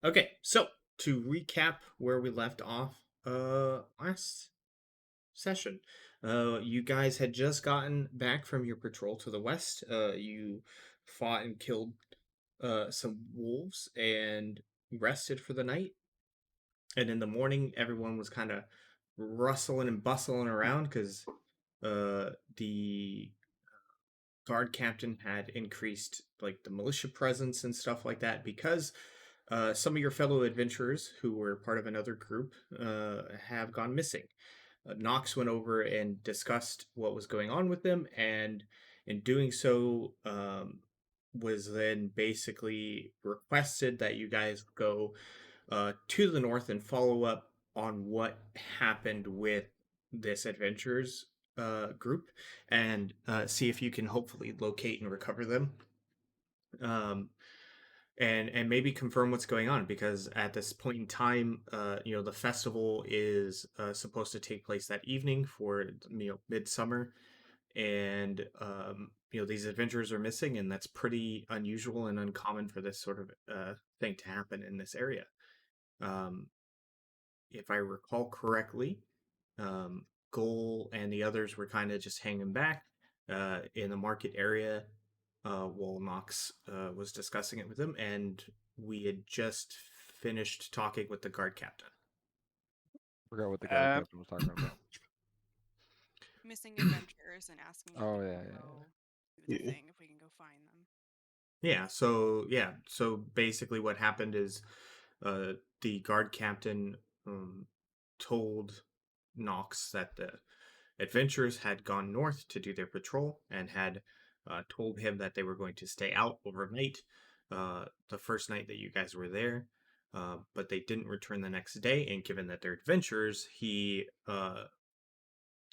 Okay, so to recap where we left off, last session, you guys had just gotten back from your patrol to the west. You fought and killed some wolves and rested for the night. And in the morning, everyone was kind of rustling and bustling around because the guard captain had increased like the militia presence and stuff like that because some of your fellow adventurers who were part of another group have gone missing. Knox went over and discussed what was going on with them, and in doing so, was then basically requested that you guys go to the north and follow up on what happened with this adventurers group and see if you can hopefully locate and recover them. Um, and maybe confirm what's going on because at this point in time, the festival is supposed to take place that evening for Midsummer, and these adventurers are missing, and that's pretty unusual and uncommon for this sort of thing to happen in this area. Um, if I recall correctly, Goal and the others were kind of just hanging back in the market area while Knox was discussing it with him, and we had just finished talking with the guard captain. Forgot what the guard Um, captain was talking about. Missing adventurers and asking if Oh we yeah, can yeah, yeah. go do the yeah. thing, if we can go find them. So basically, what happened is the guard captain told Knox that the adventurers had gone north to do their patrol and had told him that they were going to stay out overnight the first night that you guys were there. But they didn't return the next day, and given that they're adventurers, he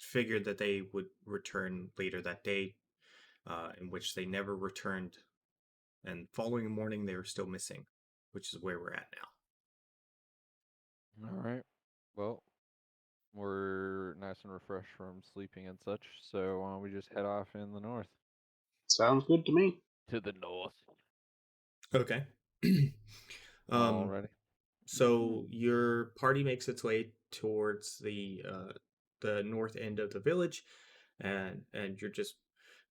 figured that they would return later that day, in which they never returned. And following morning, they were still missing, which is where we're at now. All right. Well, we're nice and refreshed from sleeping and such, so why don't we just head off in the north? Sounds good to me. To the north. Okay. um, Alrighty. so your party makes its way towards the north end of the village, and you're just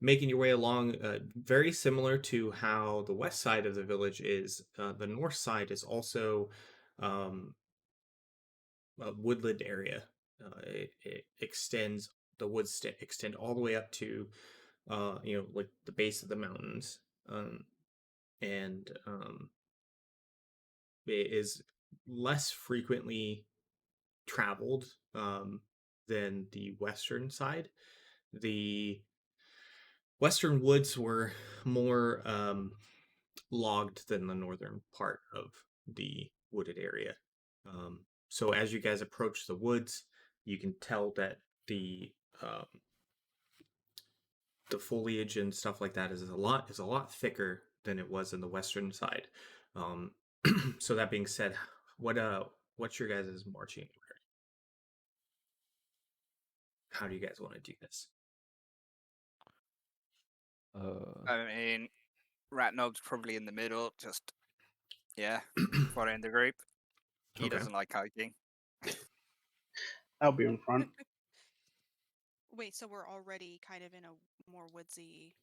making your way along. Very similar to how the west side of the village is. The north side is also um, a woodland area. It extends the woods extend all the way up to like the base of the mountains, and it is less frequently traveled than the western side. The western woods were more logged than the northern part of the wooded area. So as you guys approach the woods, you can tell that the um, the foliage and stuff like that is a lot thicker than it was in the western side. Um, so that being said, what's your guys' marching order? How do you guys want to do this? Uh, I mean, Ratnob's probably in the middle, just, yeah, following the group. He Okay. doesn't like hiking. I'll be in front. Wait, so we're already kind of in a more woodsy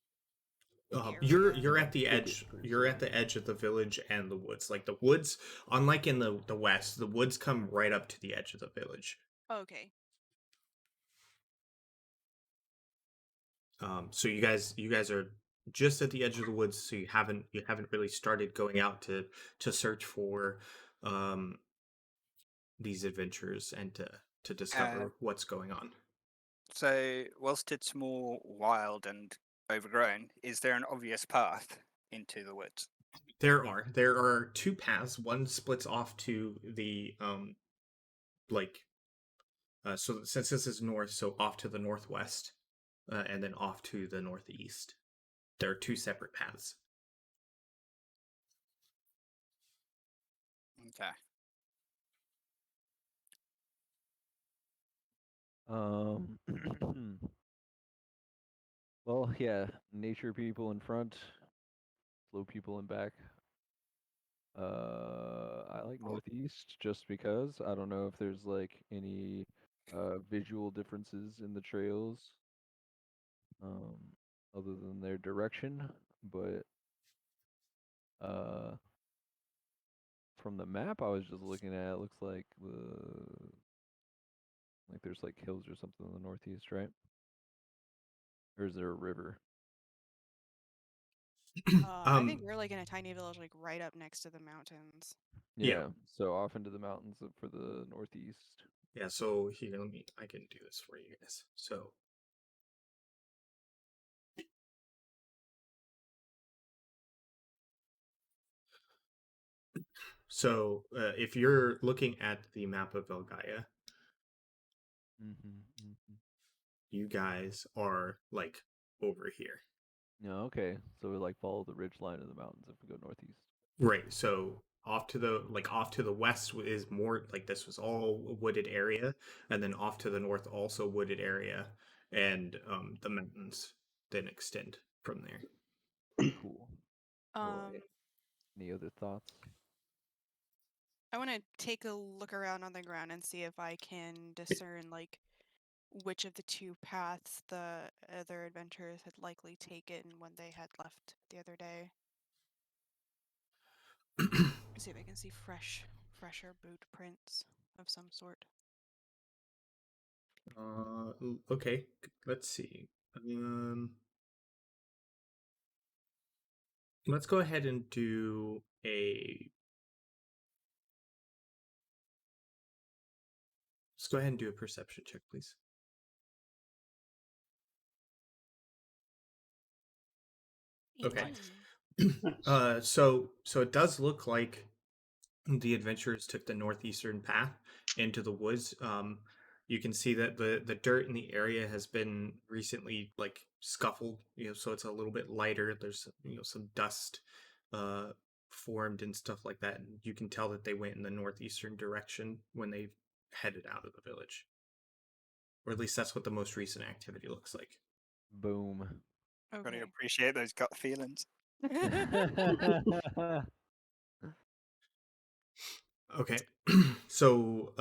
You're area? you're at the Pretty edge. pretty You're at the edge of the village and the woods. Like the woods, unlike in the west, the woods come right up to the edge of the village. Okay. So you guys are just at the edge of the woods, so you haven't really started going out to search for um these adventures and to Uh, discover what's going on. so, whilst it's more wild and overgrown, is there an obvious path into the woods? There are two paths. One splits off to the like so since this is north, so off to the northwest, and then off to the northeast. There are two separate paths. Okay. um well, yeah, nature people in front, slow people in back. I like northeast just because I don't know if there's like any visual differences in the trails um other than their direction, but uh from the map I was just looking at, it looks like there's like hills or something in the northeast, right? Or is there a river? I think we're like in a tiny village, like right up next to the mountains. Yeah. Yeah, so off into the mountains for the northeast. Yeah, so here, I can do this for you guys. So, if you're looking at the map of Velgaia, you guys are like over here. Yeah, okay. So we like follow the ridge line of the mountains if we go northeast. Right. So off to the west is more like this was all a wooded area, and then off to the north also wooded area, and the mountains then extend from there. Cool. Um, Any other thoughts? I want to take a look around on the ground and see if I can discern like which of the two paths the other adventurers had likely taken when they had left the other day. See if I can see fresher boot prints of some sort. Okay. Let's see. Let's go ahead and do a. Let's go ahead and do a perception check, please. Okay. 18. So it does look like the adventurers took the northeastern path into the woods. You can see that the dirt in the area has been recently like scuffled, so it's a little bit lighter. There's some dust formed and stuff like that. And you can tell that they went in the northeastern direction when they headed out of the village, or at least that's what the most recent activity looks like. Boom. Gotta Okay. appreciate those gut feelings. Okay, so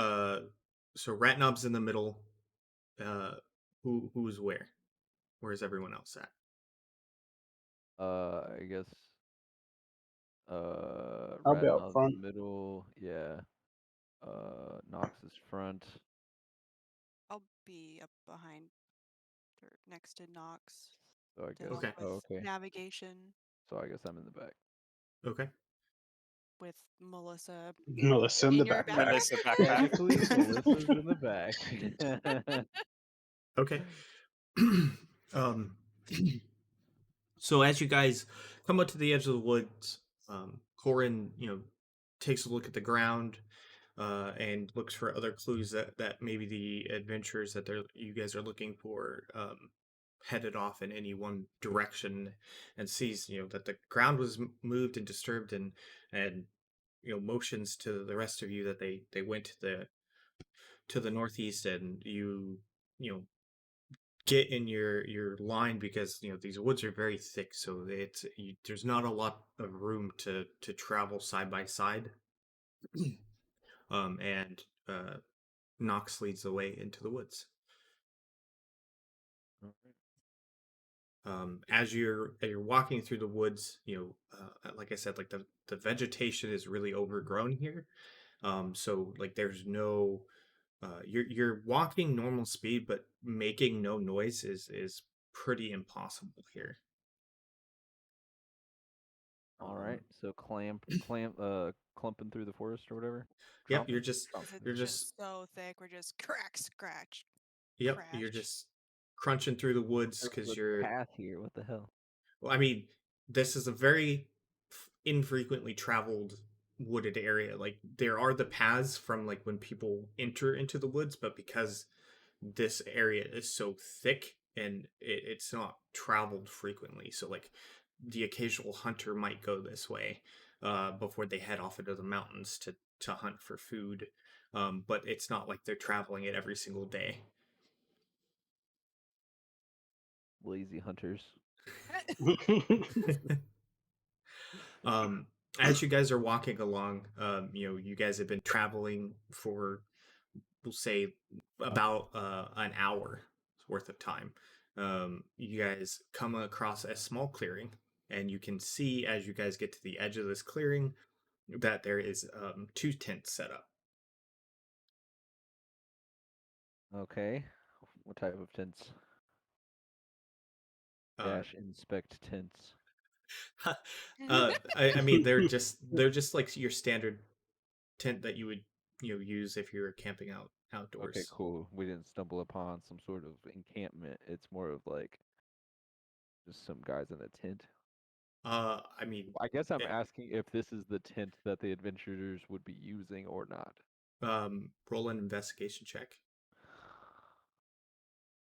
Ratnob's in the middle. Who's where? Where's everyone else at? I guess I'll be up Ratnob's front. middle, yeah. Nox is front. I'll be up behind or next to Nox So I to guess help Okay. with okay. navigation So I guess I'm in the back. Okay. with Melissa Melissa in in the your backpack. Melissa backpack. backpack. Technically Melissa's in the back. Okay. um, so as you guys come up to the edge of the woods, Corin, takes a look at the ground, and looks for other clues that maybe the adventurers that you guys are looking for headed off in any one direction, and sees that the ground was moved and disturbed, and motions to the rest of you that they went to the northeast, and you know get in your line because these woods are very thick, so there's not a lot of room to travel side by side. And Nox leads the way into the woods. As you're walking through the woods, like I said, like the vegetation is really overgrown here. So like there's no you're walking normal speed, but making no noise is pretty impossible here. All right. So clumping through the forest or whatever. Yep, Tromping. Because you're it's just just so thick. We're just crack, scratch, yep, you're crash. just crunching through the woods There's because a you're. path here. What the hell? Well, I mean, this is a very infrequently traveled wooded area. Like there are the paths from like when people enter into the woods, but because this area is so thick and it's not traveled frequently, so like the occasional hunter might go this way before they head off into the mountains to hunt for food. But it's not like they're traveling it every single day. Lazy hunters. um, as you guys are walking along, you guys have been traveling for, we'll say, about an hour worth of time. You guys come across a small clearing, and you can see as you guys get to the edge of this clearing that there is two tents set up. Okay. What type of tents? Uh, Dash inspect tents. I mean, they're just like your standard tent that you would use if you were camping out Okay, outdoors. cool. We didn't stumble upon some sort of encampment. It's more of like just some guys in a tent. I mean, I guess I'm eh, asking if this is the tent that the adventurers would be using or not. roll an investigation check.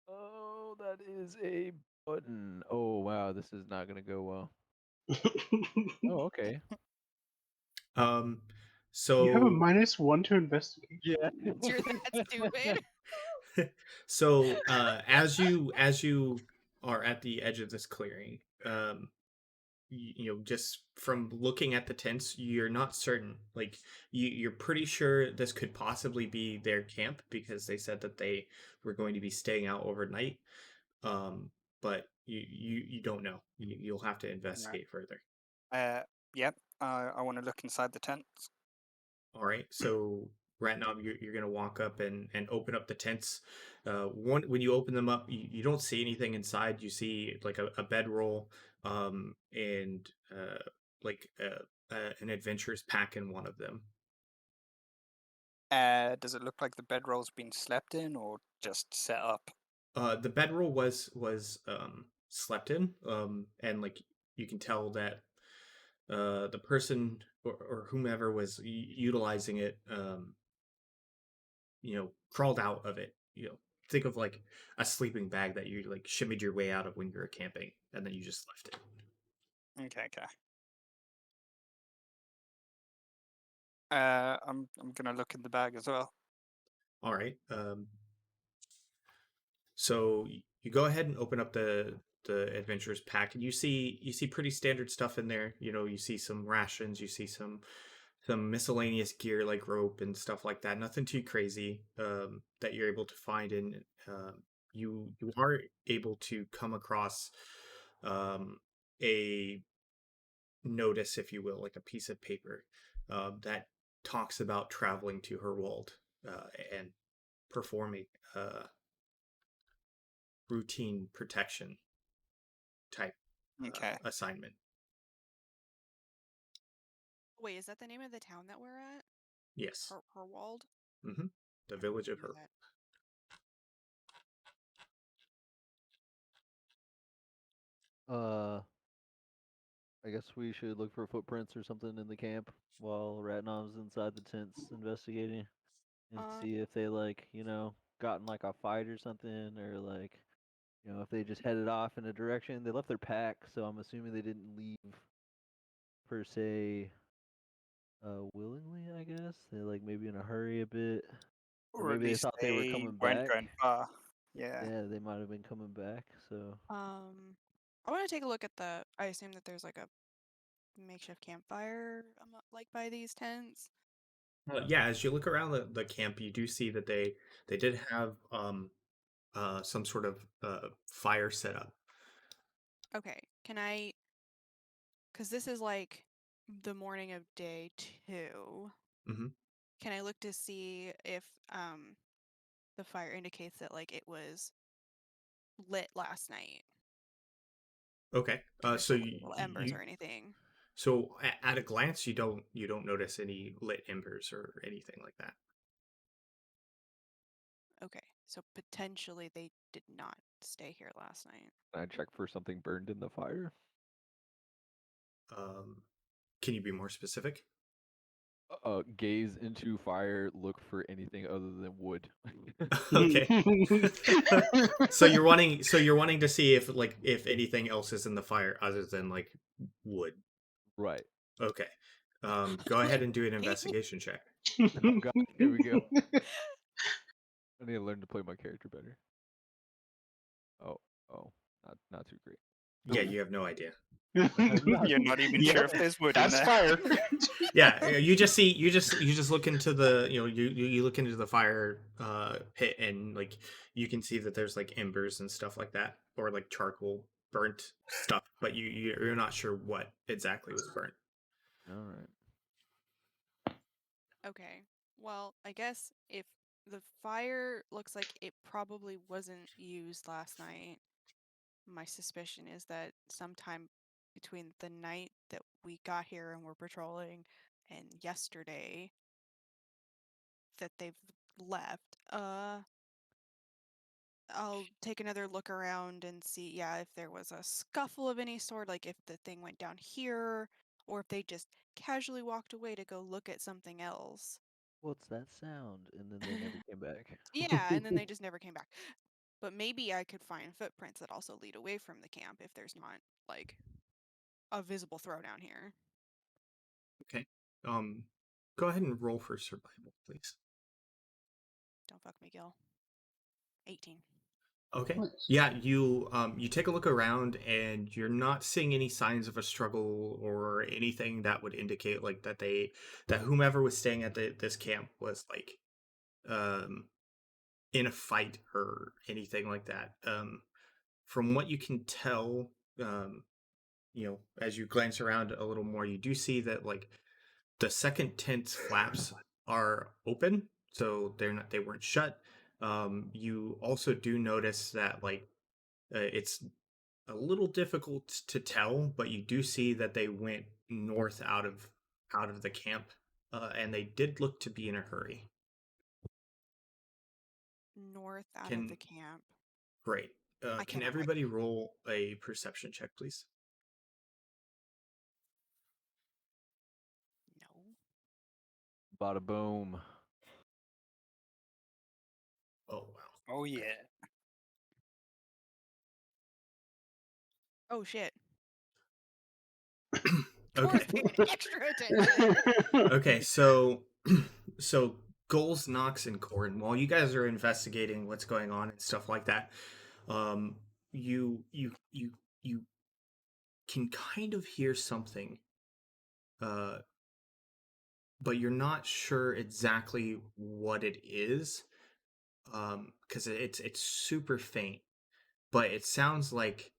Oh, that is a button. Oh, wow, this is not gonna go well. Oh, okay. Um, You have a so -1 to investigate. Yeah. You're that stupid. as you are at the edge of this clearing, just from looking at the tents, you're not certain. Like you're pretty sure this could possibly be their camp because they said that they were going to be staying out overnight. Um, but you don't know. You'll have to Right. investigate further. Yep. I want to look inside the tents. All right, so Ratnam, you're gonna walk up and open up the tents. When you open them up, you don't see anything inside. You see like a bedroll, and like an adventurer's pack in one of them. Does it look like the bedroll's been slept in or just set up? The bedroll was slept in, and like you can tell that the person or whomever was utilizing it, crawled out of it. Think of like a sleeping bag that you like shimmied your way out of when you were camping, and then you just left it. Okay, okay. I'm gonna look in the bag as well. All right. So you go ahead and open up the adventurer's pack, and you see pretty standard stuff in there. You see some rations, you see some miscellaneous gear like rope and stuff like that. Nothing too crazy that you're able to find. And you are able to come across a notice, if you will, like a piece of paper that talks about traveling to Herwold and performing routine protection type Okay. assignment. Wait, is that the name of the town that we're at? Yes. Herwald? The village of Do Her. that. Uh, I guess we should look for footprints or something in the camp while Ratnav's inside the tents investigating and Uh, see if they got in like a fight or something or if they just headed off in a direction. They left their pack, so I'm assuming they didn't leave per se willingly, I guess. They maybe in a hurry a bit. Or Or at maybe they least thought they were they coming weren't back. going far. Yeah. Yeah, they might have been coming back, so I want to take a look at the. I assume that there's like a makeshift campfire, like by these tents. Yeah, as you look around the camp, you do see that they did have some sort of fire set up. Okay, can I? Because this is like the morning of day 2. hmm Can I look to see if the fire indicates that like it was lit last night? Okay. If there's So still like you, little embers you or anything. so at a glance, you don't notice any lit embers or anything like that. Okay, so potentially they did not stay here last night. I check for something burned in the fire. Um, can you be more specific? Gaze into fire, look for anything other than wood. Okay. So you're wanting to see if anything else is in the fire other than like wood. Right. Okay. Go ahead and do an Wait. investigation check. Oh god, here we go. I need to learn to play my character better. Oh, oh, not too great. Yeah, you have no idea. You're not even sure if there's wood in That's there. fire. Yeah, you just see you just look into the you look into the fire pit, and like you can see that there's like embers and stuff like that, or like charcoal burnt stuff, but you're not sure what exactly was burnt. All right. Okay. Well, I guess if the fire looks like it probably wasn't used last night, my suspicion is that sometime between the night that we got here and were patrolling and yesterday that they've left. I'll take another look around and see, yeah, if there was a scuffle of any sort, like if the thing went down here, or if they just casually walked away to go look at something else. What's that sound? And then they never came back. Yeah, and then they just never came back. But maybe I could find footprints that also lead away from the camp if there's not, like, a visible throwdown here. Okay. Go ahead and roll for survival, please. Don't fuck me, Gil. 18. Okay. Nice. Yeah, you take a look around, and you're not seeing any signs of a struggle or anything that would indicate like that whomever was staying at this camp was like um in a fight or anything like that. From what you can tell, as you glance around a little more, you do see that like the second tent's flaps are open, so they weren't shut. You also do notice that like it's a little difficult to tell, but you do see that they went north out of the camp, and they did look to be in a hurry. North out of the Can camp. Great. I Can cannot wait. everybody roll a perception check, please? No. Bada boom. Oh wow. Oh yeah. Oh shit. Okay. Tor's paying extra attention. Okay. So Goals, Knox, and Corin, while you guys are investigating what's going on and stuff like that, um, you can kind of hear something, uh, but you're not sure exactly what it is, because it's super faint, but it sounds like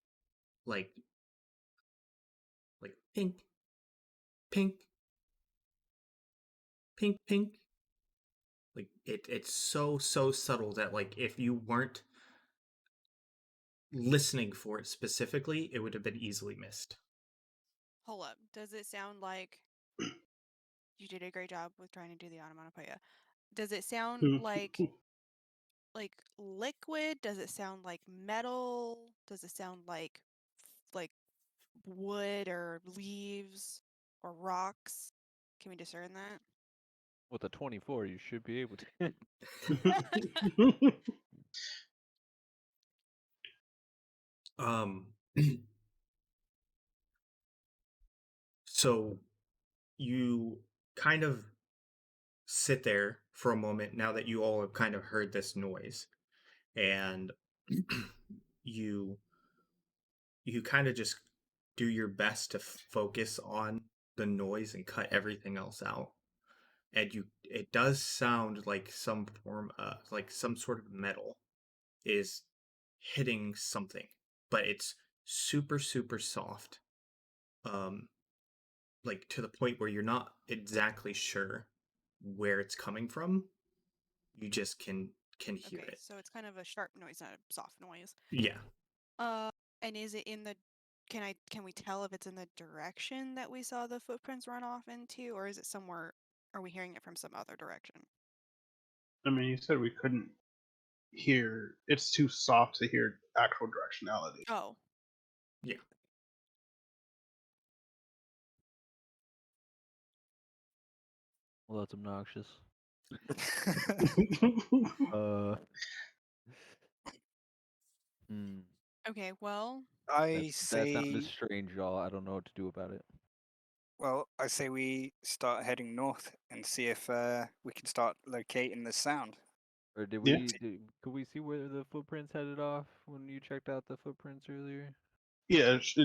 pink, pink, pink, pink. Like it's so subtle that like if you weren't listening for it specifically, it would have been easily missed. Hold up. Does it sound like you did a great job with trying to do the onomatopoeia? Does it sound like liquid? Does it sound like metal? Does it sound like wood or leaves or rocks? Can we discern that? With a 24, you should be able to. Um, so you kind of sit there for a moment now that you all have kind of heard this noise, and you you kind of just do your best to focus on the noise and cut everything else out. And it does sound like some form like some sort of metal is hitting something, but it's super soft, um like to the point where you're not exactly sure where it's coming from. You just can hear Okay, it. so it's kind of a sharp noise, not a soft noise. Yeah. Uh, and is it in the? Can we tell if it's in the direction that we saw the footprints run off into, or is it somewhere? Are we hearing it from some other direction? I mean, you said we couldn't hear. It's too soft to hear actual directionality. Oh, Yeah. Well, that's obnoxious. Uh. Hmm. okay. Well, That sounded strange, y'all. I don't know what to do about it. I say we start heading north and see if we can start locating the sound. Or did Yeah. could we see where the footprints headed off when you checked out the footprints earlier? Yeah, it's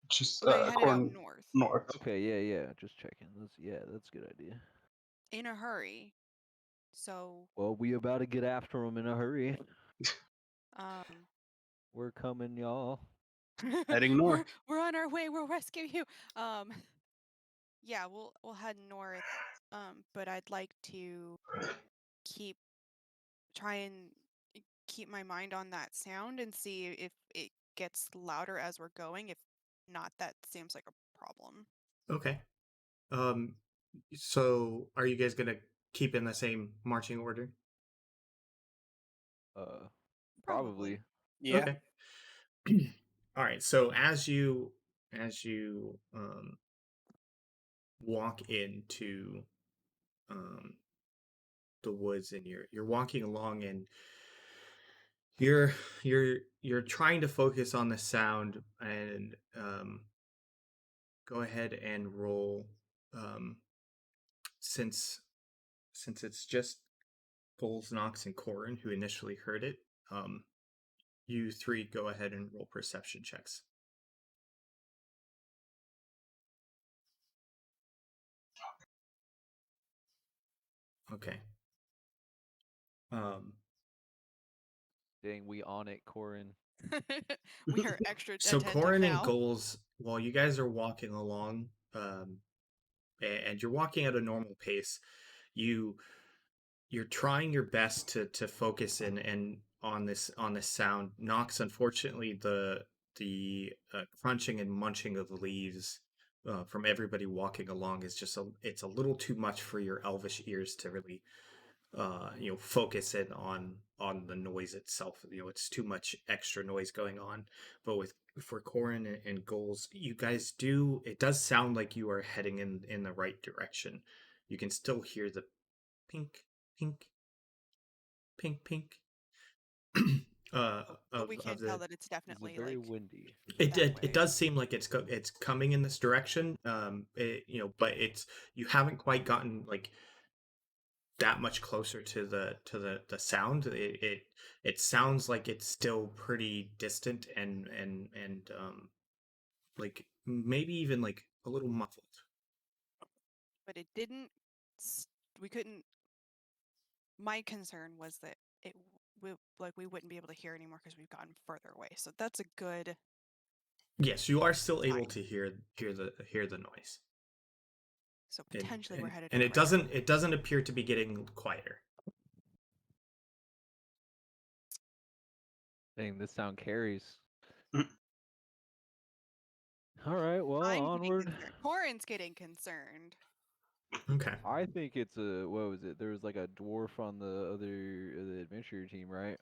just But I headed out according north north. Okay, yeah. Just checking. That's a good idea. in a hurry. So, Well, we about to get after them in a hurry. um, We're coming, y'all. Heading north. we're on our way. We'll rescue you. Um, yeah, we'll head north. But I'd like to keep try and keep my mind on that sound and see if it gets louder as we're going. If not, that seems like a problem. Okay. Um, so are you guys gonna keep in the same marching order? Uh, Probably. Probably. Yeah. Okay. All right. So as you walk into um the woods, and you're walking along, and you're you're trying to focus on the sound, and go ahead and roll, um since it's just Goals, Knox, and Corin who initially heard it. um you three go ahead and roll perception checks. Okay. um Dang, we on it, Corin. We are extra so attentive Corin and now. Goals, while you guys are walking along, and you're walking at a normal pace, you you're trying your best to focus in and on this sound. Knox, unfortunately, the crunching and munching of the leaves, from everybody walking along, is just it's a little too much for your elvish ears to really focus in on the noise itself. It's too much extra noise going on. But with for Corin and Goals, you guys do it does sound like you are heading in the right direction. You can still hear the pink, pink, pink, pink, uh But we of can't tell the. that it's Is it definitely very like windy? that It way. does seem like it's coming in this direction. But it's you haven't quite gotten like that much closer to the sound. It sounds like it's still pretty distant, and like maybe even like a little muffled. But it didn't. We couldn't. My concern was that we wouldn't be able to hear anymore because we've gotten further away. So that's a good Yes, you are still able sign. to hear the noise. So and potentially we're and, headed in and the right direction. it doesn't appear to be getting quieter. Dang, this sound carries. Mm. All right, well, I'm getting onward. concerned. Corin's getting concerned. Okay. I think it's a what was it? There was like a dwarf on the adventure team, right?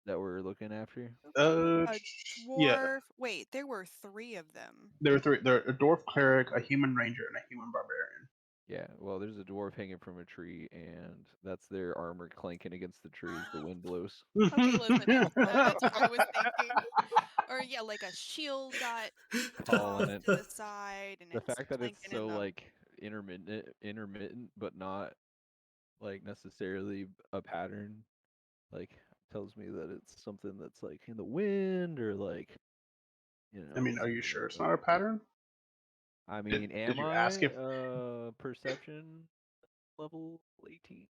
That we're looking after. A Yeah, dwarf. Wait, there were 3 of them. there were three. There a dwarf cleric, a human ranger, and a human barbarian. Yeah, well, there's a dwarf hanging from a tree, and that's their armor clanking against the tree as the wind blows. Okay, listen, that's what I was thinking. Or yeah, like a shield got Calling tossed it. to the side and The it's fact that it's clanking in so the. like intermittent, but not like necessarily a pattern, like tells me that it's something that's like in the wind or like I mean, are you something like sure it's that. not a pattern? I Did, mean, did am you ask I if? perception level 18?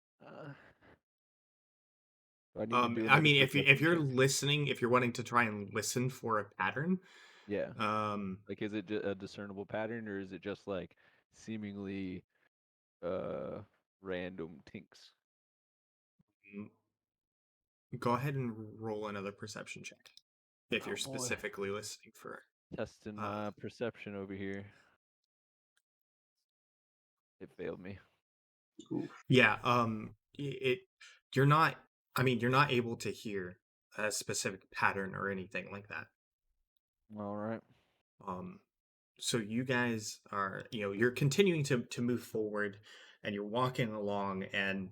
Do I need to do I another mean, if perception you're check? listening, if you're wanting to try and listen for a pattern, Yeah. um Like, is it a discernible pattern or is it just like seemingly random tinks? go ahead and roll another perception check if Oh you're boy. specifically listening for. Testing uh my perception over here. It failed me. Oof. yeah, you're not, I mean, you're not able to hear a specific pattern or anything like that. All right. um so you guys are, you're continuing to move forward, and you're walking along, and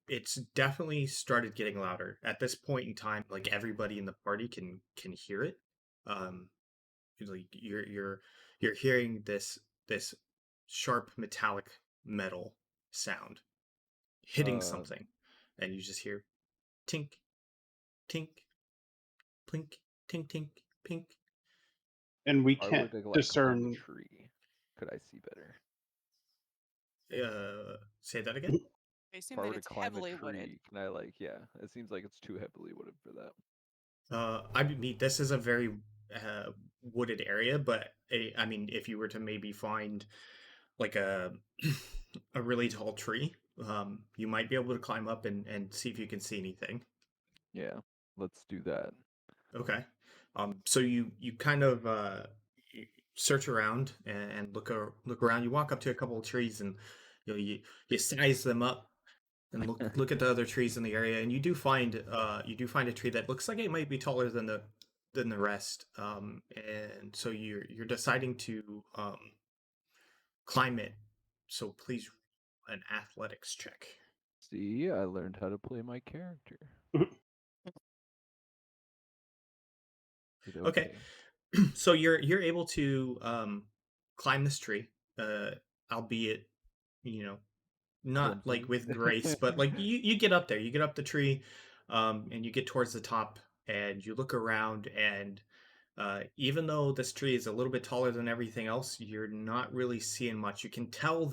it's definitely started getting louder at this point in time. Like, everybody in the party can hear it. um like you're hearing this sharp metallic metal sound hitting Uh, something, and you just hear tink, tink, plink, tink, tink, pink. And we If I can't were to like climb a discern. tree, could I see better? Say that again. I If assume I that were to it's climb a heavily wooded. tree, can I like yeah? It seems like it's too heavily wooded for that. I mean, this is a very wooded area, but I mean, if you were to maybe find like a a really tall tree, you might be able to climb up and see if you can see anything. Yeah, let's do that. Okay. So you kind of you search around and look around. You walk up to a couple of trees and you size them up and look at the other trees in the area, and you do find a tree that looks like it might be taller than the rest. And so you're deciding to climb it. So please an athletics check. See, I learned how to play my character. Did Okay. okay. So you're able to climb this tree, uh, albeit you know not like Clumsily. with grace, but like you get up there, you get up the tree, and you get towards the top, and you look around, and even though this tree is a little bit taller than everything else, you're not really seeing much. You can tell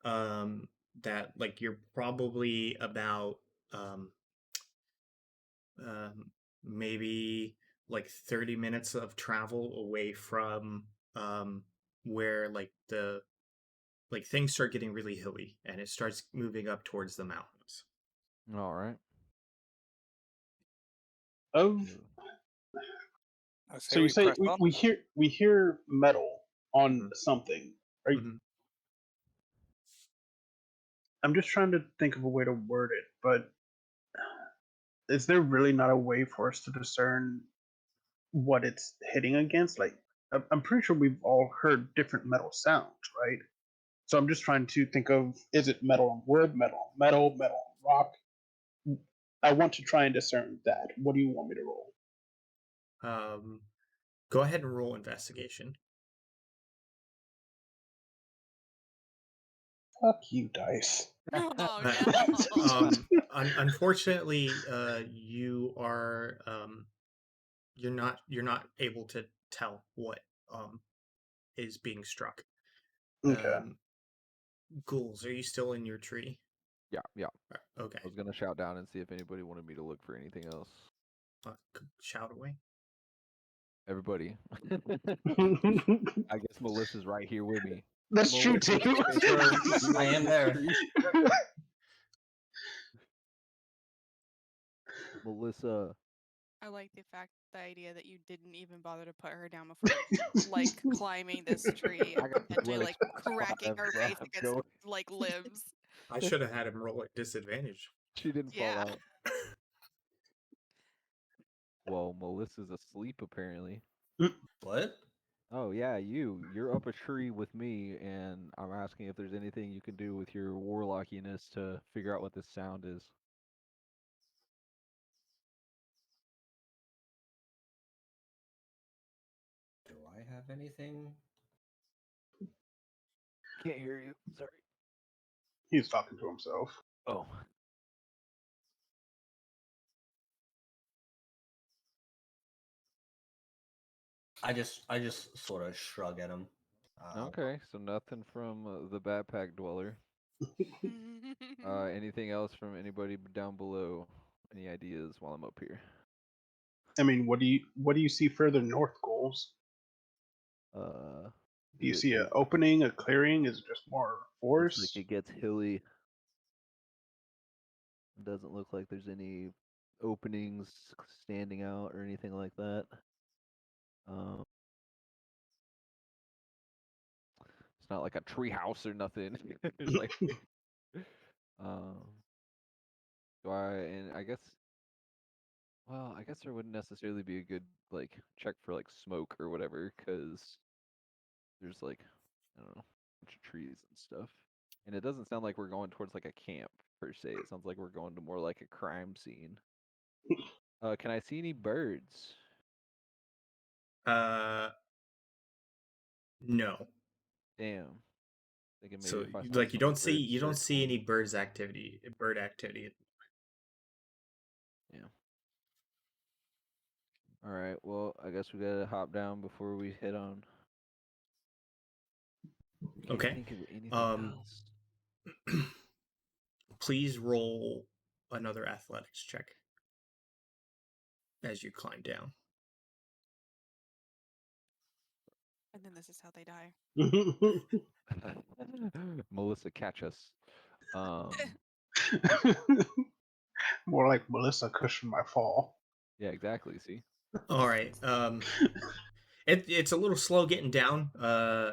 um, that like you're probably about um, um, maybe like 30 minutes of travel away from um, where the like things start getting really hilly and it starts moving up towards the mountains. All right. Of Ooh. I say so you we say press on. we hear metal on Mhm. something. Are you, Mhm. I'm just trying to think of a way to word it, but is there really not a way for us to discern what it's hitting against? Like, I'm pretty sure we've all heard different metal sounds, right? So I'm just trying to think of, is it metal on wood, metal on metal, metal on rock? I want to try and discern that. What do you want me to roll? Um, Go ahead and roll investigation. Fuck you, dice. Oh no. Unfortunately, you're not able to tell what is being struck. Okay. Um, Ghouls, are you still in your tree? Yeah, yeah. Okay, I was gonna shout down and see if anybody wanted me to look for anything else. shout away. Everybody. I guess Melissa's right here with me. That's true Melissa, too. say hello. You I up in am this there. tree? Melissa. I like the idea that you didn't even bother to put her down before like climbing this tree and I got potentially sweaty like spot cracking her face I'm against going. like limbs. I should have had him roll at disadvantage. She didn't fall Yeah. out. Well, Melissa's asleep apparently. What? Oh yeah, you're up a tree with me, and I'm asking if there's anything you can do with your warlockiness to figure out what this sound is. Do I have anything? Can't hear you. Sorry. He's talking to himself. Oh. I just sort of shrug at him. Okay, so nothing from the backpack dweller. Anything else from anybody down below? Any ideas while I'm up here? I mean, what do you see further north, goals? Uh, Do you it, see an it opening, a clearing? Is it just more looks like forest? it gets hilly. It doesn't look like there's any openings standing out or anything like that. Um, it's not like a tree house or nothing. It's like, um, and I guess, well, I guess there wouldn't necessarily be a good like check for like smoke or whatever, because there's like, I don't know, a bunch of trees and stuff. And it doesn't sound like we're going towards like a camp per se. It sounds like we're going to more like a crime scene. Can I see any birds? Uh, no. Damn. Thinking maybe So if I saw like some birds you don't see circling. any bird activity. Yeah. All right. Well, I guess we gotta hop down before we head on. Can't Okay. think of anything Um, else. please roll another athletics check as you climb down. And then this is how they die. Melissa, catch us. Um, More like Melissa cushioned my fall. yeah, exactly. See, All right. It's a little slow getting down.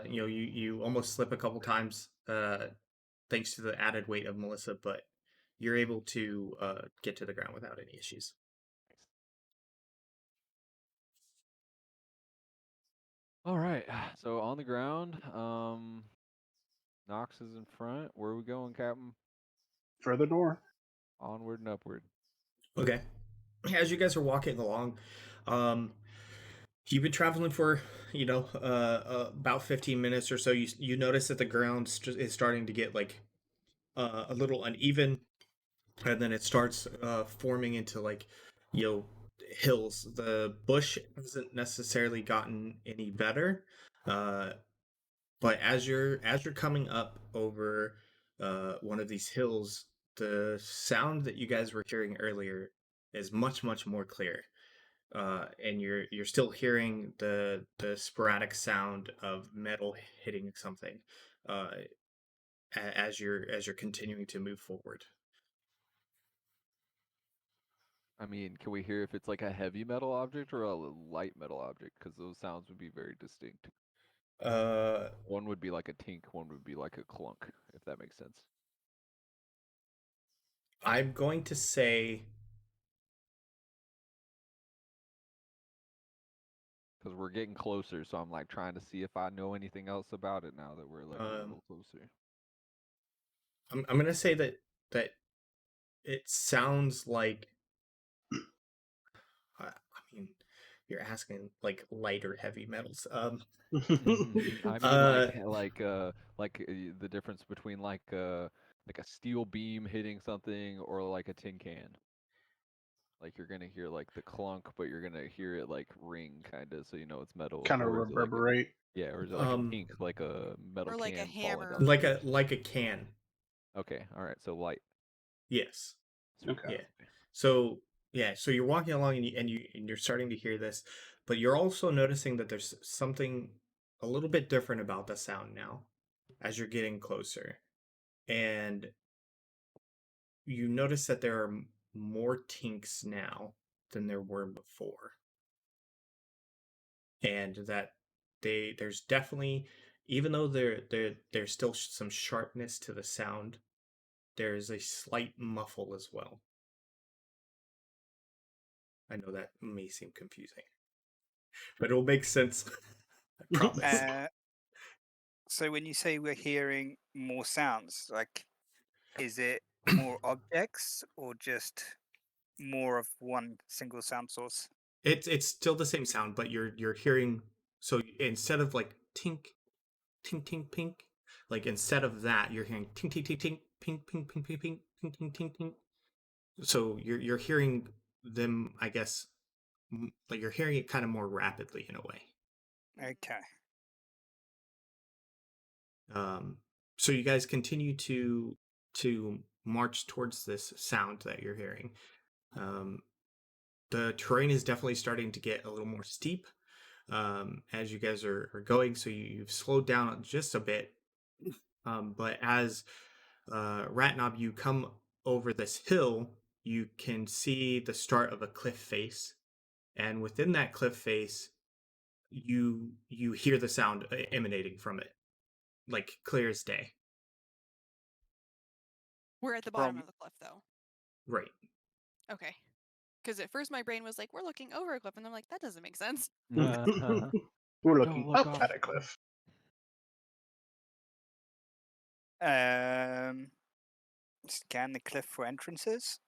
You almost slip a couple times, thanks to the added weight of Melissa, but you're able to get to the ground without any issues. all right. So on the ground, Knox is in front. Where are we going, Captain? Further north. Onward and upward. Okay. As you guys are walking along, um, you've been traveling for about 15 minutes or so. You notice that the ground is starting to get like a little uneven, and then it starts forming into like you know hills. The bush hasn't necessarily gotten any better, uh, but as you're coming up over one of these hills, the sound that you guys were hearing earlier is much more clear. And you're still hearing the sporadic sound of metal hitting something uh, as you're continuing to move forward. I mean, can we hear if it's like a heavy metal object or a light metal object? Because those sounds would be very distinct. Uh, One would be like a tink, one would be like a clunk, if that makes sense. I'm going to say Because we're getting closer, so I'm like trying to see if I know anything else about it now that we're like a um, little closer. I'm going to say that it sounds like I mean you're asking like light or heavy metals. I mean, Uh, the difference between like a steel beam hitting something or like a tin can. Like you're gonna hear like the clunk, but you're gonna hear it like ring kind of, so you know it's metal. Kind of Or is it like reverberate. yeah, or is it like a um, tink, like a metal Or like a can falling hammer. down the stairs? like a can. Okay, all right, so light. Yes. Sweet. Okay. Yeah. So yeah, so you're walking along and you're starting to hear this, but you're also noticing that there's something a little bit different about the sound now as you're getting closer. And you notice that there are more tinks now than there were before. And that there's definitely, even though there's still some sharpness to the sound, there's a slight muffle as well. I know that may seem confusing, but it'll make sense. I promise. Uh, so when you say we're hearing more sounds, like, is it more objects or just more of one single sound source? It's still the same sound, but you're hearing. So instead of like tink, tink, tink, pink, like instead of that, you're hearing tink, tink, tink, tink, pink, pink, pink, pink, pink, tink, tink, tink, tink. So you're hearing them, I guess, like you're hearing it kind of more rapidly in a way. Okay. Um, so you guys continue to march towards this sound that you're hearing. Um, the terrain is definitely starting to get a little more steep as you guys are going. So you've slowed down just a bit. But as Ratnob, you come over this hill, you can see the start of a cliff face. And within that cliff face, you hear the sound emanating from it, like clear as day. We're at the bottom From of the cliff, though. Right. Okay. Because at first my brain was like, we're looking over a cliff. And I'm like, that doesn't make sense. We're Don't looking look up off. at a cliff. um, scan the cliff for entrances.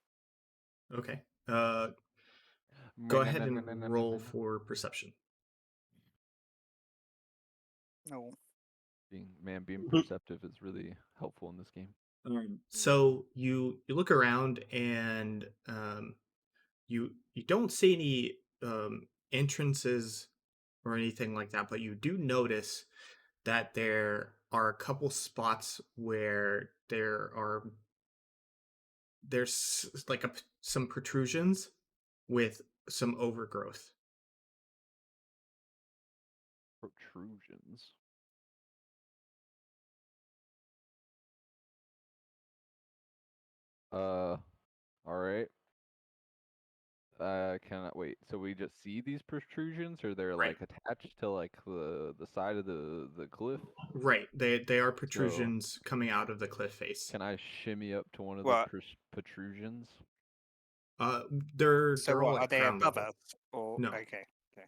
Okay. Go ahead and roll for perception. No. Being perceptive is really helpful in this game. So you look around and you don't see entrances or anything like that, but you do notice that there are a couple spots where there's like some protrusions with some overgrowth. Protrusions. All right. Can I wait? So we just see these protrusions, or they're Right. like attached to like the side of the cliff? Right. They are So protrusions coming out of the cliff face. can I shimmy up to one of the Well, protrusions? Uh, so they're all what are at they ground above level. us? Or No, okay, okay.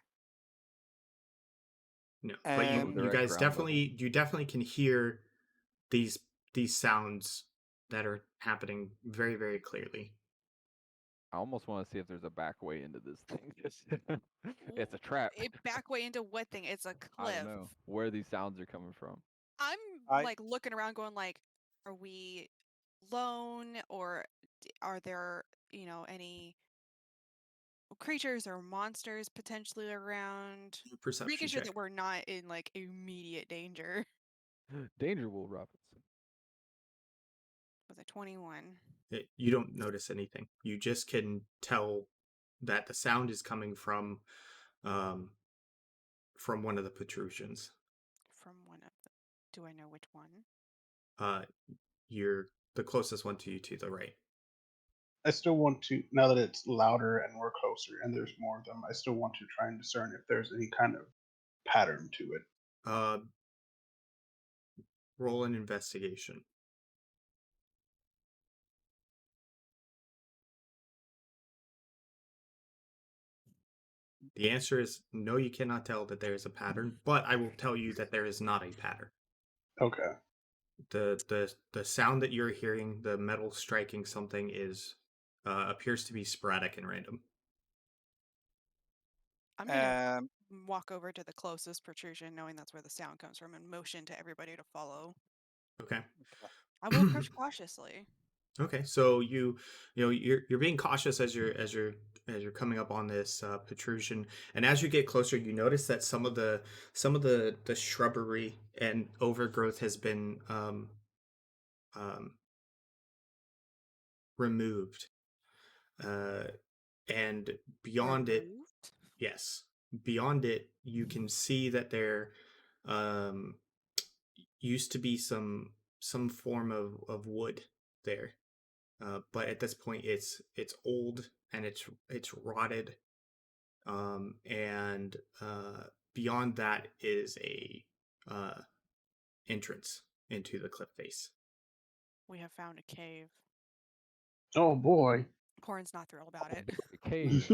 no. But Oh, Um, you they're at guys ground level. definitely can hear these sounds that are happening very, very clearly. I almost want to see if there's a back way into this thing. It's a W- trap. It back way into what thing? It's a I don't cliff. know where these sounds are coming from. I'm I like looking around, going like, are we alone, or are there, any creatures or monsters potentially around? Perception Making sure check. that we're not in like immediate danger. Danger, Will Robinson. Was it 21? You don't notice anything. You just can tell that the sound is coming um, from one of the protrusions. From one of them. Do I know which one? Uh, you're the closest one to you to the right. I still want to, now that it's louder and we're closer and there's more of them, I still want to try and discern if there's any kind of pattern to it. Uh, roll an investigation. The answer is no, you cannot tell that there is a pattern, but I will tell you that there is not a pattern. Okay. The sound that you're hearing, the metal striking something, is appears to be sporadic and random. I'm gonna um walk over to the closest protrusion, knowing that's where the sound comes from, and motion to everybody to follow. Okay. I will approach cautiously. Okay, so you're being cautious as you're coming up on this protrusion, and as you get closer, you notice that some of the shrubbery and overgrowth has been um, removed, uh, and beyond it, Removed? yes, beyond it, you can see that there um, used to be some form of wood there. But at this point, it's old and it's rotted, and beyond that is a uh, entrance into the cliff face. We have found a cave. Oh boy. Corn's not thrilled about Oh, it. boy, cave.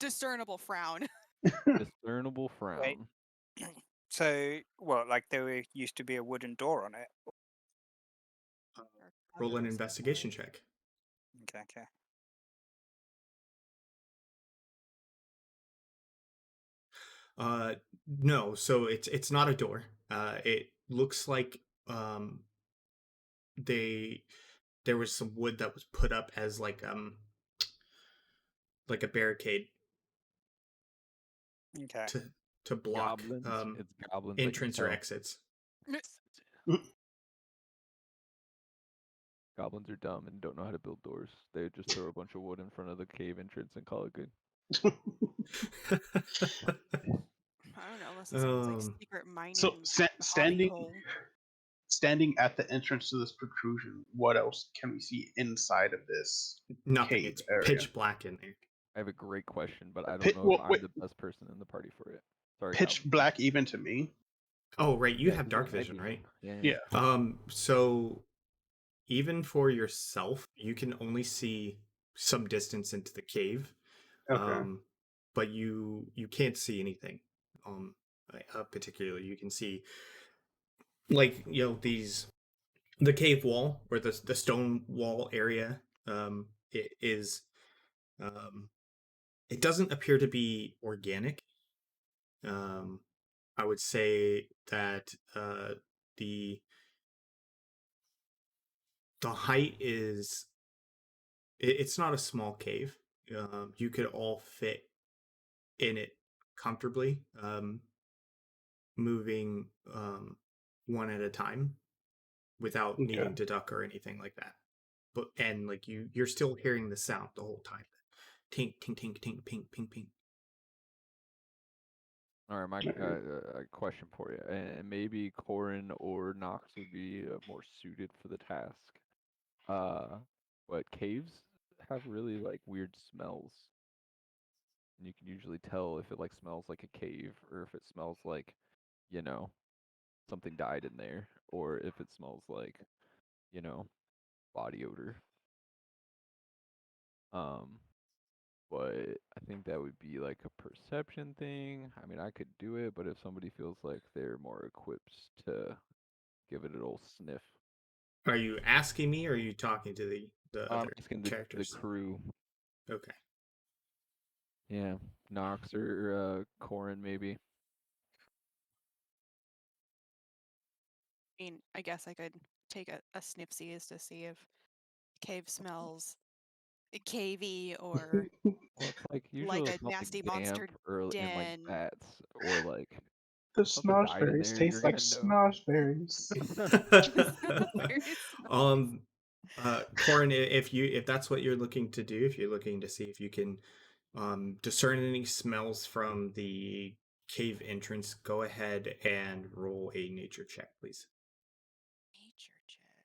Discernible frown. Discernible wait. frown. So what, like used to be a wooden door on it? Uh, Or roll an others that investigation way. check. Okay, okay. Uh, no, so it's not a door. It looks like um, they there was some wood that was put up as like a barricade Okay. to to block Goblins. It's goblins. I can entrance or tell. exits. Goblins are dumb and don't know how to build doors. They just throw a bunch of wood in front of the cave entrance and call it good. I don't know, unless this one's like um, secret mining So hobby hole. standing at the entrance to this protrusion, what else can we see inside of this nothing. cave It's area? pitch black in there. I have a great question, but I don't Pit, know if well, I'm wait, the best person in the party for it. Sorry, pitch goblins. black even to me? Oh, right. You Yeah, have 'cause you're dark a vision, hippie. right? Yeah. Yeah. So even for yourself, you can only see some distance into the cave. Okay. But you can't see anything. Particularly, you can see like the cave wall or the stone wall area. It is it doesn't appear to be organic. Um, I would say that the the height is it's not a small cave. You could all fit in it comfortably, moving one at a time without Okay. needing to duck or anything like that. But and like you're still hearing the sound the whole time. Tink, tink, tink, tink, ping, ping, ping. All right, my Alright. question for you, and maybe Corin or Nox would be more suited for the task. But caves have really like weird smells, and you can usually tell if it like smells like a cave or if it smells like, you know, something died in there, or if it smells like, you know, body odor. Um, but I think that would be like a perception thing. I mean, I could do it, but if somebody feels like they're more equipped to give it an old sniff. Are you asking me or are you talking to the I'm other asking the characters? crew. Okay. Yeah, Nox or Corin maybe. I mean, I guess I could take a sniffsies to see if cave smells cavey or Well, it's like usually like it'll a smell nasty like damp monster or and like den. bats or like The if something died in snozzberries there, you're taste like gonna know. snozzberries. Very smell. um Corin, if that's what you're looking to do, if you're looking to see if you can discern any smells from the cave entrance, go ahead and roll a nature check, please. Nature check.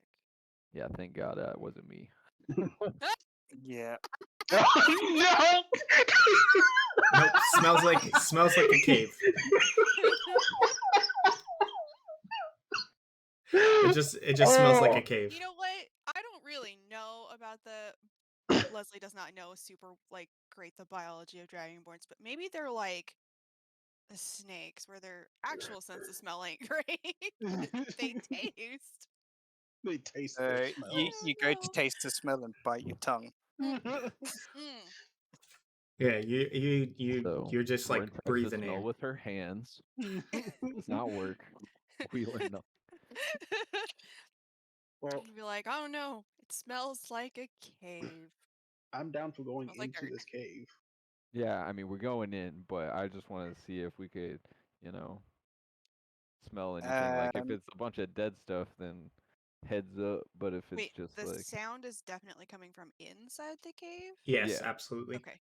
Yeah, thank God it wasn't me. Yeah. No! Nope, smells like a cave. It just smells like a Oh, cave. You know what? I don't really know about the Leslie does not know super like great the biology of dragonborns, but maybe they're like the snakes where their actual sense of smell ain't great, but they taste. they taste their You smells. you go to taste the smell and bite your tongue. Mm, mm. Yeah, So you're just like Corin tries to breathing smell air. with her hands. Does not work. We learn nothing. Well, You'd be like, I don't know. It smells like a cave. I'm down for going Smells like into dirt. this cave. Yeah, I mean we're going in, but I just want to see if we could, you know, smell anything. Like if Um, it's a bunch of dead stuff, then heads up. But if it's Wait, just the like, sound is definitely coming from inside the cave? Yes, yeah, absolutely. Okay.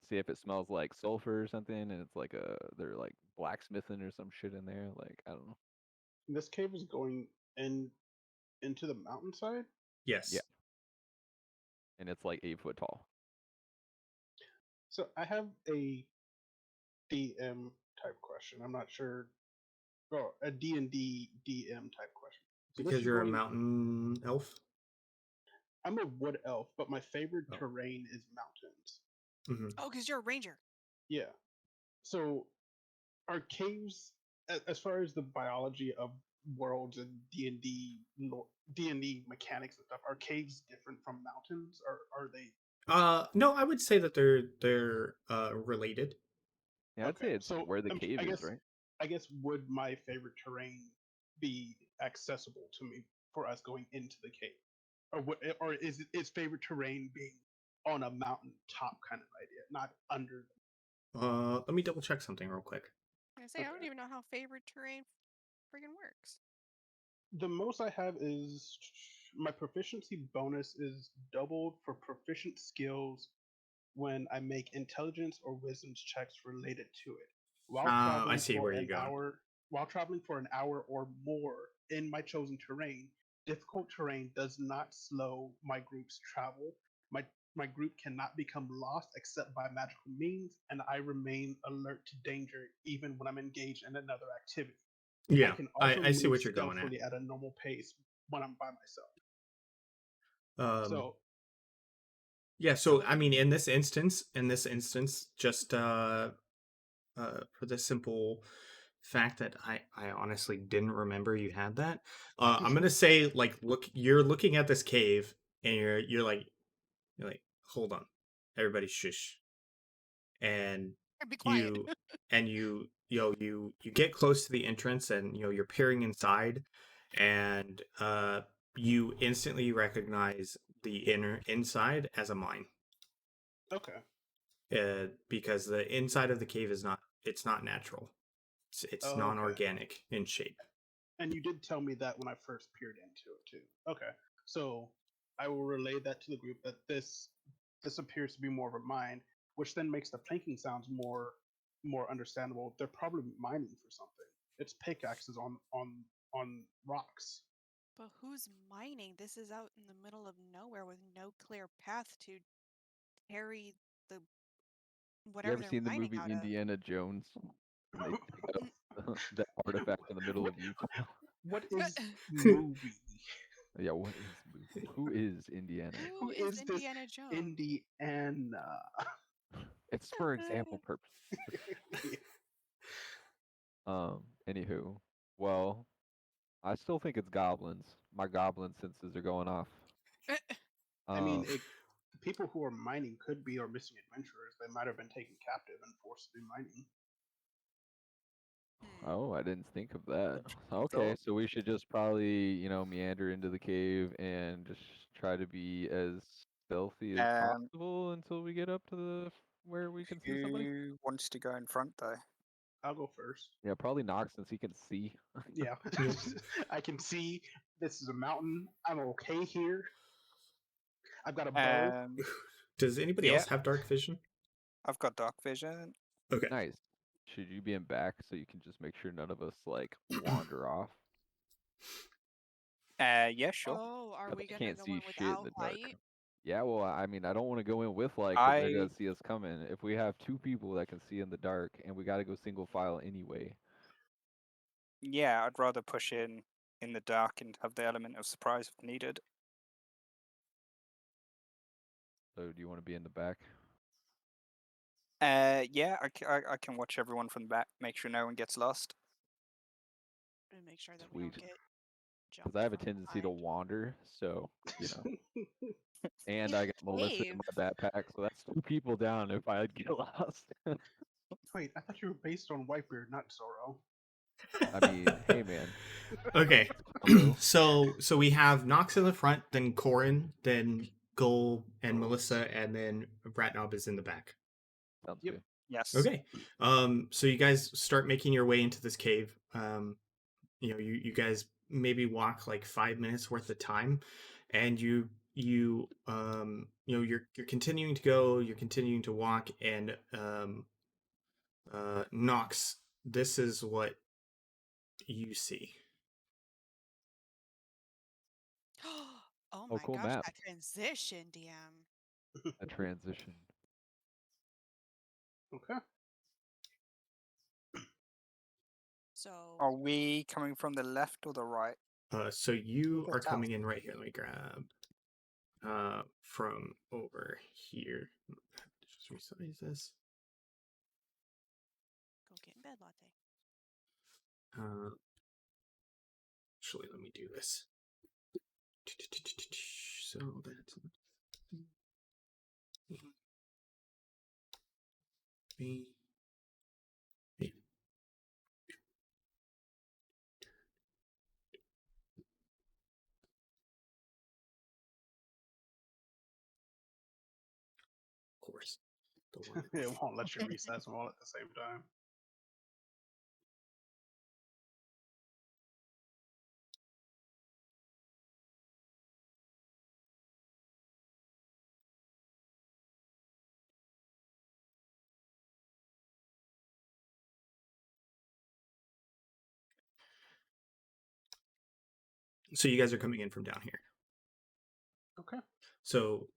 see if it smells like sulfur or something, and it's like they're like blacksmithing or some shit in there. Like I don't know. This cave is going in into the mountainside. Yeah, Yes. and it's like 8 foot tall. So I have a DM type question. I'm not sure. Oh, a D&D DM type question. So this Because is you're a going. mountain elf. I'm a wood elf, but my favorite Oh. terrain is mountains. Hmm. Oh, because you're a ranger. Yeah. So are caves, as far as the biology of worlds and D&D mechanics and stuff, are caves different from mountains, or are they? No, I would say that they're related. Yeah, I'd Okay, say it's so where the cave I is, guess right? would my favorite terrain be accessible to me for us going into the cave, or is favorite terrain being on a mountain top kind of idea, not under? Let me double check something real quick. I say I don't Okay, even know how favorite terrain friggin' works. the most I have is my proficiency bonus is doubled for proficient skills when I make intelligence or wisdom checks related to it. While I traveling see for where you're an going. hour, while traveling for an hour or more in my chosen terrain, difficult terrain does not slow my group's travel. My my group cannot become lost except by magical means, and I remain alert to danger even when I'm engaged in another activity. I Yeah, can also I see move what you're going at. stealthily at a normal pace when I'm by myself. Um, So, yeah. So I mean, in this instance, just for the simple fact that I honestly didn't remember you had that. I'm gonna say like you're looking at this cave and you're like hold on, everybody shush, and Be quiet. you you get close to the entrance and you're peering inside and you instantly recognize the inner inside as a mine. okay. because the inside of the cave is not. It's not natural. It's Oh, okay. non-organic in shape. And you did tell me that when I first peered into it too. Okay, so I will relay that to the group that this appears to be more of a mine, which then makes the clanking sounds more understandable. They're probably mining for something. It's pickaxes on rocks. But who's mining? This is out in the middle of nowhere with no clear path to carry the You whatever ever they're seen the mining movie out of. Indiana Jones? And they dig up the artifact in the middle of Utah. What is movie? Yeah, what is movie? Who is Indiana? Who Who is is this Indiana Jones? Indiana? It's for example purposes. Anywho, well, I still think it's goblins. My goblin senses are going off. I mean, Um, people who are mining could be our missing adventurers. They might have been taken captive and forced to do mining. oh, I didn't think of that. Okay, So so we should just probably, meander into the cave and just try to be as stealthy as Um, possible until we get up to the where we can see somebody. who wants to go in front though? I'll go first. Yeah, probably Nox since he can see. Yeah, Yep. I can see this is a mountain. I'm okay here. I've got a bow. Does anybody Yeah, else have dark vision? I've got dark vision. Okay. Nice. Should you be in back so you can just make sure none of us like wander off? Yeah, sure. Oh, are 'Cause we I gonna can't go see in shit in without the dark. light? Yeah, well, I mean, I don't want to go in with light because they're I gonna see us coming. If we have two people that can see in the dark, and we gotta go single file anyway. Yeah, I'd rather push in the dark and have the element of surprise if needed. So, do you want to be in the back? Yeah, I can watch everyone from the back, make sure no one gets lost. And make sure that we Sweet. don't get Because jumped I have a from tendency to behind. wander, so and In I a got Melissa in cave. my backpack, so that's two people down if I get lost. Wait, I thought you were based on Whitebeard, not Zoro. I mean, hey man, Okay. combo So we have Nox in the front, then Corin, then Gull and Rose. Melissa, and then Bratnob is in the back. sounds Yep. good. Yes. Okay. So you guys start making your way into this cave. You guys maybe walk like 5 minutes worth of time, and you're continuing to go, you're continuing to walk, and Nox, this is what you see. Oh Oh, my cool gosh, map. that transition, DM. A transition. Okay. So Are we coming from the left or the right? So you the are south. coming in right here. Let me grab from over here. Just resize this. go get in bed, latte. Actually, let me do this. So that's me. Of course, the one. It won't let you resize them all at the same time. So you guys are coming in from down here. Okay. So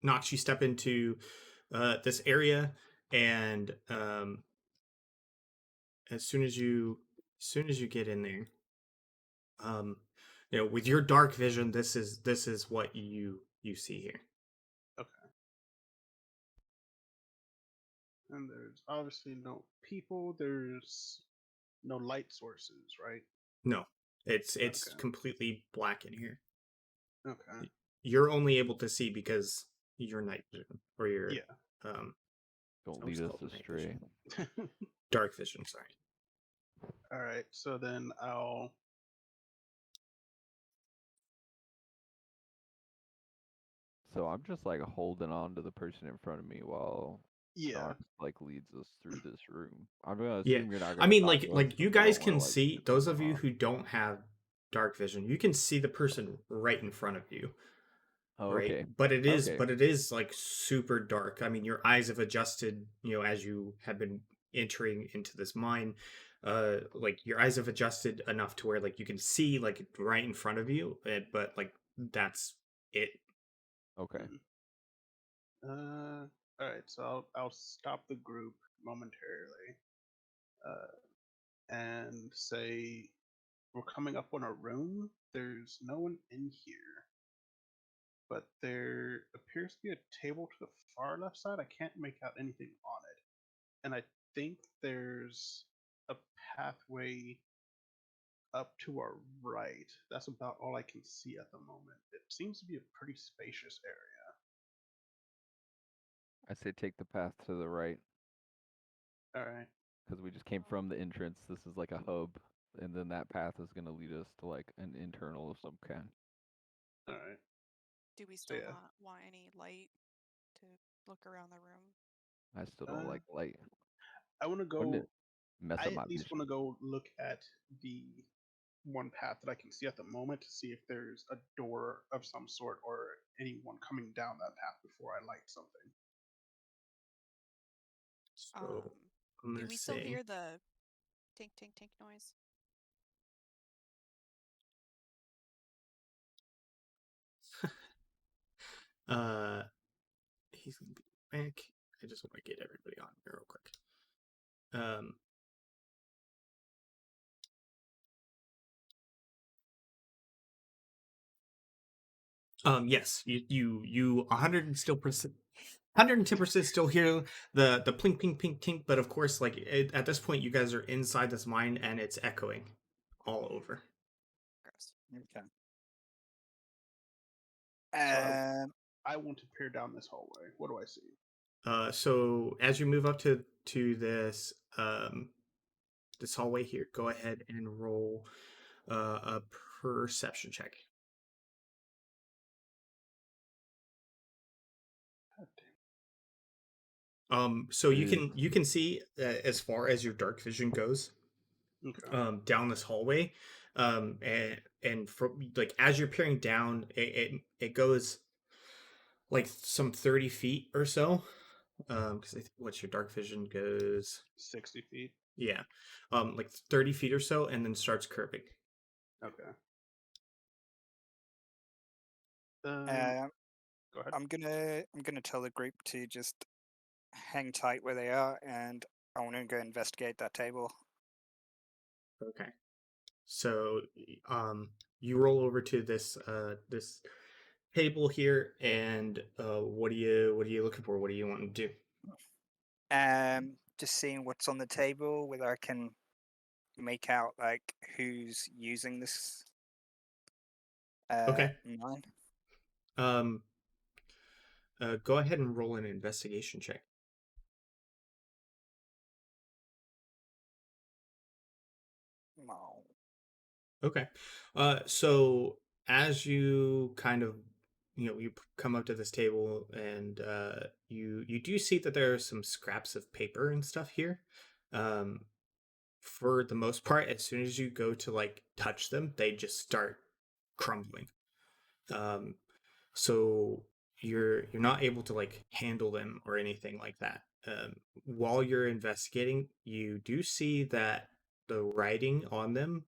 Nox, you step into this area, and as soon as you get in there, with your dark vision, this is what you see here. Okay. And there's obviously no people. There's no light sources, right? No, it's Okay. completely black in here. Okay. You're only able to see because your night vision or your Yeah. um Don't I was lead us called night astray. vision. Dark vision. Sorry. All right. So then I'll. So I'm just like holding on to the person in front of me while Yeah. like leads us through this room. I'm gonna Yeah. assume you're not I gonna mean, talk to us like you because I don't guys want to can like see, piss those of someone you off. who don't have dark vision, you can see the person right in front of you, Oh, right? okay. Okay. But it is like super dark. I mean, your eyes have adjusted, as you have been entering into this mine. Like your eyes have adjusted enough to where like you can see like right in front of you, but like that's it. Okay. Hmm. All right. So I'll stop the group momentarily, and say we're coming up on a room. There's no one in here, but there appears to be a table to the far left side. I can't make out anything on it, and I think there's a pathway up to our right. That's about all I can see at the moment. It seems to be a pretty spacious area. I say take the path to the right All right. because we just came from the entrance. This is like a hub, and then that path is gonna lead us to like an internal of some kind. All right. Do we So still yeah. not want any light to look around the room? I still don't like light. I want to Wouldn't it go. mess I up my at least vision? want to go look at the one path that I can see at the moment to see if there's a door of some sort or anyone coming down that path before I light something. So Um, I'm do gonna we still say, hear the tink tink tink noise? uh, he's gonna be back. I just want to get everybody on here real quick. Um, yes, you 110% still hear the plink pink pink tink, but of course, like at this point, you guys are inside this mine and it's echoing all over. Gross. Okay. So Um, I want to peer down this hallway. What do I see? So as you move up to this this hallway here, go ahead and roll a perception check. God damn. So you Is can see as far as your dark vision goes, Okay. down this hallway, and from like as you're peering down, it goes like some 30 feet or so. Because what's your dark vision goes? 60 feet. Yeah, like 30 feet or so, and then starts curving. Okay. Um, um, go ahead. I'm gonna tell the group to just hang tight where they are, and I want to go investigate that table. Okay. So, um, you roll over to this table here, and what are you looking for? What do you want to do? Just seeing what's on the table, whether I can make out like who's using this Okay. mine. Um, go ahead and roll an investigation check. No. Okay. So as you kind of, you come up to this table, and you do see that there are some scraps of paper and stuff here. Um, for the most part, as soon as you go to like touch them, they just start crumbling. Um, so you're not able to like handle them or anything like that. While you're investigating, you do see that the writing on them,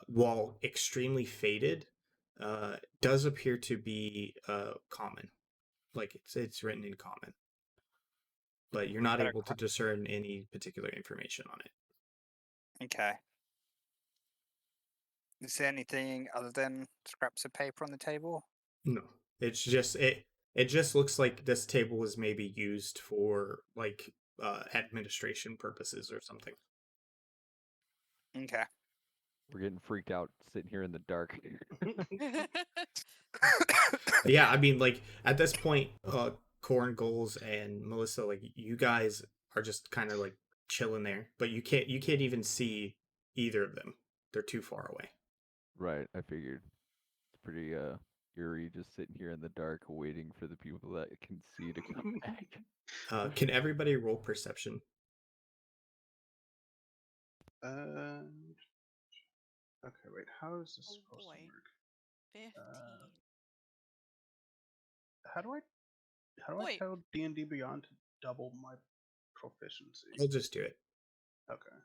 while extremely faded, does appear to be common. Like it's written in common, but you're not Better. able to discern any particular information on it. Okay. Is there anything other than scraps of paper on the table? No, it's just it just looks like this table was maybe used for like administration purposes or something. Okay. we're getting freaked out sitting here in the dark. Yeah, I mean, like at this point, Corn Goals and Melissa, like you guys are just kind of like chilling there, but you can't even see either of them. They're too far away. Right, I figured. It's pretty Yuri just sitting here in the dark waiting for the people that can see to come back. Can everybody roll perception? Uh, okay, wait. How is this Oh supposed to boy. work? 15. How do I Wait. tell D&D Beyond to double my proficiency? I'll just do it. Okay.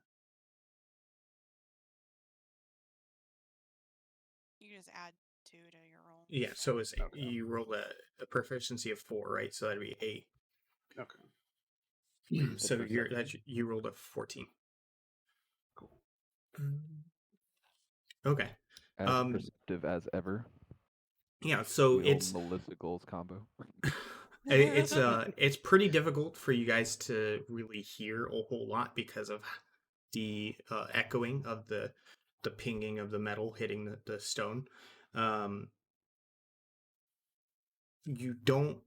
You can just add 2 to your roll. Yeah, so it's Okay. you roll a proficiency of 4, right? So that'd be 8. Okay. So you're perception? you rolled a 14. Cool. Okay. As perceptive as ever. Yeah, so The old Melissa Goals combo. it's pretty difficult for you guys to really hear a whole lot because of the echoing of the pinging of the metal hitting the stone. You don't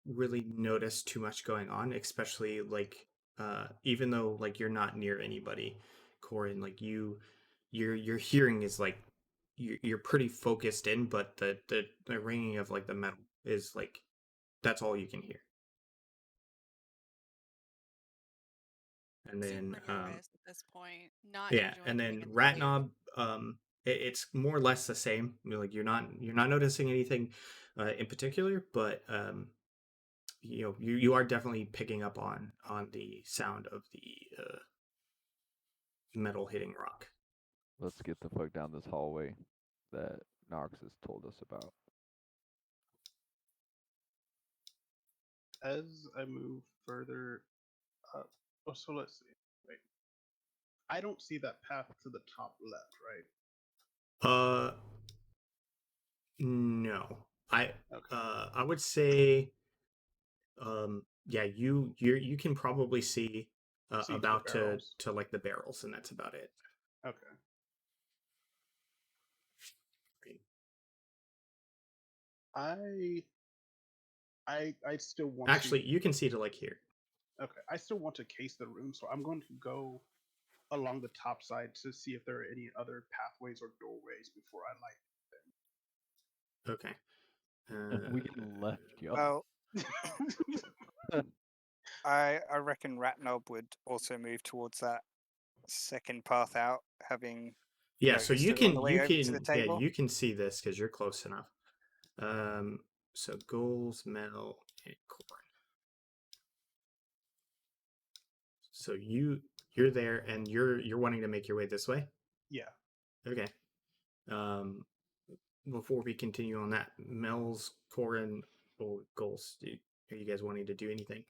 really notice too much going on, especially like even though like you're not near anybody, Corin, like your hearing is like you're pretty focused in, but the ringing of like the metal is like that's all you can hear. And then Super nervous at this point. Not yeah, enjoying and being then in the cave. Ratnob, it's more or less the same. Like you're not noticing anything in particular, but you are definitely picking up on the sound of the metal hitting rock. Let's get the fuck down this hallway that Nox has told us about. As I move further up, oh, so let's see. Wait, I don't see that path to the top left, right? No, Okay. I would say yeah, you can probably see See to the about barrels. to like the barrels, and that's about it. Okay. I still want Actually, to. you can see to like here. Okay, I still want to case the room, so I'm going to go along the top side to see if there are any other pathways or doorways before I light Okay. We getting left, y'all. Well, I reckon Ratnob would also move towards that second path out, having Yeah, so noticed you it on can the way over to the yeah, table. you can see this because you're close enough. So goals, metal, and corn. So you're there, and you're wanting to make your way this way. Yeah. Okay. Um, Before we continue on that, Mel's, Corin, or goals. Are you guys wanting to do anything?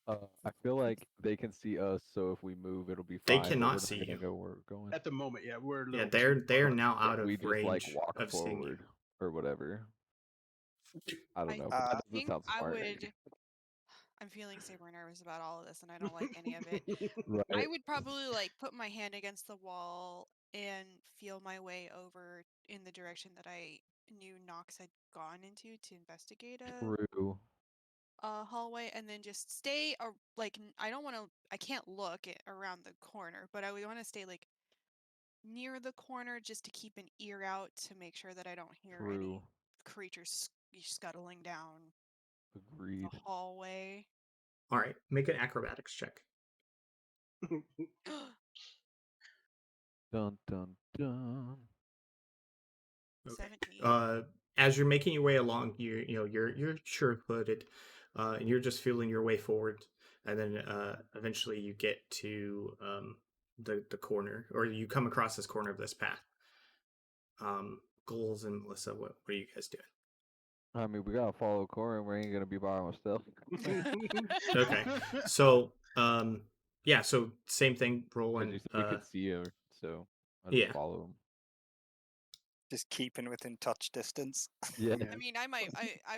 I feel like they can see us, so if we move, it'll be They fine. But cannot we're see not gonna you. go where we're going. At the moment, yeah, we're a Yeah, little too they are far. now If out we of just like range walk of seeing you. forward or whatever. I don't I know, but that doesn't think sound I smart. would. I'm feeling super nervous about all of this, and I don't like any of it. Right. I would probably like put my hand against the wall and feel my way over in the direction that I knew Nox had gone into to investigate True. a hallway, and then just stay like I don't want to. I can't look around the corner, but I would want to stay like near the corner just to keep an ear out to make sure that I don't hear any True. creatures scuttling down Agreed. the hallway. All right, make an acrobatics check. Dun dun dun. Okay. 17. As you're making your way along, you're sure-footed, and you're just feeling your way forward, and then eventually you get to the corner, or you come across this corner of this path. Goals and Melissa, what are you guys doing? I mean, we gotta follow Corin. We ain't gonna be by ourselves. Okay, so yeah, so same thing. Because Rolling. you said we could see her, so I just Yeah. follow him. Just keeping within touch distance. Yeah. Yeah. I mean, I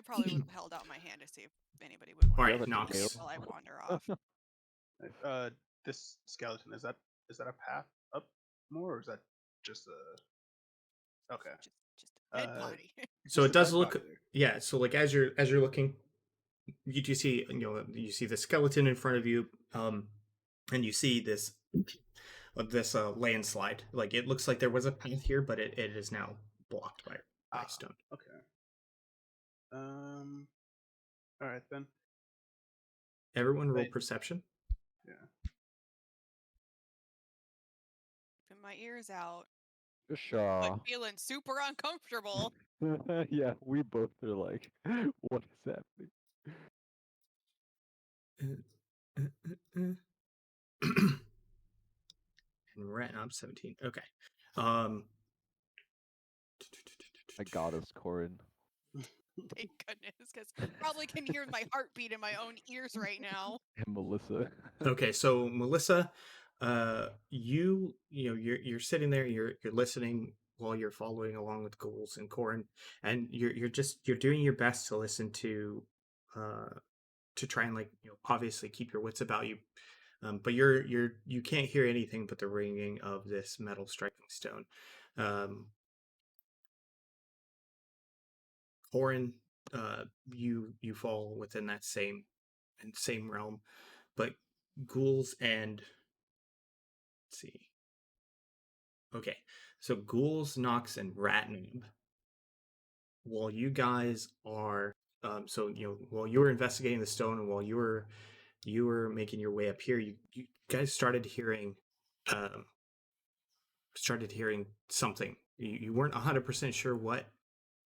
probably would have held out my hand to see if anybody would All want right, have to a join me Nox. while I wander off. This skeleton, is that a path up more, or is that just a okay? Just a dead Uh, body. So Just it a does dead look, body there. yeah. So like as you're looking, you do see you see the skeleton in front of you, and you see this landslide. Like it looks like there was a path here, but it is now blocked by it. Ah, ice stone. okay. All right then. Everyone roll Wait. perception. Yeah. Put my ears out, Shaw. but feeling super uncomfortable. Yeah, we both are like, what is happening? And Ratnob 17. Okay. Um I got us, Corin. Thank goodness, because probably can hear my heartbeat in my own ears right now. And Melissa. Okay, so Melissa, you're sitting there, you're listening while you're following along with Ghouls and Corin, and you're doing your best to listen uh to try and obviously keep your wits about you. But you can't hear anything but the ringing of this metal striking stone. Corin, you fall within that same realm, but ghouls and let's see. Okay, so ghouls, Nox, and Ratnoob. While you guys are, while you were investigating the stone and while you were making your way up here, you guys um, started hearing something. You weren't 100% sure what,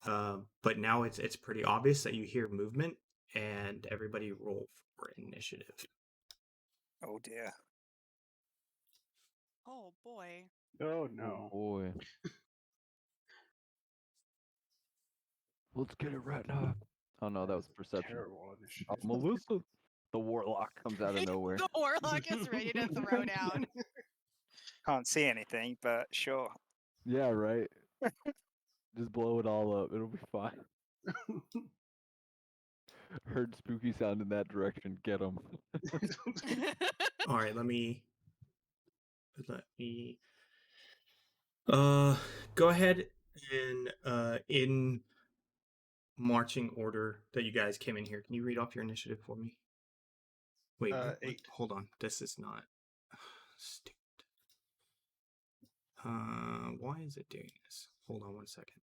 but now it's pretty obvious that you hear movement. And everybody roll for initiative. Oh dear. Oh boy. Oh Oh no. boy. Let's get it right now. Oh no, that was perception. Terrible Oh, initiative. Melissa. The warlock comes out of nowhere. The warlock is ready to throw down. Can't see anything, but sure. Yeah, right. Just blow it all up. It'll be fine. Heard spooky sound in that direction. Get them. All right, let me go ahead and in marching order that you guys came in here. Can you read off your initiative for me? Wait, what? 8. Hold on. This is not. Stupid. Why is it doing this? Hold on one second.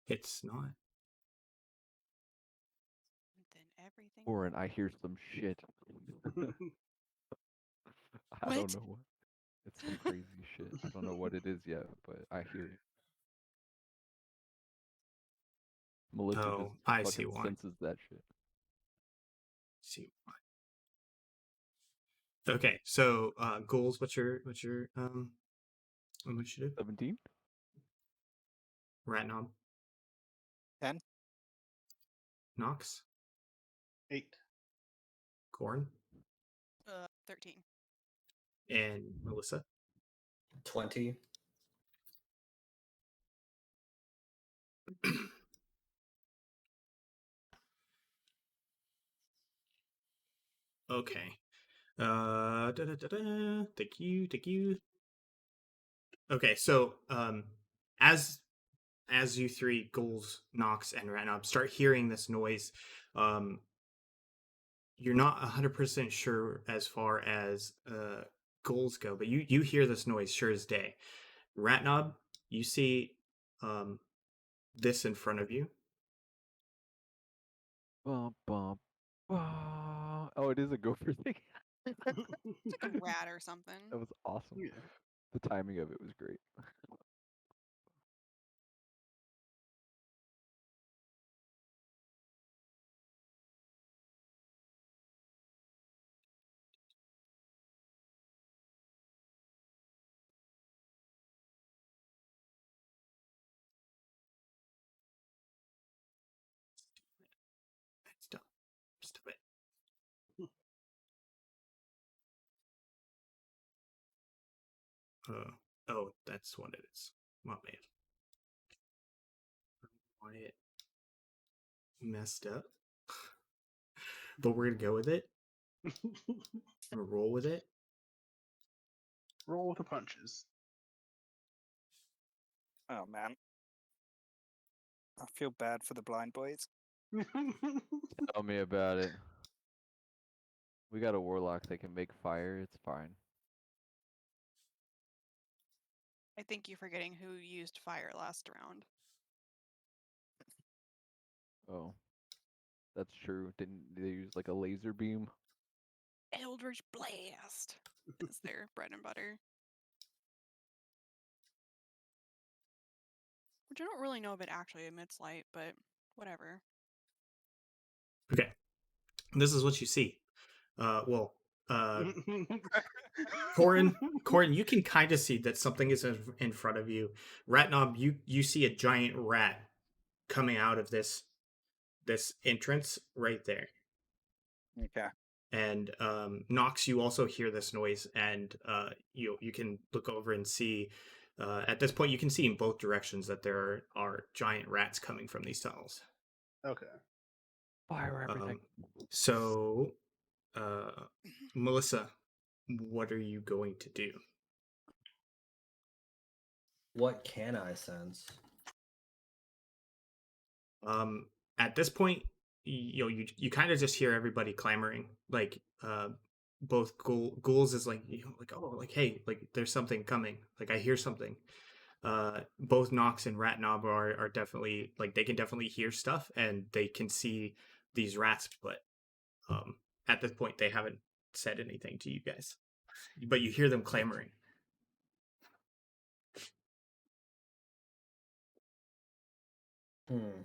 It's not. Then everything. Orin, I hear some shit. I What? don't know what. It's some crazy shit. I don't know what it is yet, but I hear it. Melissa Oh, just I see fucking why. senses that shit. See why. Okay, so goals. What's your initiative? 17? Ratnob, 10. Nox, 8. Corn, 13. and Melissa. 20. Okay. Thank you, thank you. Okay, so as you three ghouls, Nox, and Ratnob start hearing this noise, you're not 100% sure as far as ghouls go, but you hear this noise sure as day. Ratnob, you see this in front of you. Bum, bum, bum. Oh, it is a gopher thing. It's like a rat or something. That was awesome. Yeah. The timing of it was great. Stop. Stop it. Oh, that's what it is. My bad. Why it messed up. But we're gonna go with it. We're gonna roll with it. Roll with the punches. Oh man. I feel bad for the blind boys. Tell me about it. We got a warlock that can make fire. It's fine. I think you're forgetting who used fire last round. Oh, that's true. Didn't they use like a laser beam? Eldritch Blast is their bread and butter. Which I don't really know if it actually emits light, but whatever. Okay, this is what you see. Well, Corin, you can kind of see that something is in front of you. Ratnob, you see a giant rat coming out of this entrance right there. Okay. And Nox, you also hear this noise, and you can look over and see. At this point, you can see in both directions that there are giant rats coming from these tunnels. Okay. Fire everything. So, Melissa, what are you going to do? What can I sense? At this point, you kind of just hear everybody clamoring, like both ghouls is like like oh like hey like there's something coming, like I hear something. Both Nox and Ratnob are definitely like they can definitely hear stuff and they can see these rats, but at this point they haven't said anything to you guys, but you hear them clamoring. Hmm.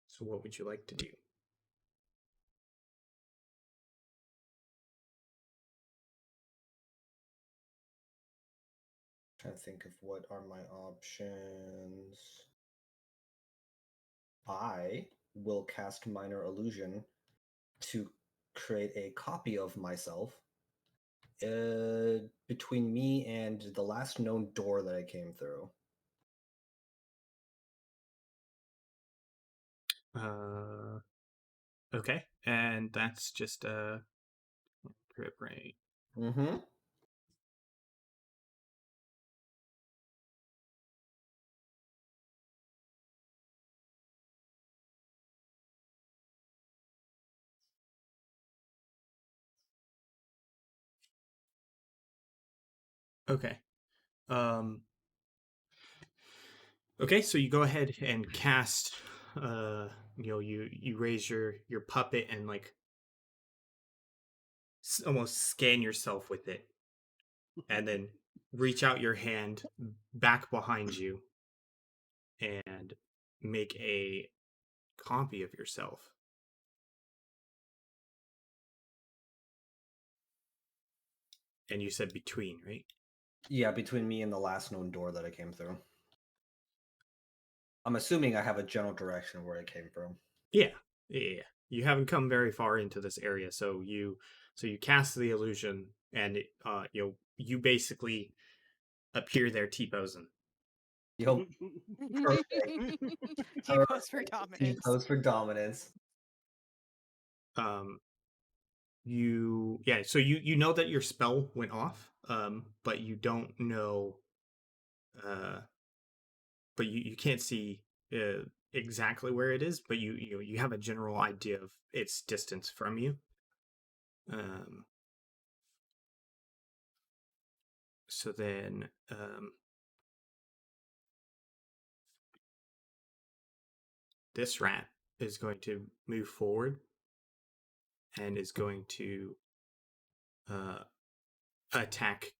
So what would you like to do? Trying to think of what are my options. I will cast Minor Illusion to create a copy of myself between me and the last known door that I came through. Okay, and that's just grip right. Mm-hmm. Okay. Um, okay, so you go ahead and cast. You raise your puppet and like almost scan yourself with it, and then reach out your hand back behind you and make a copy of yourself. And you said between, right? Yeah, between me and the last known door that I came through. I'm assuming I have a general direction of where I came from. Yeah, yeah. You haven't come very far into this area, so you cast the illusion, and you basically appear there T-posing. Yo, perfect. T-pose for dominance. T-pose for dominance. Um, so you know that your spell went off, but you don't know, uh, but you can't see exactly where it is, but you have a general idea of its distance from you. Um, so then this rat is going to move forward and is going to uh, attack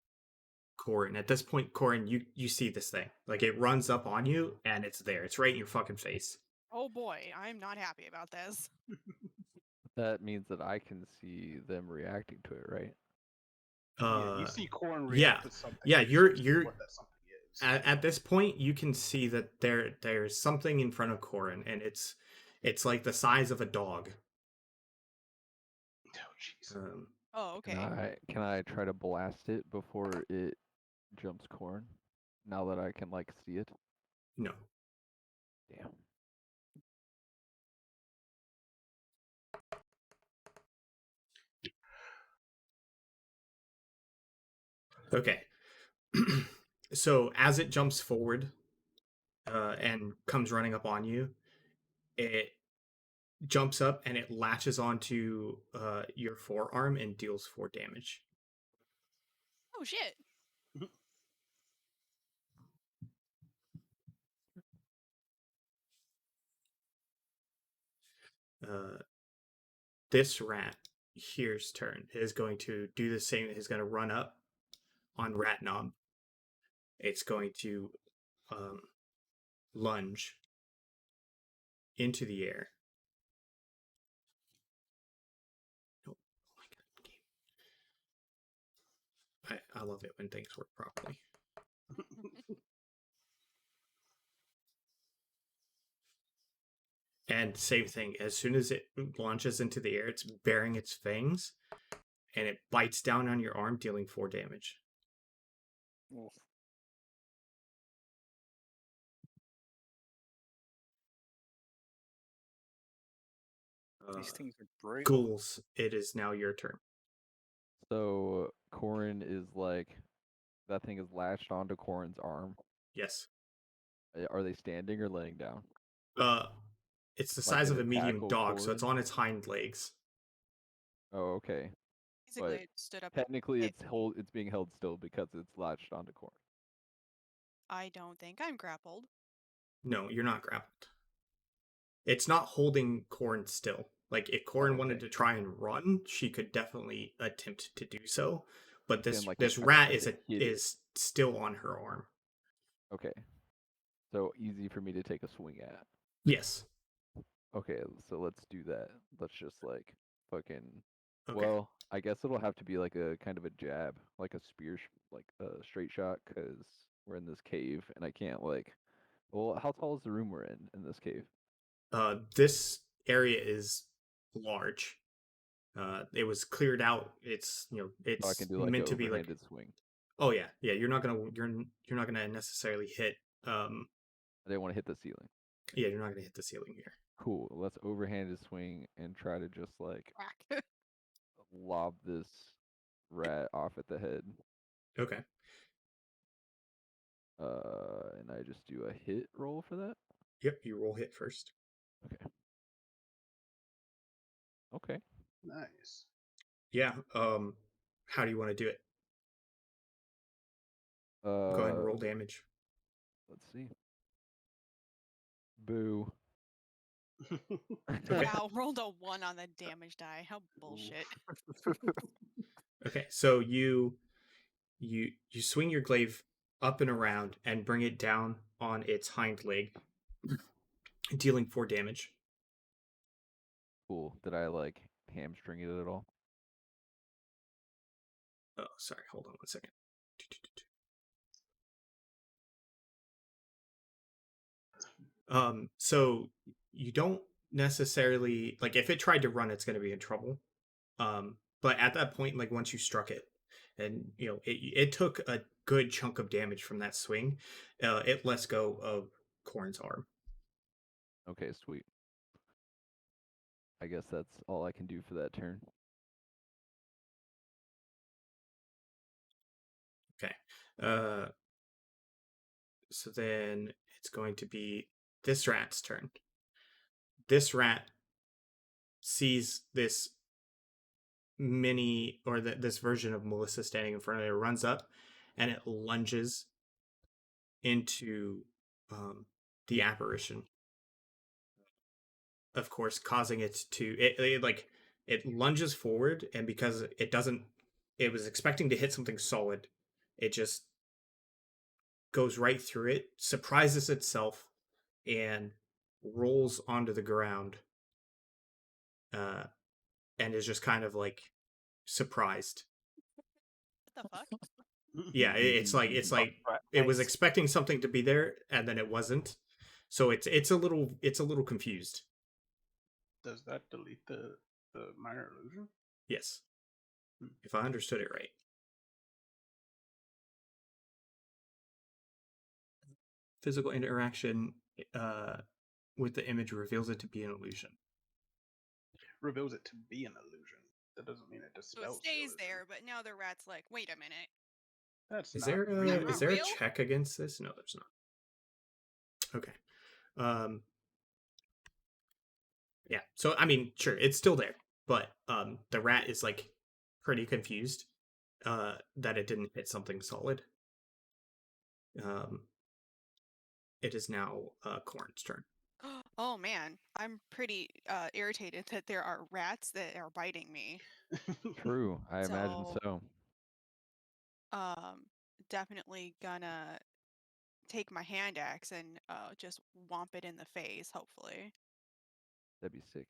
Corin. At this point, Corin, you see this thing. Like it runs up on you and it's there. It's right in your fucking face. Oh boy, I'm not happy about this. That means that I can see them reacting to it, right? Yeah, you Uh see Corn yeah. react to something. Yeah, and you're search you're what that something is. at this point you can see that there's something in front of Corin and it's like the size of a dog. Oh jeez. Oh, Can okay. I try to blast it before it jumps corn? Now that I can like see it. No. Damn. Okay. So as it jumps forward and comes running up on you, it jumps up and it latches onto your forearm and deals 4 damage. Oh shit! This rat here's turn is going to do the same. Is going to run up on Rat Knob. It's going to lunge into the air. Oh my god! I love it when things work properly. And same thing. As soon as it launches into the air, it's baring its fangs, and it bites down on your arm, dealing 4 damage. Oof. These things are brutal. Ghouls, it is now your turn. So Corin is like, that thing is latched onto Corin's arm. Yes. Are they standing or laying down? It's the Like, size can of a it medium tackle dog, so it's Corin? on its hind legs. Oh, okay. Basically, But it stood up. technically, it- it's being held still because it's latched onto Corin. I don't think I'm grappled. No, you're not grappled. It's not holding Corrin still. Like, if Corrin wanted okay. to try and run, she could definitely attempt to do so. But Saying, like, this if I rat tried to hit it. is still on her arm. Okay. So easy for me to take a swing at. Yes. Okay, so let's do that. Let's just like fucking. Okay. Well, I guess it'll have to be like a kind of a jab, like a spear, like a straight shot, because we're in this cave and I can't like. Well, how tall is the room we're in this cave? This area is large. It was cleared out. It's So I can it's do like an meant to be like. overhanded swing. Oh yeah, yeah. You're not gonna necessarily hit. I didn't want to hit the ceiling. Yeah, you're not gonna hit the ceiling here. Cool. Let's overhanded swing and try to just like Crack. lob this rat off at the head. Okay. And I just do a hit roll for that. Yep. You roll hit first. Okay. Okay. Nice. Yeah. How do you want to do it? Go ahead and roll damage. Let's see. Boo. Okay. Wow, rolled a 1 on the damage die. How bullshit. Okay. So you swing your glaive up and around and bring it down on its hind leg, dealing 4 damage. Cool. Did I like hamstring it at all? Oh, sorry. Hold on one second. So you don't necessarily like if it tried to run, it's going to be in trouble. But at that point, like once you struck it, and it took a good chunk of damage from that swing, it lets go of Corn's arm. Okay, sweet. I guess that's all I can do for that turn. Okay. So then it's going to be this rat's turn. This rat sees this this version of Melissa standing in front of it, runs up, and it lunges into the apparition. Of course, causing it to it lunges forward, and because it was expecting to hit something solid, it just goes right through it, surprises itself, and rolls onto the ground, and is just kind of like surprised. What the fuck? Yeah, it's like it was expecting something to be there, and then it wasn't. So it's a little confused. Does that delete the minor illusion? Yes, if I understood it right. Physical interaction with the image reveals it to be an illusion. Reveals it to be an illusion. That doesn't mean it So it dispels. stays there, but now the rat's like, wait a minute. That's Is not real. is there a real? check against this? No, there's not. Okay. Yeah. So I mean, sure, it's still there, but the rat is like pretty confused that it didn't hit something solid. It is now Corn's turn. Oh man, I'm pretty irritated that there are rats that are biting me. True, I imagine So- so. Definitely gonna take my hand axe and just whomp it in the face, hopefully. That'd be sick.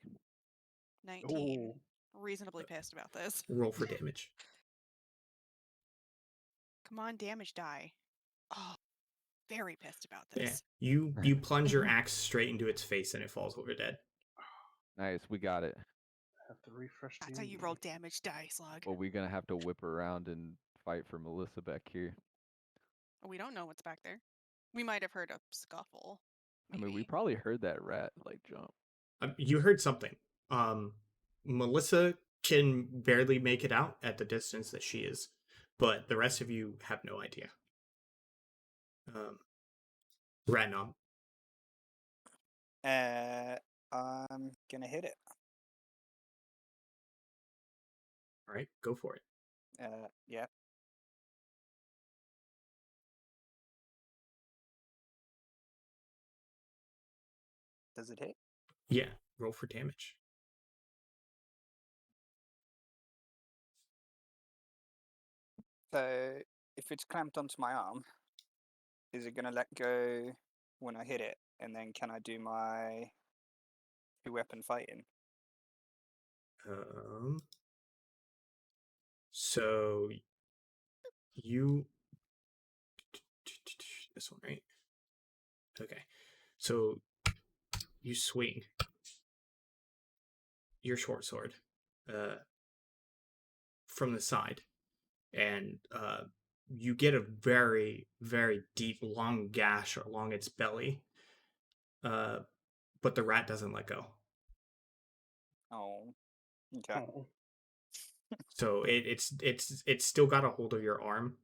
19. Ooh. Reasonably pissed about this. Roll for damage. Come on, damage die. Oh, very pissed about Yeah. this. You plunge your axe straight into its face and it falls over dead. Nice, we got it. Have to refresh That's the how you roll damage die, Slug. Well, we're gonna have to whip around and fight for Melissa back here. We don't know what's back there. We might have heard a scuffle. I mean, we maybe. probably heard that rat like jump. You heard something. Melissa can barely make it out at the distance that she is, but the rest of you have no idea. Ratnom. I'm gonna hit it. All right, go for it. Yeah. Does it hit? Yeah, roll for damage. So if it's clamped onto my arm, is it gonna let go when I hit it? And then can I do my 2-weapon fighting? So you this one, right? Okay. So you swing your short sword from the side, and you get a very, very deep, long gash along its belly. But the rat doesn't let go. Oh, okay. Oh. So it's still got a hold of your arm,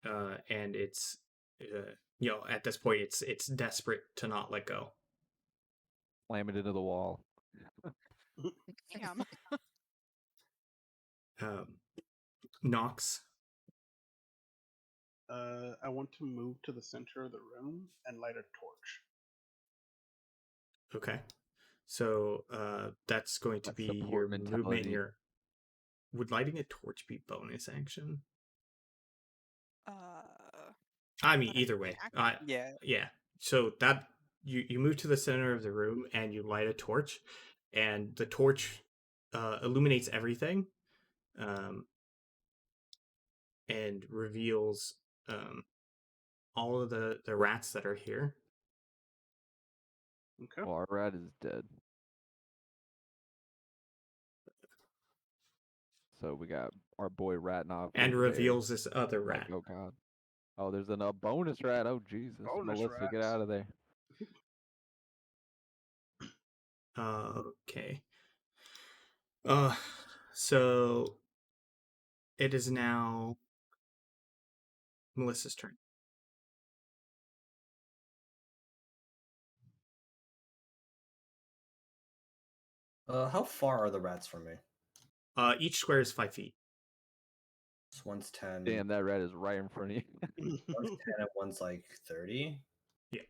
and it's at this point it's desperate to not let go. Slam it into the wall. Damn. Knox. I want to move to the center of the room and light a torch. Okay. So that's going to That be support your movement. mentality. Your would lighting a torch be bonus action? I mean, But either way. Yeah. Yeah. So that you move to the center of the room and you light a torch, and the torch illuminates everything, and reveals all of the rats that are here. Okay. Well, our rat is dead. So we got our boy Ratnoff And over reveals this other there. rat. Like, oh god. Oh, there's a bonus rat. Oh Jesus. Bonus Melissa, get rats. out of there. Okay. So it is now Melissa's turn. How far are the rats from me? Each square is 5 feet. So one's 10. Damn, that rat is right in front of you. One's 10 and one's like 30. Yeah.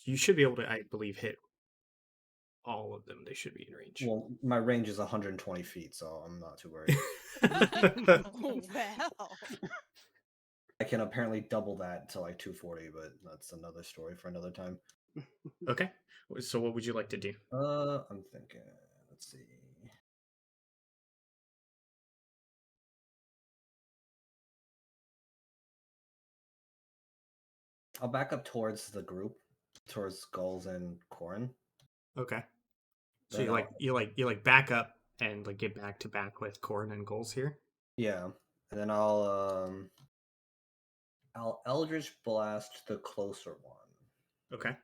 You should be able to, I believe, hit all of them. They should be in range. Well, my range is 120 feet, so I'm not too worried. Oh, well. I can apparently double that to like 240, but that's another story for another time. Okay. So what would you like to do? I'm thinking. Let's see. I'll back up towards the group, towards Skulls and Corin. Okay. So Then you back up and like get back to back with Corn and Goals here. Yeah, and then I'll Eldritch Blast the closer one. Okay.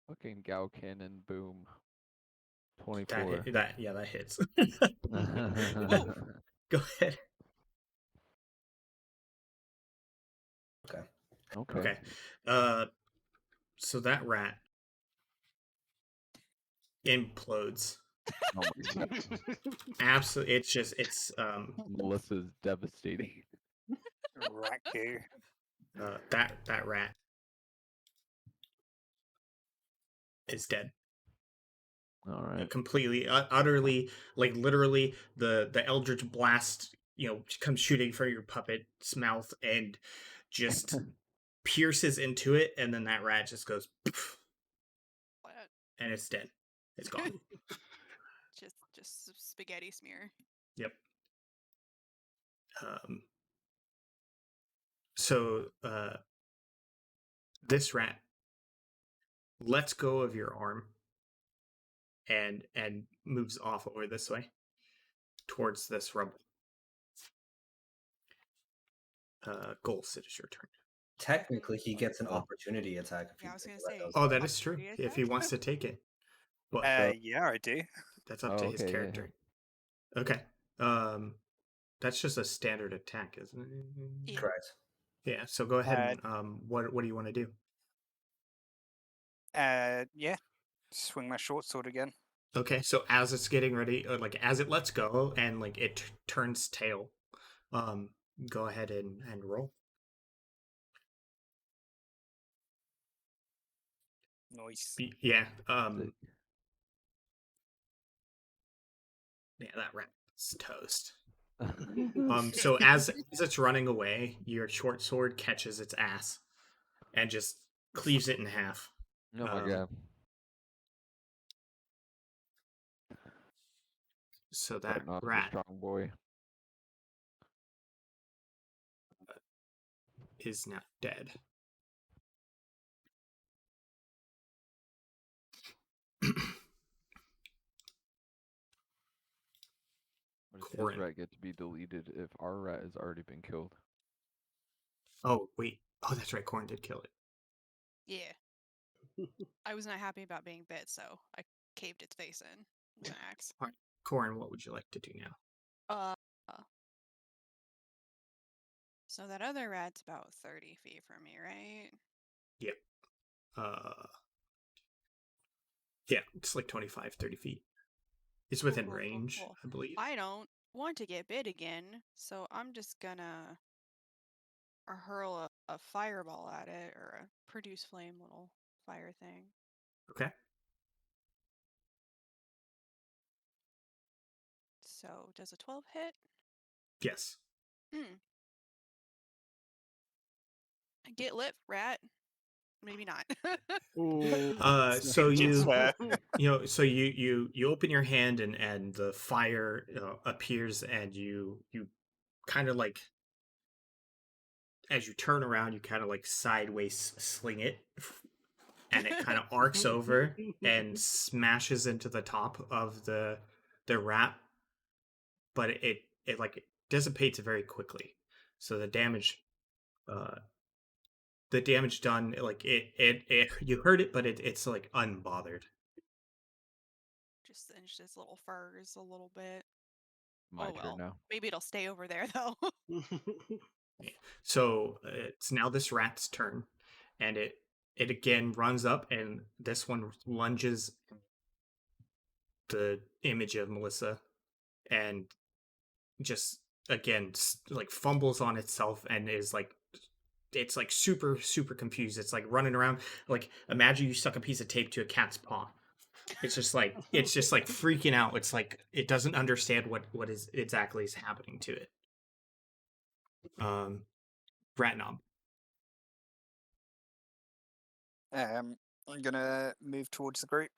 Fucking Gao Cannon, boom. 24. That hits. Go ahead. Okay. Okay. Okay. So that rat implodes. Oh my god. Absolutely, it's Melissa's devastating. Rat goo. that rat is dead. All right. Completely, utterly, like literally, the eldritch blast, comes shooting from your puppet's mouth and just pierces into it, and then that rat just goes, poof, Flat. and it's dead. It's gone. Just spaghetti smear. Yep. So this rat lets go of your arm and moves off over this way towards this rubble. Goals, it is your turn. Technically, he gets an Oh. opportunity attack if Yeah, he I was gonna if that say. goes Oh, off. that is true. Opportunity If he attack? wants to take it, what? Yeah, I do. That's up Oh, to his okay, yeah, character. Okay. That's just a standard attack, isn't it? Yeah. Correct. Yeah. So go ahead and what do you want to do? Yeah. Swing my short sword again. Okay. So as it's getting ready, like as it lets go and like it turns tail, um, go ahead and roll. Nice. Yeah. Sick. Yeah. That rat's toast. So as it's running away, your short sword catches its ass and just cleaves it in half. Oh my Um, god. So that Starting off as a rat strong boy. is now dead. Or does his Corin. rat get to be deleted if our rat has already been killed? Oh wait. Oh, that's right. Corin did kill it. Yeah. I was not happy about being bit, so I caved its face in with an axe. All right. Corin, what would you like to do now? Uh. So that other rat's about 30 feet from me, right? Yep. Yeah, it's like 25, 30 feet. It's within range, Cool. I believe. I don't want to get bit again, so I'm just gonna hurl a fireball at it, or a produce flame little fire thing. Okay. So does a 12 hit? Yes. Get lit, rat. Maybe not. So It's fair. you open your hand and the fire appears and you kind of like as you turn around you kind of like sideways sling it and it kind of arcs over and smashes into the top of the rat, but it like dissipates very quickly. So the damage done, like it you heard it, but it's like unbothered. Just singe its little furs a little bit. My Oh turn well. now. Maybe it'll stay over there though. So it's now this rat's turn, and it again runs up, and this one lunges the image of Melissa, and just again like fumbles on itself and is like it's like super super confused. It's like running around like imagine you stuck a piece of tape to a cat's paw. It's just like freaking out. It's like it doesn't understand what is exactly is happening to it. Rat knob. I'm gonna move towards the group.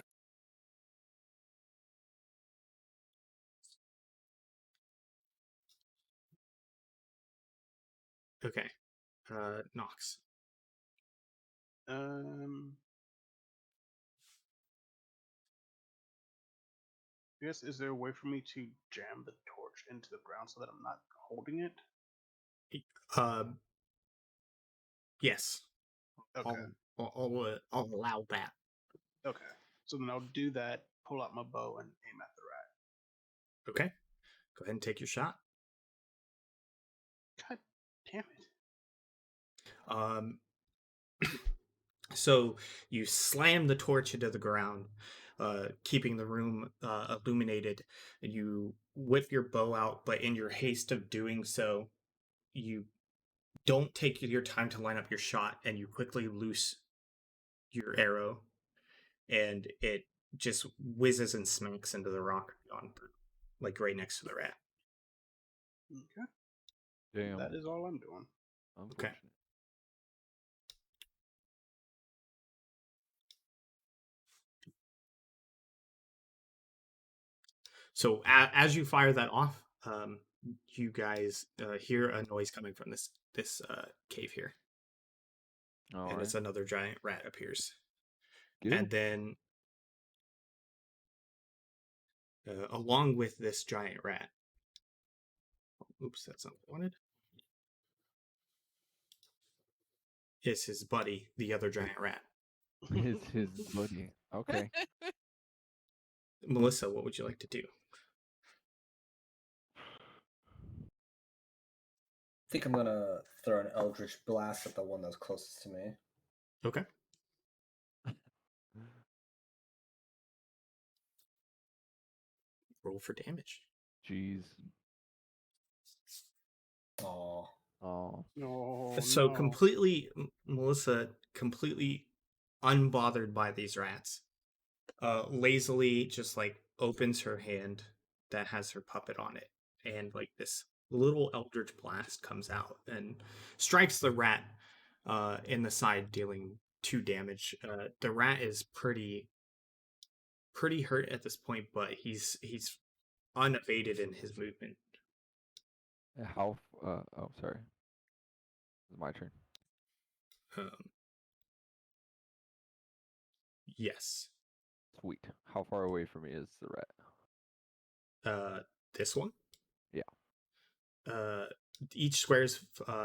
Okay. Nox. I guess, is there a way for me to jam the torch into the ground so that I'm not holding it? Yes. Okay. I'll allow that. Okay. So then I'll do that, pull out my bow, and aim at the rat. Okay. Go ahead and take your shot. God damn it. So you slam the torch into the ground, keeping the room illuminated. You whip your bow out, but in your haste of doing so, you don't take your time to line up your shot, and you quickly loose your arrow, and it just whizzes and smacks into the rock on, like right next to the rat. Okay. Damn. That is all I'm doing. Okay. Unfortunate. So as you fire that off, you guys hear a noise coming from this cave here, All and right. it's another giant rat appears, Get him. and then along with this giant rat, oops, that's not what I wanted. Is his buddy, the other giant rat. His buddy. Okay. Melissa, what would you like to do? I think I'm gonna throw an Eldritch Blast at the one that's closest to me. Okay. Roll for damage. Jeez. Oh, Oh. No, So no. completely, Melissa, completely unbothered by these rats, lazily just like opens her hand that has her puppet on it, and like this little eldritch blast comes out and strikes the rat in the side, dealing 2 damage. The rat is pretty hurt at this point, but he's unabated in his movement. How? Oh, sorry. It's my turn. Um, yes. Sweet. How far away from me is the rat? This one. Yeah. Each square is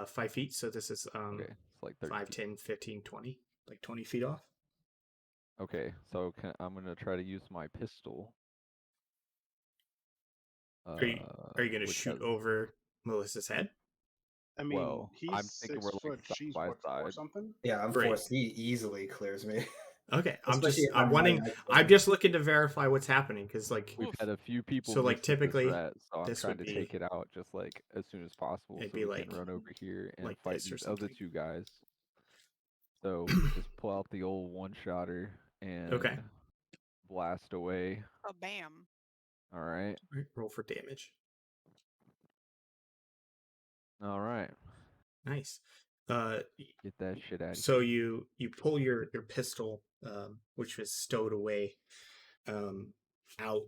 5 feet, so this is Okay. It's like 30 5, feet. 10, 15, 20, like 20 feet off. Okay. So I'm gonna try to use my pistol. Are you going to Which shoot has, over Melissa's head? I mean, well, he's I'm thinking 6 we're like foot. side She's by what, 4 side. something? yeah, I'm Right. forced. He easily clears me. Okay, Especially if I'm I'm wanting. right next to I'm him. just looking to verify what's happening, because like We've Oof. had a few people So, like, miss with this typically, rat, so I'm this trying would to take be- it out just like as soon as possible it'd so be we can like run over here and like fight this or these other something. 2 guys. So we just pull out the old one-shotter and Okay. blast away. A bam. All right. Right, roll for damage. All right. Nice. Get that shit out of So here. you pull your pistol, which was stowed away, out,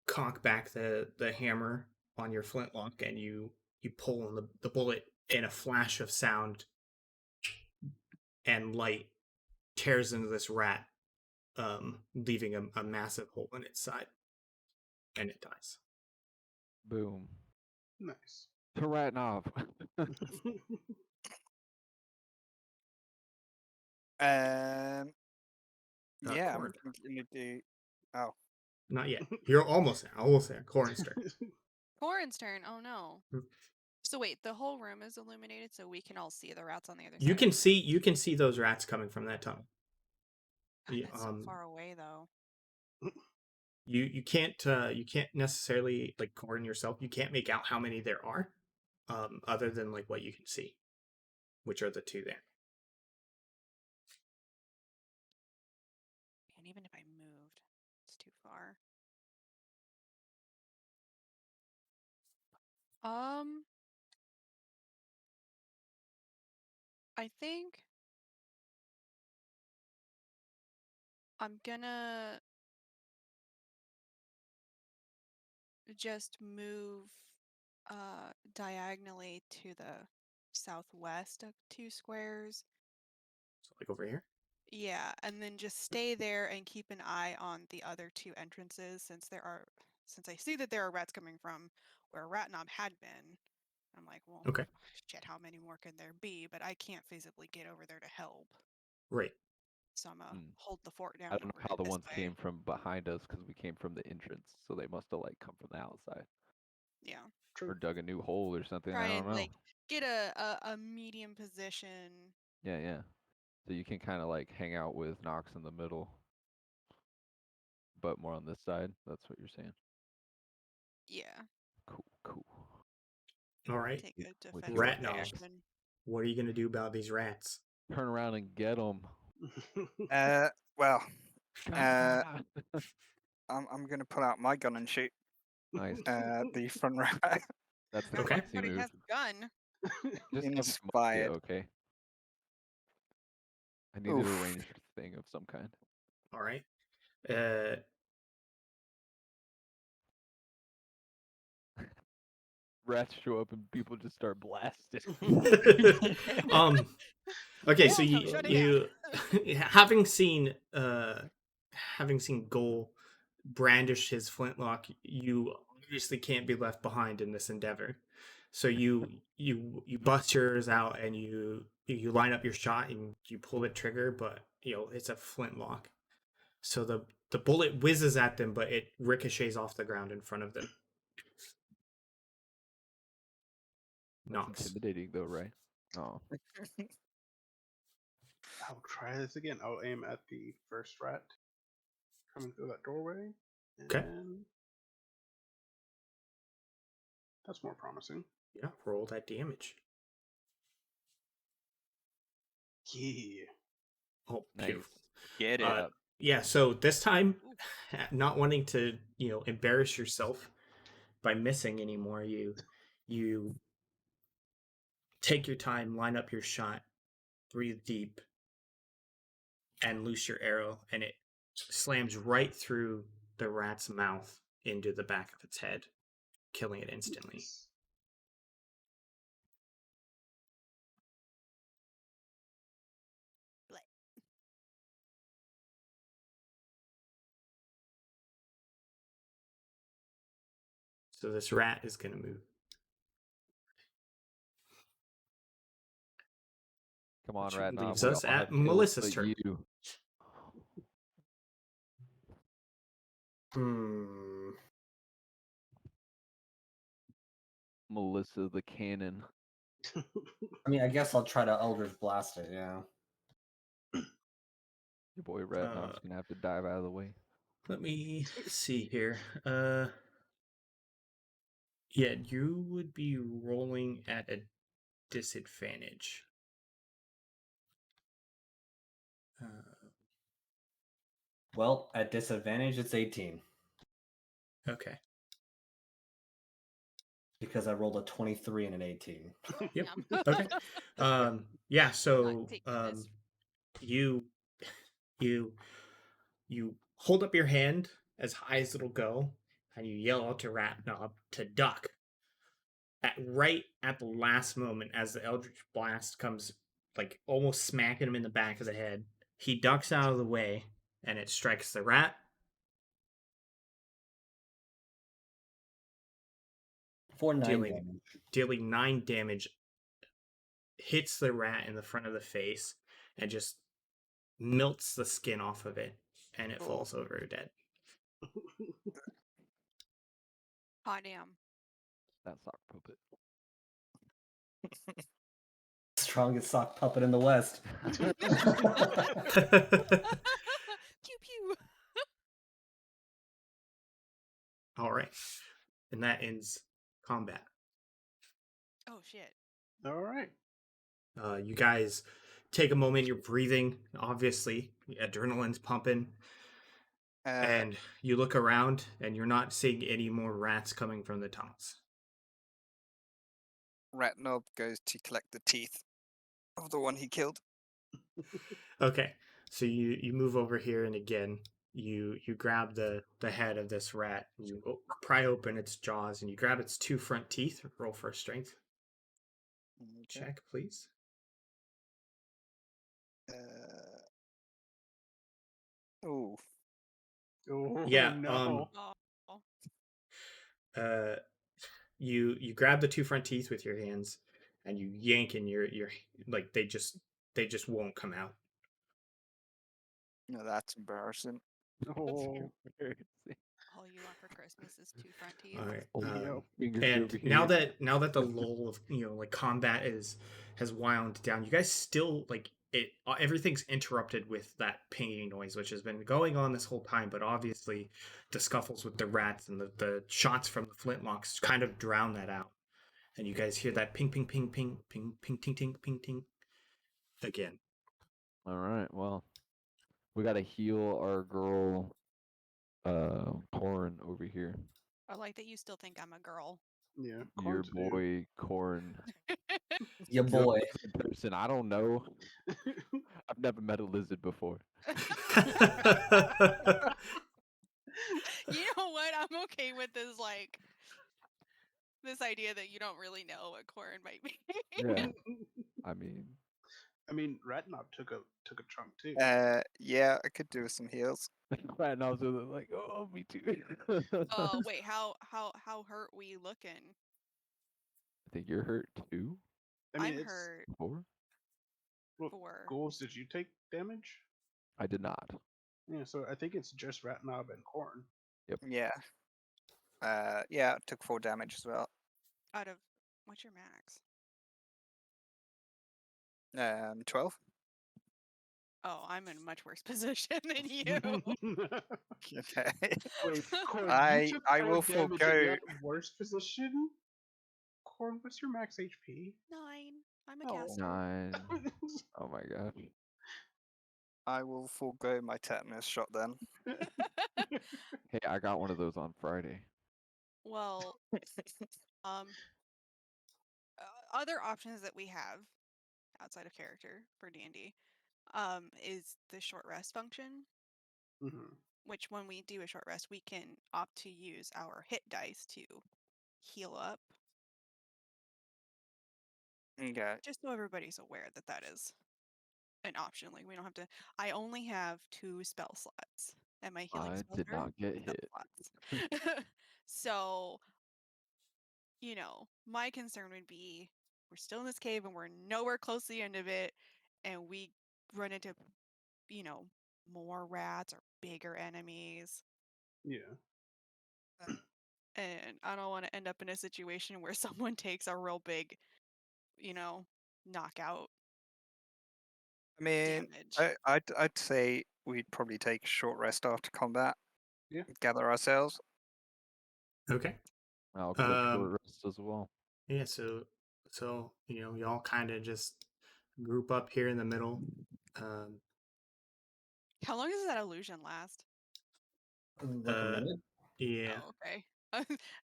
cock back the hammer on your flintlock, and you pull, and the bullet, in a flash of sound and light, tears into this rat, leaving a massive hole in its side, and it dies. Boom. Nice. Taratnov. Yeah, I'm Corn. thinking to do. Oh, Not yet. You're almost there. Almost there. Corn's turn. Corin's turn. Oh no. Hmm. So wait, the whole room is illuminated, so we can all see the rats on the other You side. can of the room? see those rats coming from that tunnel. God, You, that's so far away, though. you can't necessarily, like, Corn yourself. You can't make out how many there are, other than like what you can see, which are the 2 there. And even if I moved, it's too far. I think I'm gonna just move diagonally to the southwest of 2 squares. So, like, over here. Yeah, and then just stay there and keep an eye on the other 2 entrances, since I see that there are rats coming from where Ratnob had been. I'm like, well, Okay. shit, how many more can there be? But I can't feasibly get over there to help. Right. So I'm gonna Hmm. hold the fort down I don't know over how the this ones way. came from behind us because we came from the entrance, so they must have like come from the outside Yeah. True. or dug a new hole or something. Try I don't and know. like get a medium position. Yeah, yeah. So you can kind of like hang out with Nox in the middle. but more on this side. That's what you're saying. Yeah. Cool. All right. Take a With defensive your Rat knob. position. What are you gonna do about these rats? Turn around and get them. Well, I'm gonna pull out my gun and shoot Nice. the front rat. That's the Okay. sexy Everybody move. has a gun. Just have him smoke you, Inspired. okay? I needed a Oof. ranged thing of some kind. All right. Uh, Rats show up and people just start blasting. um. Okay, so Whoa, shut it you having seen Goal brandish his flintlock, you obviously can't be left behind in this endeavor. So you bust yours out and you line up your shot and you pull the trigger, but it's a flintlock. So the bullet whizzes at them, but it ricochets off the ground in front of them. That's Knocks. intimidating, though, right? Oh, I'll try this again. I'll aim at the first rat coming through that doorway. Okay. And that's more promising. Yeah, roll that damage. Yeah. Oh, nice. beautiful. Get it. Yeah, so this time, not wanting to, embarrass yourself by missing anymore, you take your time, line up your shot, breathe deep, and loose your arrow, and it slams right through the rat's mouth into the back of its head, killing it instantly. So this rat is going to move. Come on, Which Rat Knob. leaves We us all at have kills Melissa's but turn. you. Melissa the Cannon. I mean, I guess I'll try to Eldritch Blast it, yeah. Your boy Rat Knob's gonna have to dive out of the way. Let me see here. Yeah, you would be rolling at a disadvantage. Well, at disadvantage, it's 18. Okay. Because I rolled a 23 and an 18. Yep. Okay. Yeah, so taking this. you you hold up your hand as high as it'll go, and you yell out to Rat Knob to duck. Right at the last moment, as the Eldritch Blast comes, like almost smacking him in the back of the head, he ducks out of the way, and it strikes the rat. For 9 damage. Dealing 9 damage, hits the rat in the front of the face, and just melts the skin off of it, and it falls over dead. Hot damn. That sock puppet. Strongest sock puppet in the West. Pew pew. All right. And that ends combat. Oh shit. All right. You guys take a moment, you're breathing, obviously, adrenaline's pumping, and you look around and you're not seeing any more rats coming from the tunnels. Rat Knob goes to collect the teeth of the one he killed. Okay. So you move over here, and again, you grab the head of this rat, and you pry open its jaws, and you grab its 2 front teeth. Roll for a strength check, please. Oh. Oh, Yeah. no. You grab the 2 front teeth with your hands, and you yank, and you're like they just won't come out. No, that's embarrassing. Oh. All you want for Christmas is 2 front teeth. All right. Oh, fingers And over now here. that the lull of combat has wound down, you guys still like everything's interrupted with that pinging noise, which has been going on this whole time. But obviously, the scuffles with the rats and the shots from the flintlocks kind of drown that out, and you guys hear that ping, ping, ping, ping, ping, ping, ting, ting, ping, ting again. All right. Well, we gotta heal our girl, Corin over here. I like that you still think I'm a girl. Yeah, Your corn's a dude. boy Corin. Your You're a boy. lizard person. I don't know. I've never met a lizard before. You know what? I'm okay with this, like, this idea that you don't really know what Corin might be. Yeah. I mean, I mean, Ratnob took a chunk too. Yeah, I could do with some heals. right now, so they're like, oh, me too. Oh, wait, how hurt we looking? I think you're hurt too. I mean, I'm it's hurt Before? what, 4. Ghouls, did you take damage? I did not. Yeah, so I think it's just Ratnob and Corn. Yeah. Yeah, took 4 damage as well. Out of, what's your max? 12. Oh, I'm in a much worse position than you. Okay. Wait, Corn, I- you took I higher will damage and forgo- you're at worse position? Corn, what's your max HP? 9. I'm a Oh. caster. 9. Oh my gosh. I will forego my tetanus shot then. Hey, I got one of those on Friday. Well, other options that we have outside of character for D&D is the short rest function, Mhm. which when we do a short rest, we can opt to use our hit dice to heal up. Okay. Just so everybody's aware that that is an option. Like, we don't have to. I only have 2 spell slots, and my healing I spells did are not get 7 hit. slots. So, my concern would be we're still in this cave and we're nowhere close to the end of it, and we run into, more rats or bigger enemies. Yeah. And I don't want to end up in a situation where someone takes a real big, knockout I mean, damage. I'd say we'd probably take a short rest after combat. Yeah. Gather ourselves. Okay. I'll click short rest as well. Yeah. So y'all kind of just group up here in the middle. How long does that illusion last? Like a minute? Yeah. Oh, okay.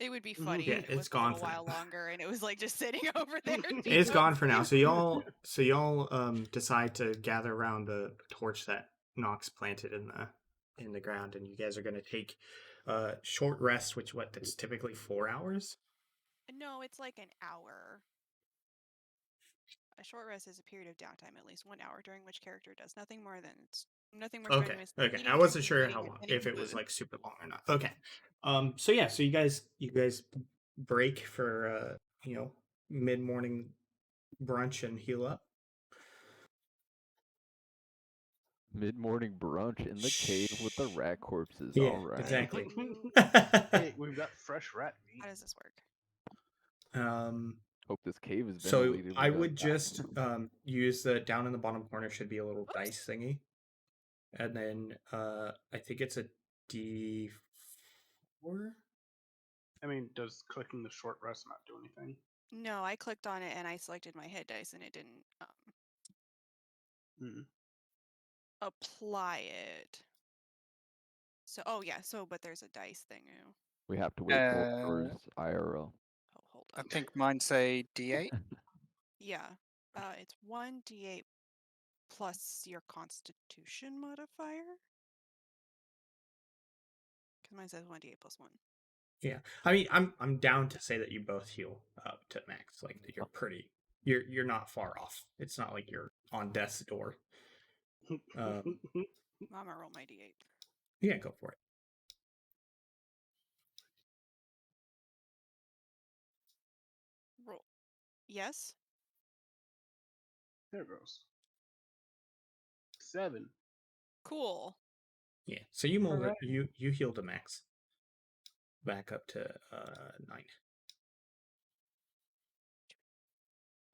It would be Mhm. funny Yeah, if it it's was a gone little for while now. longer and it was like just sitting over there. It's gone for now. DOC. So y'all decide to gather around the torch that Nox planted in the ground, and you guys are gonna take short rest, that's typically 4 hours. No, it's like an hour. A short rest is a period of downtime, at least 1 hour, during which character does nothing more Okay. strenuous than Okay. eating, I wasn't drinking, sure sleeping, how and long, tending if to it was food. like super long or not. Okay. So yeah, so you guys break for mid morning brunch and heal up. Mid-morning brunch in the cave with the rat corpses. Yeah, All right. exactly. Hey, we've got fresh rat meat. How does this work? Hope this cave is So ventilated. I We got would just use the down in the bottom corner should be a little Oops. dice thingy, and then I think it's a D4. I mean, does clicking the short rest not do anything? No, I clicked on it and I selected my hit dice and it didn't Mm. apply it. So, but there's a dice thing. We have to wait Uh, 4 hours IRL. Oh, hold I up. think mine say D8. Yeah. It's 1d8 plus your constitution modifier. Because mine says 1d8 plus 1. Yeah, I mean I'm down to say that you both heal up to max. Like that you're not far off. It's not like you're on death's door. I'm gonna roll my d8. Yeah, go for it. Roll. Yes. There it goes. 7. Cool. Yeah, so you mold Alright. you heal to max. Back up to 9.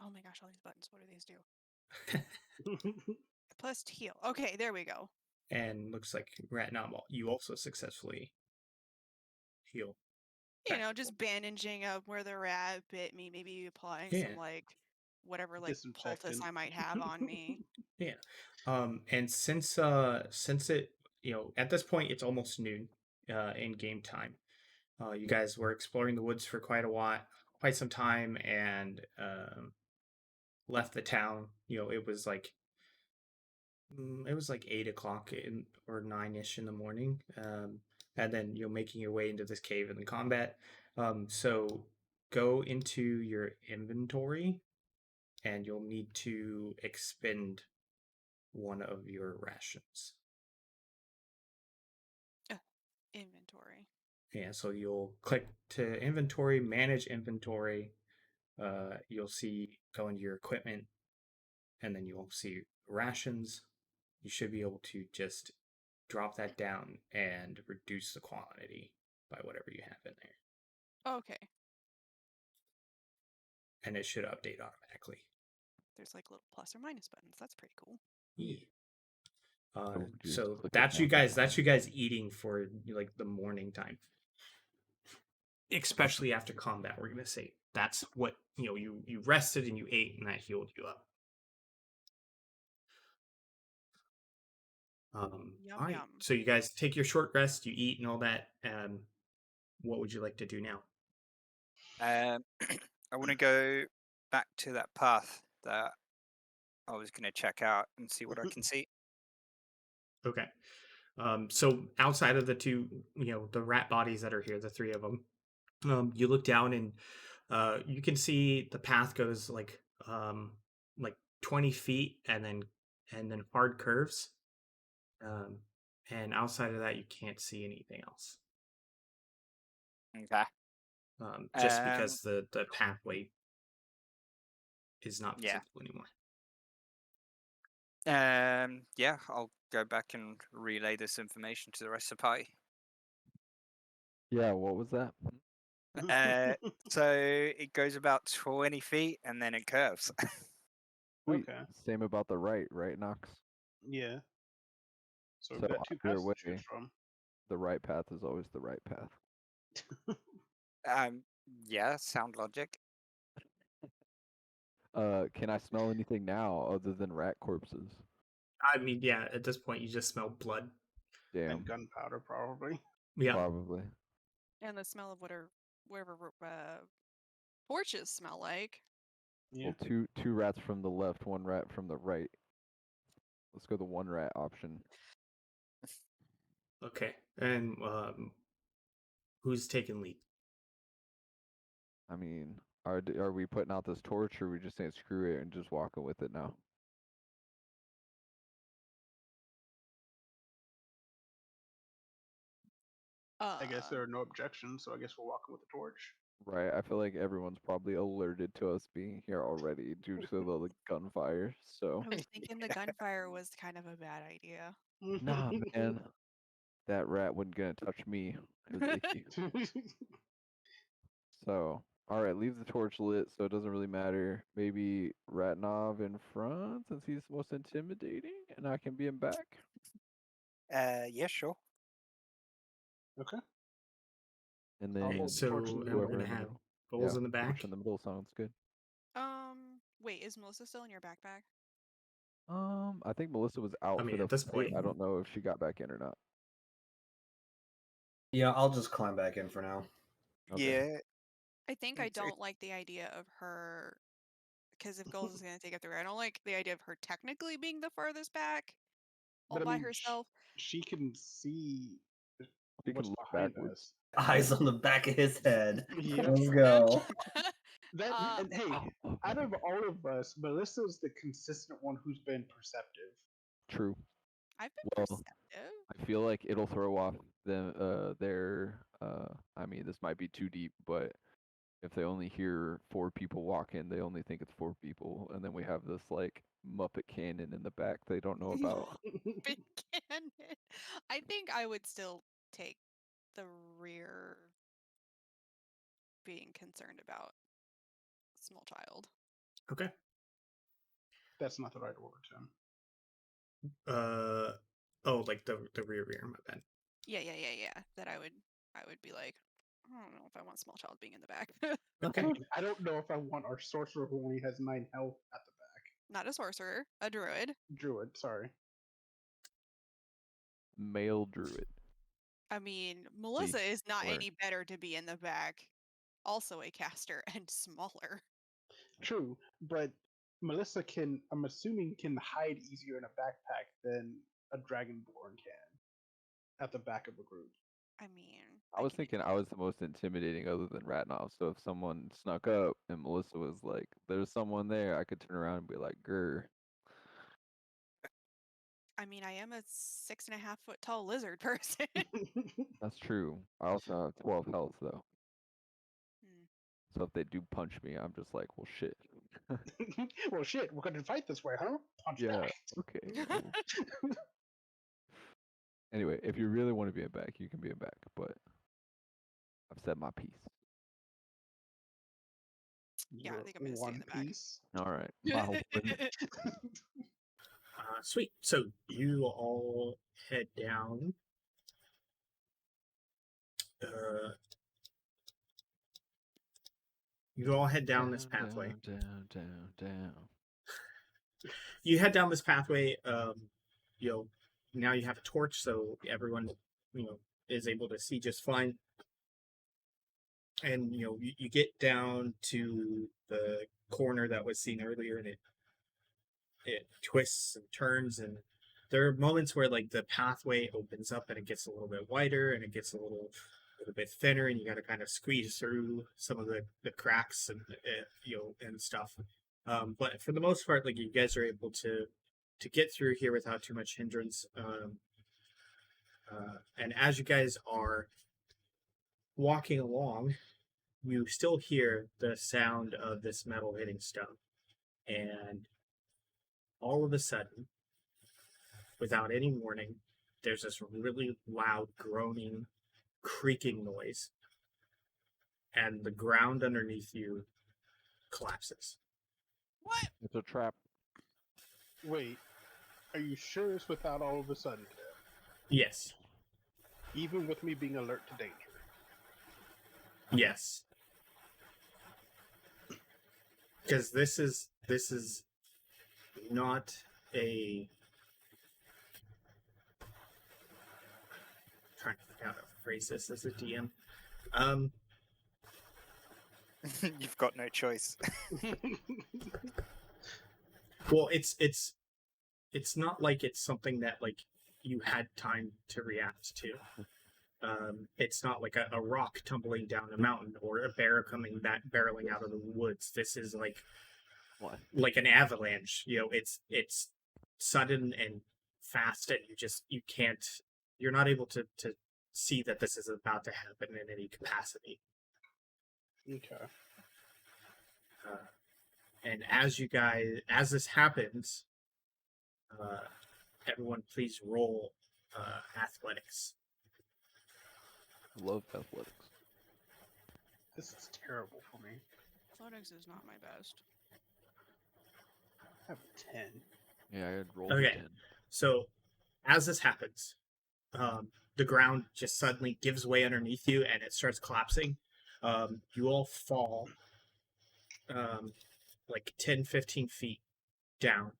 Oh my gosh, all these buttons. What do these do? Plus heal. Okay, there we go. And looks like Ratnam, you also successfully heal. You Okay. know, just bandaging up where the rat bit me, maybe applying Yeah. some whatever poultice Disinfectant. I might have on me. Yeah. And since it, at this point it's almost noon in game time. You guys were exploring the woods for quite some time, and left the town. It was like 8 o'clock or 9ish in the morning, and then you're making your way into this cave in the combat. So go into your inventory, and you'll need to expend one of your rations. Inventory. Yeah, so you'll click to inventory, manage inventory. You'll see go into your equipment, and then you'll see rations. You should be able to just drop that down and reduce the quantity by whatever you have in there. Okay. And it should update automatically. There's little plus or minus buttons. That's pretty cool. Yeah. So you just So click it that's you down. guys. That's you guys eating for the morning time, especially after combat. We're gonna say that's what you rested and you ate, and that healed you up. Yum All right. yum. So you guys take your short rest, you eat and all that. What would you like to do now? I want to go back to that path that I was going to check out and see what I can see. Okay. So outside of the two, the rat bodies that are here, the three of them, you look down and you can see the path goes like 20 feet and then hard curves. Um, and outside of that, you can't see anything else. Okay. Just Um, because the pathway is not yeah. visible anymore. Yeah, I'll go back and relay this information to the rest of the party. Yeah, what was that? So it goes about 20 feet and then it curves. Sweet. Okay. Same about the right, Knox. Yeah. So we've So got two either paths to choose way, from. the right path is always the right path. Yeah, sound logic. Can I smell anything now other than rat corpses? I mean, yeah, at this point, you just smell blood. Damn, And gunpowder, probably. Yeah. probably. And the smell of whatever torches smell like. Yeah. Well, two rats from the left, one rat from the right. Let's go the one rat option. Okay. And who's taking lead? I mean, are we putting out this torch, or are we just saying screw it and just walking with it now? I guess there are no objections, so I guess we're walking with the torch. Right. I feel like everyone's probably alerted to us being here already due to the gunfire. So I was thinking the gunfire was kind of a bad idea. nah, man, that rat wasn't gonna touch me. It was icky. So, all right, leave the torch lit so it doesn't really matter. Maybe Ratnov in front since he's most intimidating, and I can be in back. Yeah, sure. Okay. And I'll then hold the torch in So the and we're middle. gonna whoever in the have middle. Bowls Yeah, in the back. torch in the middle sounds good. Wait, is Melissa still in your backpack? I think Melissa was out I for mean, the at this fight. point, I don't know if she got back in or not. Yeah, I'll just climb back in for now. Okay. Yeah. I think I It's- don't like the idea of her, because if Goals is going to take up the rear, I don't like the idea of her technically being the farthest back all But I by mean, herself. she can see She what's can look behind backwards. us. Eyes on the back of his head. Yep. Let's go. That and hey, Oh, out of all of us, Melissa's the consistent one who's been perceptive. true. I've been Well, perceptive. I feel like it'll throw off them their I mean this might be too deep, but if they only hear four people walk in, they only think it's four people, and then we have this like Muppet cannon in the back they don't know about. Big cannon. I think I would still take the rear, being concerned about small child. okay. That's not the right word, Tim. Oh, like the rear, my bad. Yeah. That I would be like, I don't know if I want small child being in the back. Okay. I don't know if I want our sorcerer who only has 9 health at the back. Not a sorcerer, a druid. Druid, sorry. – Male druid. I mean, Melissa Please is not learn. any better to be in the back. Also a caster and smaller. True, but Melissa I'm assuming, can hide easier in a backpack than a dragonborn can at the back of a group. I mean, I was can thinking I was the most intimidating other than Ratnov. So if someone snuck up and Melissa was like, "There's someone there," I could turn around and be like, "Grr." I mean, I am a 6.5 foot tall lizard person. That's true. I also have 12 health though. Hmm. So if they do punch me, I'm just like, well, shit. Well, shit, we're going to fight this way, huh? Punch Yeah. back. Okay. Well. Anyway, if you really want to be a back, you can be a back. But I've said my piece. Yeah, I Your think I'm gonna stay in one the back. piece. All right. Wow. Sweet. So you all head down. You all head down this pathway. Down. You head down this pathway. You know, now you have a torch, so everyone, is able to see just fine. And you get down to the corner that was seen earlier, and it twists and turns, and there are moments where like the pathway opens up and it gets a little bit wider and it gets a little bit thinner, and you got to kind of squeeze through some of the cracks and and stuff. But for the most part, like you guys are able to get through here without too much hindrance. And as you guys are walking along, you still hear the sound of this metal hitting stone, and all of a sudden, without any warning, there's this really loud groaning, creaking noise, and the ground underneath you collapses. What? It's a trap. Wait, are you sure it's without all of a sudden, Tim? Yes. Even with me being alert to danger? Yes. Because this is not a. I'm trying to figure out how to phrase this as a DM. You've got no choice. Well, it's not like it's something that like you had time to react to. It's not like a rock tumbling down a mountain or a bear coming back barreling out of the woods. This is What? like an avalanche. It's sudden and fast, and you're not able to see that this is about to happen in any capacity. Okay. And as this happens, everyone please roll athletics. Love athletics. This is terrible for me. Athletics is not my best. I have a 10. Yeah, I had rolled Okay. a 10. So as this happens, the ground just suddenly gives way underneath you and it starts collapsing. You all fall like 10, 15 feet down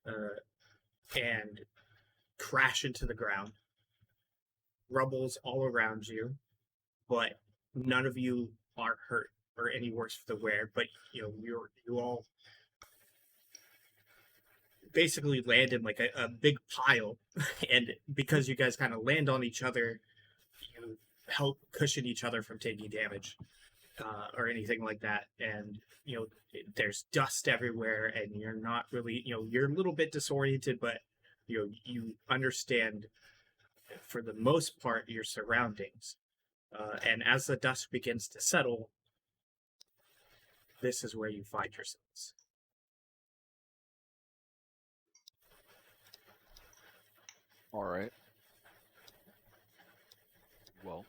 and crash into the ground. Rubble's all around you, but none of you are hurt or any worse for the wear. But you all basically land in like a big pile, and because you guys kind of land on each other, you help cushion each other from taking damage or anything like that. And there's dust everywhere, and you're not really you're a little bit disoriented, but you understand for the most part your surroundings. And as the dust begins to settle, this is where you find yourselves. All right. Well,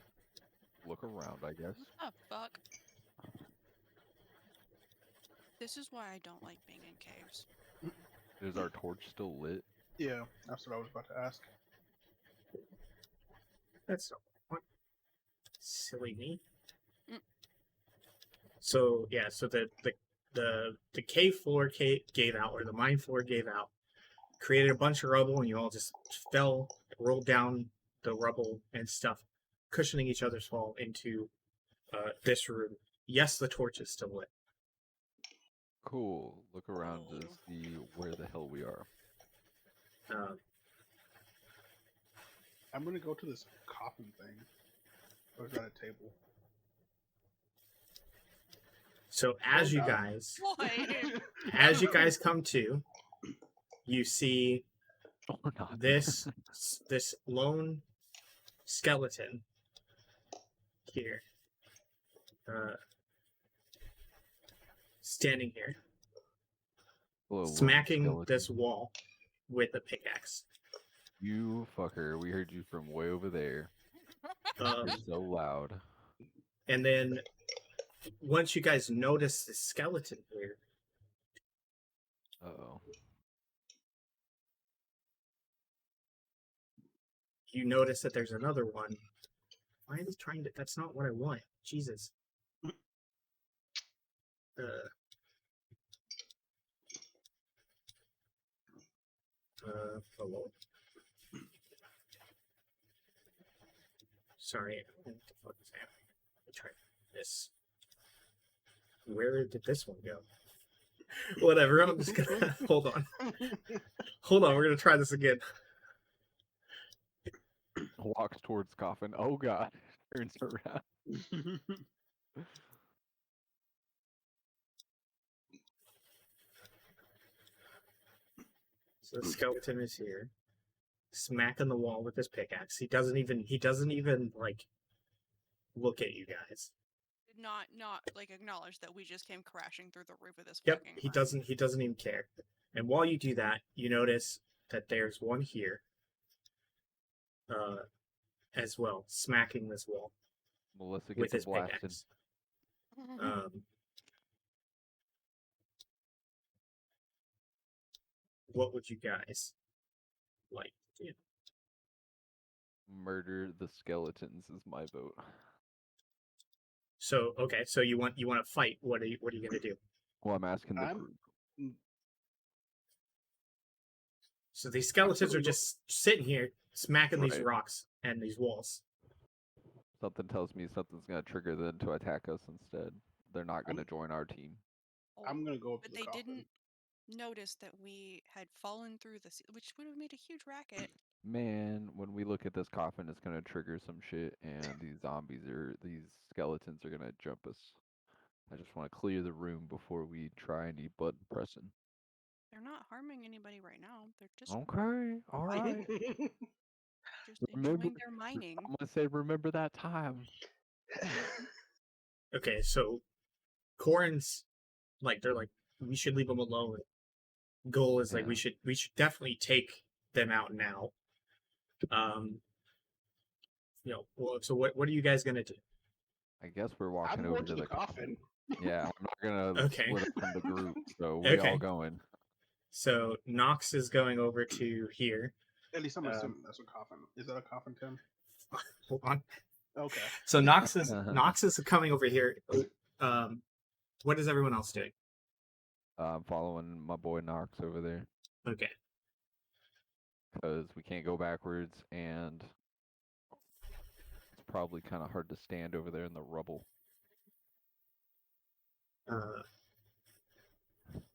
look around, I guess. Oh, fuck. This is why I don't like being in caves. Is our torch still lit? Yeah, that's what I was about to ask. That's not what silly me. Mm. So yeah, so the cave floor gave out, or the mine floor gave out, created a bunch of rubble, and you all just fell, rolled down the rubble and stuff, cushioning each other's fall into this room. Yes, the torch is still lit. Cool. Look around to see where the hell we are. Um, I'm gonna go to this coffin thing. Or is that a table? so as Oh, you God. guys, Boy. as you guys come to, you see Or not. this lone skeleton here, standing here, Hello, lone smacking skeleton. this wall with a pickaxe. You fucker, we heard you from way over there. You're so loud. And then once you guys notice the skeleton here, Uh-oh. you notice that there's another one. Why is it trying to? That's not what I want. Jesus. Hello. Sorry. What the fuck is happening? Let me try this. Where did this one go? Whatever. I'm just gonna hold on. Hold on. We're gonna try this again. Walks towards coffin. Oh god. Turns around. So the skeleton is here, smacking the wall with his pickaxe. He doesn't even like look at you guys. Did not like acknowledge that we just came crashing through the roof of this Yep, fucking he room. doesn't even care. And while you do that, you notice that there's one here, as well, smacking this wall Melissa with gets a his blasting. pickaxe. What would you guys like to do? Murder the skeletons is my vote. So okay, so you want to fight? What are you gonna do? Well, I'm asking the I'm- group. So these skeletons are just sitting here smacking these Right. rocks and these walls. Something tells me something's gonna trigger them to attack us instead. They're not gonna join our team. I'm gonna go up to But the they coffin. didn't notice that we had fallen through the which would have made a huge racket. Man, when we look at this coffin, it's gonna trigger some shit, and these skeletons are gonna jump us. I just want to clear the room before we try any button pressing. They're not harming anybody right now. They're just Okay, all right. Remember, enjoying their mining. I'm gonna say, remember that time. Okay, so Corin's like, they're like, we should leave them alone. Goal is like, Yeah. we should definitely take them out now. Well, so what are you guys gonna do? I guess we're walking I'm over going to to the the coffin. Yeah, I'm not gonna Okay. split up from the group, so we Okay. all going. So Nox is going over to here. At least I'm assuming that's a coffin. Is that a coffin, Tim? Hold on. Okay. So Nox is coming over here. What is everyone else doing? I'm following my boy Knox over there Okay. because we can't go backwards, and it's probably kind of hard to stand over there in the rubble.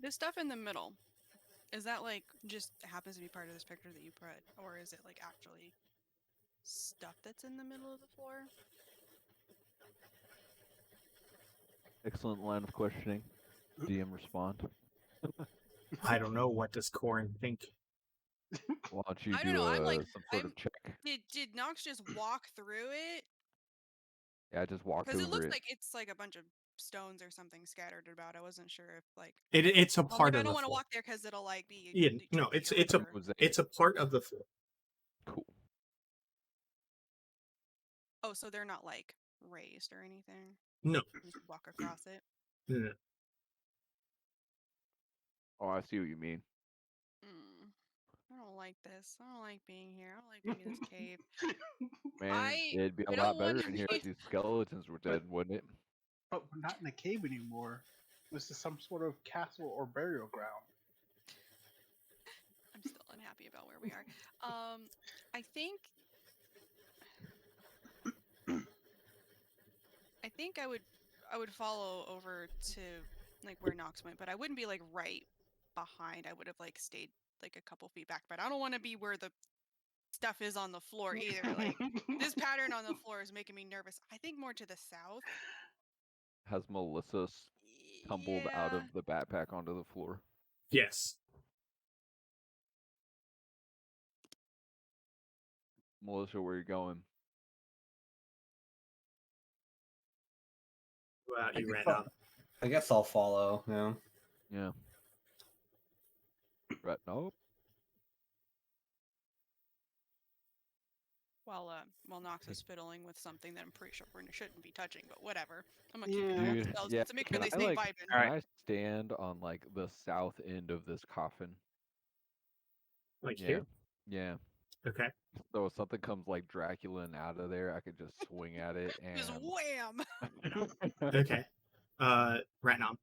The stuff in the middle, is that like just happens to be part of this picture that you put, or is it like actually stuff that's in the middle of the floor? Excellent line of questioning. DM respond. I don't know. What does Corin think? Why don't you I don't do know, I'm like- some sort of check? Did Nox just walk through it? Yeah, I just walked Because it over looks it. like it's like a bunch of stones or something scattered about. I wasn't sure if like It's a I'm part like, I of don't the want to floor. walk there because it'll like be Yeah, no, tricky or it's a whatever. it's a part of the floor. Cool. Oh, so they're not like raised or anything. No. You just walk across it. No. Oh, I see what you mean. I don't like this. I don't like being here. I don't like being in this cave. Man, it'd be a I lot don't better want to in here be. if these skeletons were dead, wouldn't it? But we're not in a cave anymore. This is some sort of castle or burial ground. I'm still unhappy about where we are. I think I would follow over to like where Knox went, but I wouldn't be like right behind. I would have like stayed like a couple feet back, but I don't want to be where the stuff is on the floor either. Like this pattern on the floor is making me nervous. I think more to the south. Has Melissa tumbled out Yeah. of the backpack onto the floor? Yes. Melissa, where you going? Well, I you guess ran I'll- up. I guess I'll follow. Yeah. Yeah. Right. Nope. While Knox is fiddling with something that I'm pretty sure we shouldn't be touching, but whatever. I'm gonna keep it Yeah. on the Dude, spells yeah. to make sure Can they I stay like? vibing. Can Alright. I stand on like the south end of this coffin? Like Yeah. here? Yeah. Okay. So if something comes like Dracula and out of there, I could just swing at it and. Just wham! Okay. Ratnam.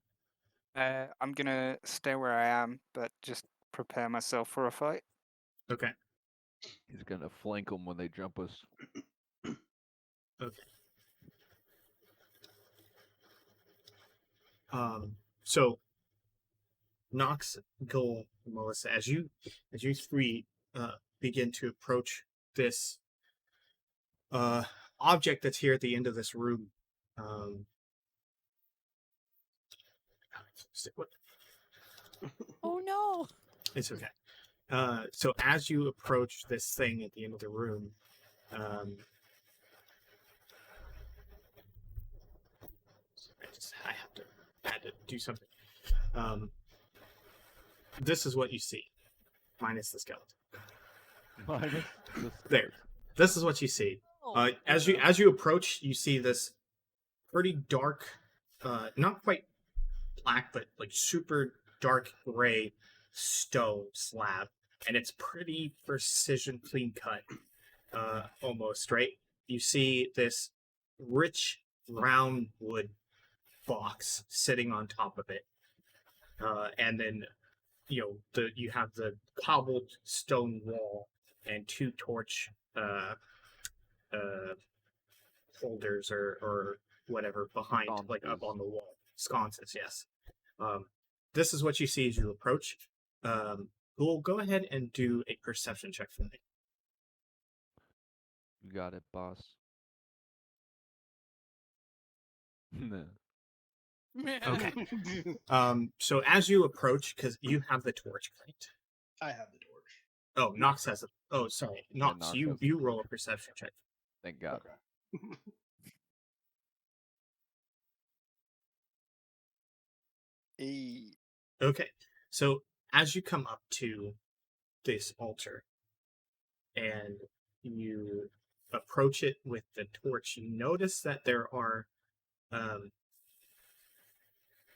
I'm gonna stay where I am, but just prepare myself for a fight. Okay. He's gonna flank them when they jump us. Okay. So Nox, Gull, Melissa, as you three begin to approach this object that's here at the end of this room. What? Oh no! It's okay. So as you approach this thing at the end of the room, I had to do something. This is what you see, minus the skeleton. Minus the There. This is what you see. Oh, As you approach, you see this pretty dark, not quite black, but like super dark gray stone slab, and it's pretty precision, clean cut, almost right. You see this rich round wood box sitting on top of it, and then you have the cobbled stone wall and two torch uh, holders or whatever behind, like up on the wall. Sconces, yes. This is what you see as you approach. We'll go ahead and do a perception check for me. You got it, boss. Okay. So as you approach, because you have the torch, right? I have the torch. Oh, Nox has it. Oh, sorry, Nox. Nox You has you roll a perception check. Thank God. Okay. Okay. So as you come up to this altar and you approach it with the torch, you notice that there are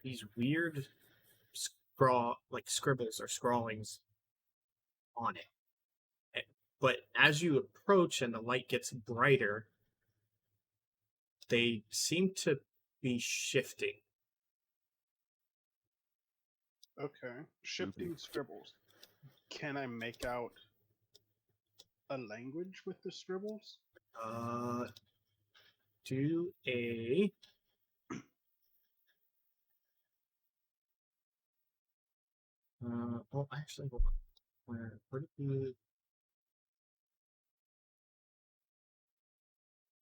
these weird scribbles or scrawlings on it. But as you approach and the light gets brighter, they seem to be shifting. Okay. Shifting scribbles. Can I make out a language with the scribbles? Do a well, actually, hold on. Where did you?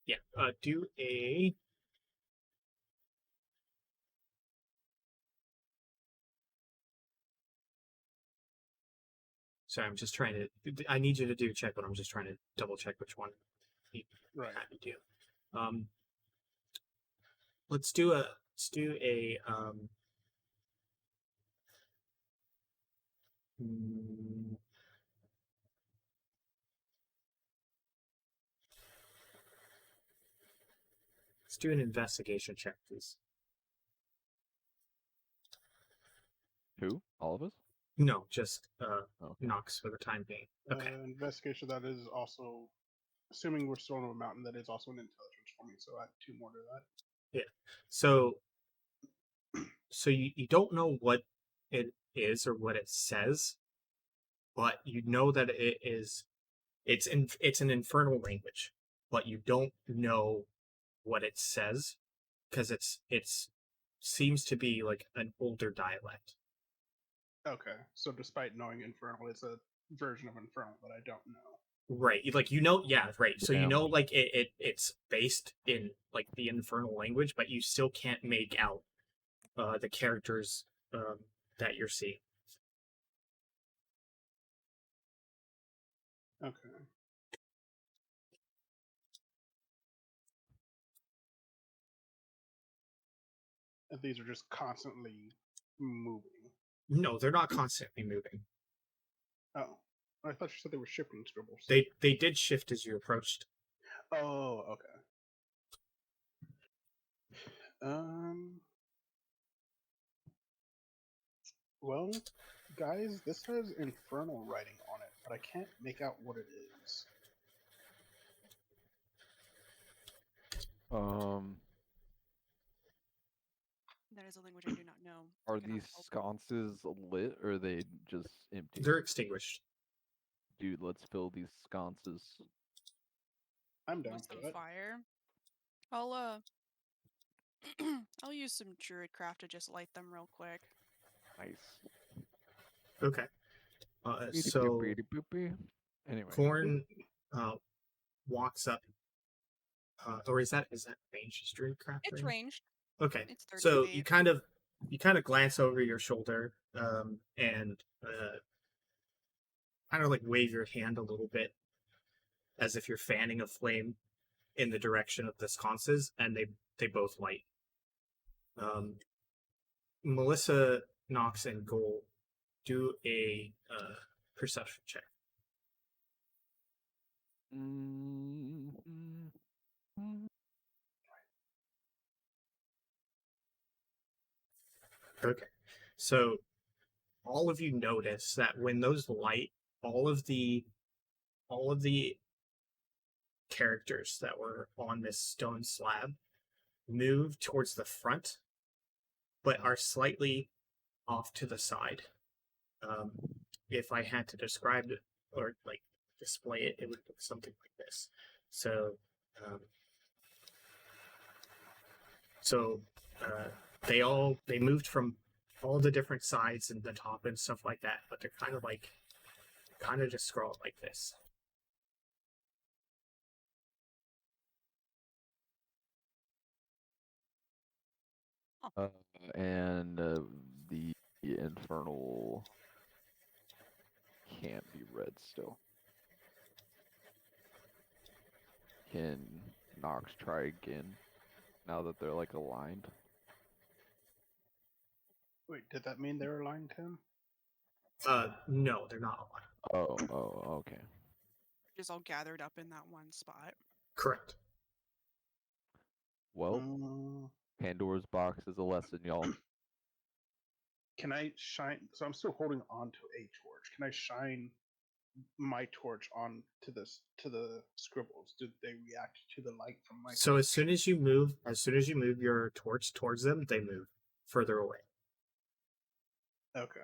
Yeah, do a. Sorry, I'm just trying to. I need you to do a check, but I'm just trying to double check which one you Right. had to do. Let's do a mm, let's do an investigation check, please. Who? All of us? No, just Okay. Nox for the time being. Okay. Investigation, that is also, assuming we're still on a mountain, that is also an intelligence for me, so I add 2 more to that. Yeah. So you don't know what it is or what it says, but you know that it's an infernal language, but you don't know what it says because it's seems to be like an older dialect. Okay, so despite knowing Infernal, it's a version of Infernal that I don't know. Right. Like yeah, right. So Yeah. like it's based in like the infernal language, but you still can't make out the characters that you're seeing. Okay. And these are just constantly moving. No, they're not constantly moving. Oh, I thought you said they were shifting scribbles. They did shift as you approached. Oh, okay. Well, guys, this has Infernal writing on it, but I can't make out what it is. That is a language I do not know. Are Cannot these help. sconces lit or are they just empty? They're extinguished. Dude, let's fill these sconces. I'm down With for some that. fire. I'll I'll use some druid craft to just light them real quick. Nice. Okay. So Anyway. Corn walks up. Or is that range druid craft? It's ranged. Okay. It's 30 So feet. you kind of glance over your shoulder and kind of like wave your hand a little bit as if you're fanning a flame in the direction of the sconces, and they both light. Melissa, Knox, and Gold do a perception check. Okay. So all of you notice that when those light, all of the characters that were on this stone slab move towards the front, but are slightly off to the side. If I had to describe it or like display it, it would look something like this. So, um, so they moved from all the different sides and the top and stuff like that, but they're kind of just scrawled like this. And the infernal can't be read still. Can Nox try again now that they're like aligned? Wait, did that mean they're aligned to him? No, they're not aligned. Oh, okay. Just all gathered up in that one spot. Correct. Well, Mm, Pandora's box is a lesson, y'all. Can I shine? So I'm still holding on to a torch. Can I shine my torch on to the scribbles? Did they react to the light from my? So torch? as soon as you move your torch towards them, they move further away. Okay.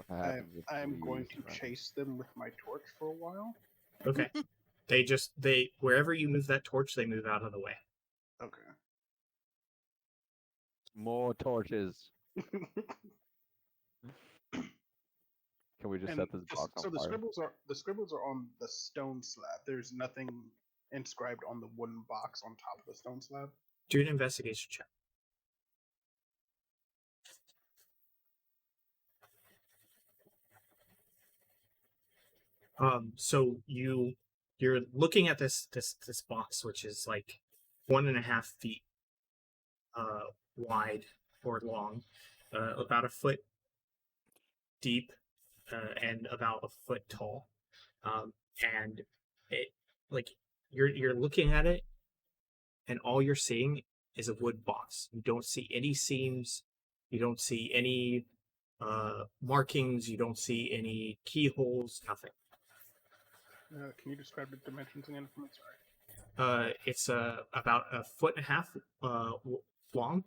What happens if I'm going Louise to runs? chase them with my torch for a while. Okay. they wherever you move that torch, they move out of the way. Okay. More torches. Can we just And set this box on so the fire? scribbles are on the stone slab. There's nothing inscribed on the wooden box on top of the stone slab. Do an investigation check. So you're looking at this box, which is like 1.5 feet wide or long, about a foot deep, and about a foot tall. And it like you're looking at it, and all you're seeing is a wood box. You don't see any seams. You don't see any markings. You don't see any keyholes. Nothing. Can you describe the dimensions again for me? Sorry. It's about 1.5 feet long,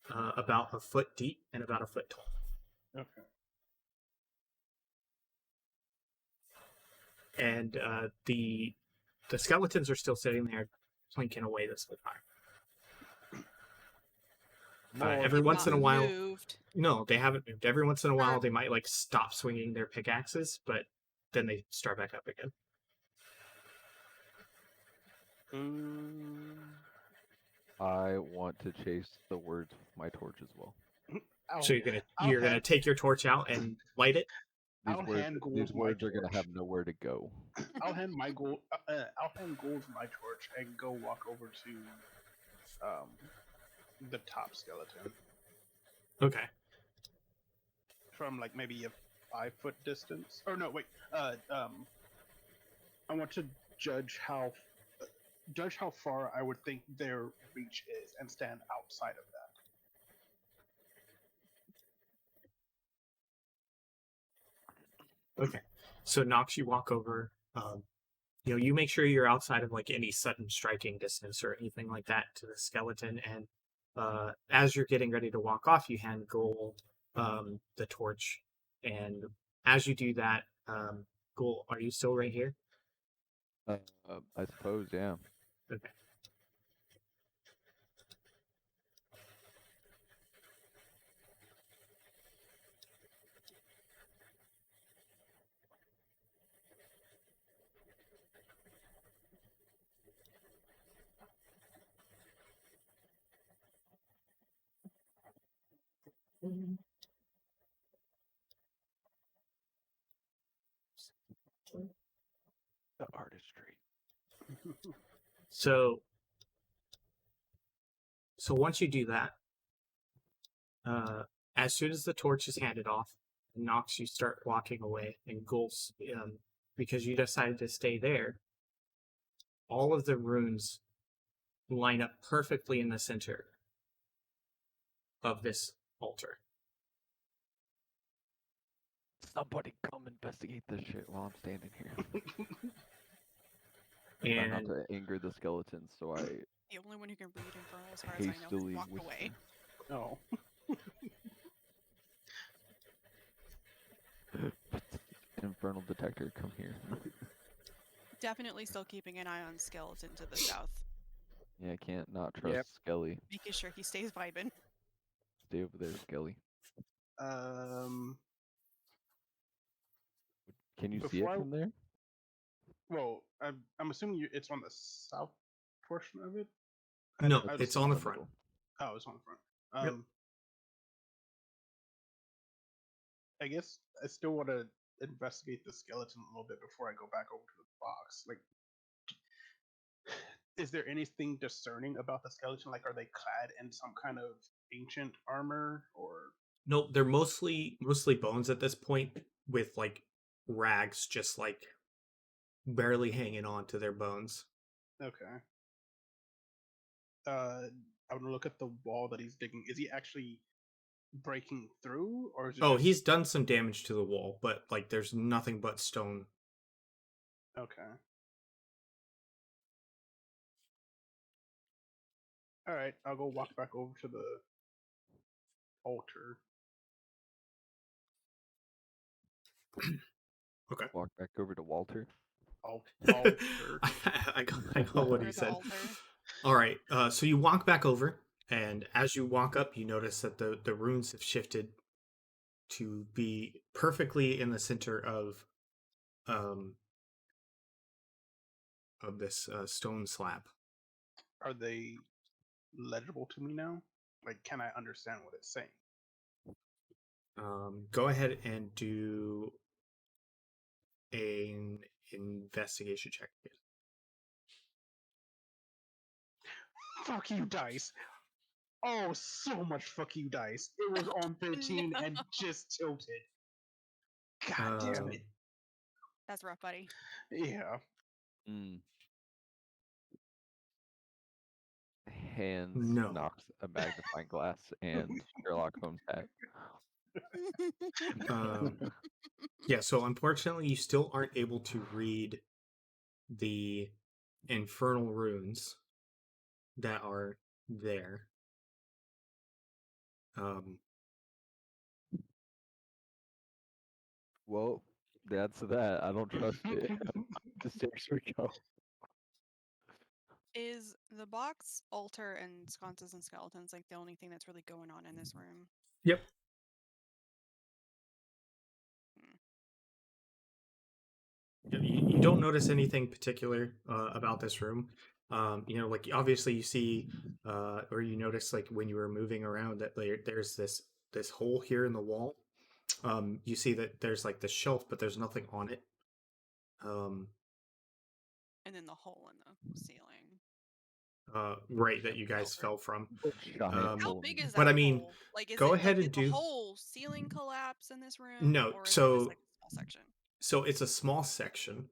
about a foot deep, and about a foot tall. Okay. And the skeletons are still sitting there, plinking away this whole time. Every They've once in a not while, moved. no, they haven't moved. Every once in a while, Or- they might like stop swinging their pickaxes, but then they start back up again. I want to chase the words with my torch as well. So you're gonna take your torch out and light it. These words are gonna have nowhere to go. I'll hand my gold. I'll hand Gold my torch and go walk over to the top skeleton Okay. from like maybe a 5-foot distance. Or no, wait. I want to judge how far I would think their reach is and stand outside of that. Okay. So Nox, you walk over. You make sure you're outside of like any sudden striking distance or anything like that to the skeleton. And as you're getting ready to walk off, you hand Ghoul the torch. And as you do that, Ghoul, are you still right here? I suppose, yeah. Okay. The artistry. So once you do that, as soon as the torch is handed off, Nox, you start walking away, and Gul's, because you decided to stay there, all of the runes line up perfectly in the center of this altar. Somebody come investigate this shit while I'm standing here. Try And not to anger the skeletons, so I The only one who can read Infernal, as far as I know, hastily walked whisper. away. Oh. Infernal detector, come here. Definitely still keeping an eye on Skeleton to the south. Yeah, I can't not trust Yep. Skelly. Making sure he stays vibing. Stay over there, Skelly. Can you see it from there? Well, I'm assuming it's on the south portion of it. no, I've it's seen on the the front. middle. Oh, it's on the front. Yep. I guess I still want to investigate the skeleton a little bit before I go back over to the box. Like, is there anything discerning about the skeleton? Like, are they clad in some kind of ancient armor, or? No, they're mostly bones at this point, with like rags just like barely hanging on to their bones. Okay. I would look at the wall that he's digging. Is he actually breaking through, or is it? Oh, just... he's done some damage to the wall, but like there's nothing but stone. Okay. All right, I'll go walk back over to the altar. Okay. Walk back over to Walter. Altar. I got what he Or the said. altar. All right. So you walk back over, and as you walk up, you notice that the runes have shifted to be perfectly in the center of this stone slab. Are they legible to me now? Like, can I understand what it's saying? Go ahead and do an investigation check. Fuck you, dice. Oh, so much fuck you, dice. It was on 13 No. and just tilted. God damn it. That's rough, buddy. Yeah. hands No. knocks a magnifying glass and Sherlock Holmes hat. Yeah, so unfortunately, you still aren't able to read the infernal runes that are there. Um, Well, that's that. I don't trust it. The stairs we go. Is the box, altar, and sconces and skeletons like the only thing that's really going on in this room? yep. You don't notice anything particular about this room. Like obviously you see, or you notice like when you were moving around that there's this hole here in the wall. You see that there's like the shelf, but there's nothing on it. And then the hole in the ceiling. Right, that That you we guys filtered. fell from. Giant How hole. big is But that I mean, hole? Like, is go it like ahead did and the do. whole ceiling collapse in this room, No, or is it just so like a small section? so it's a small section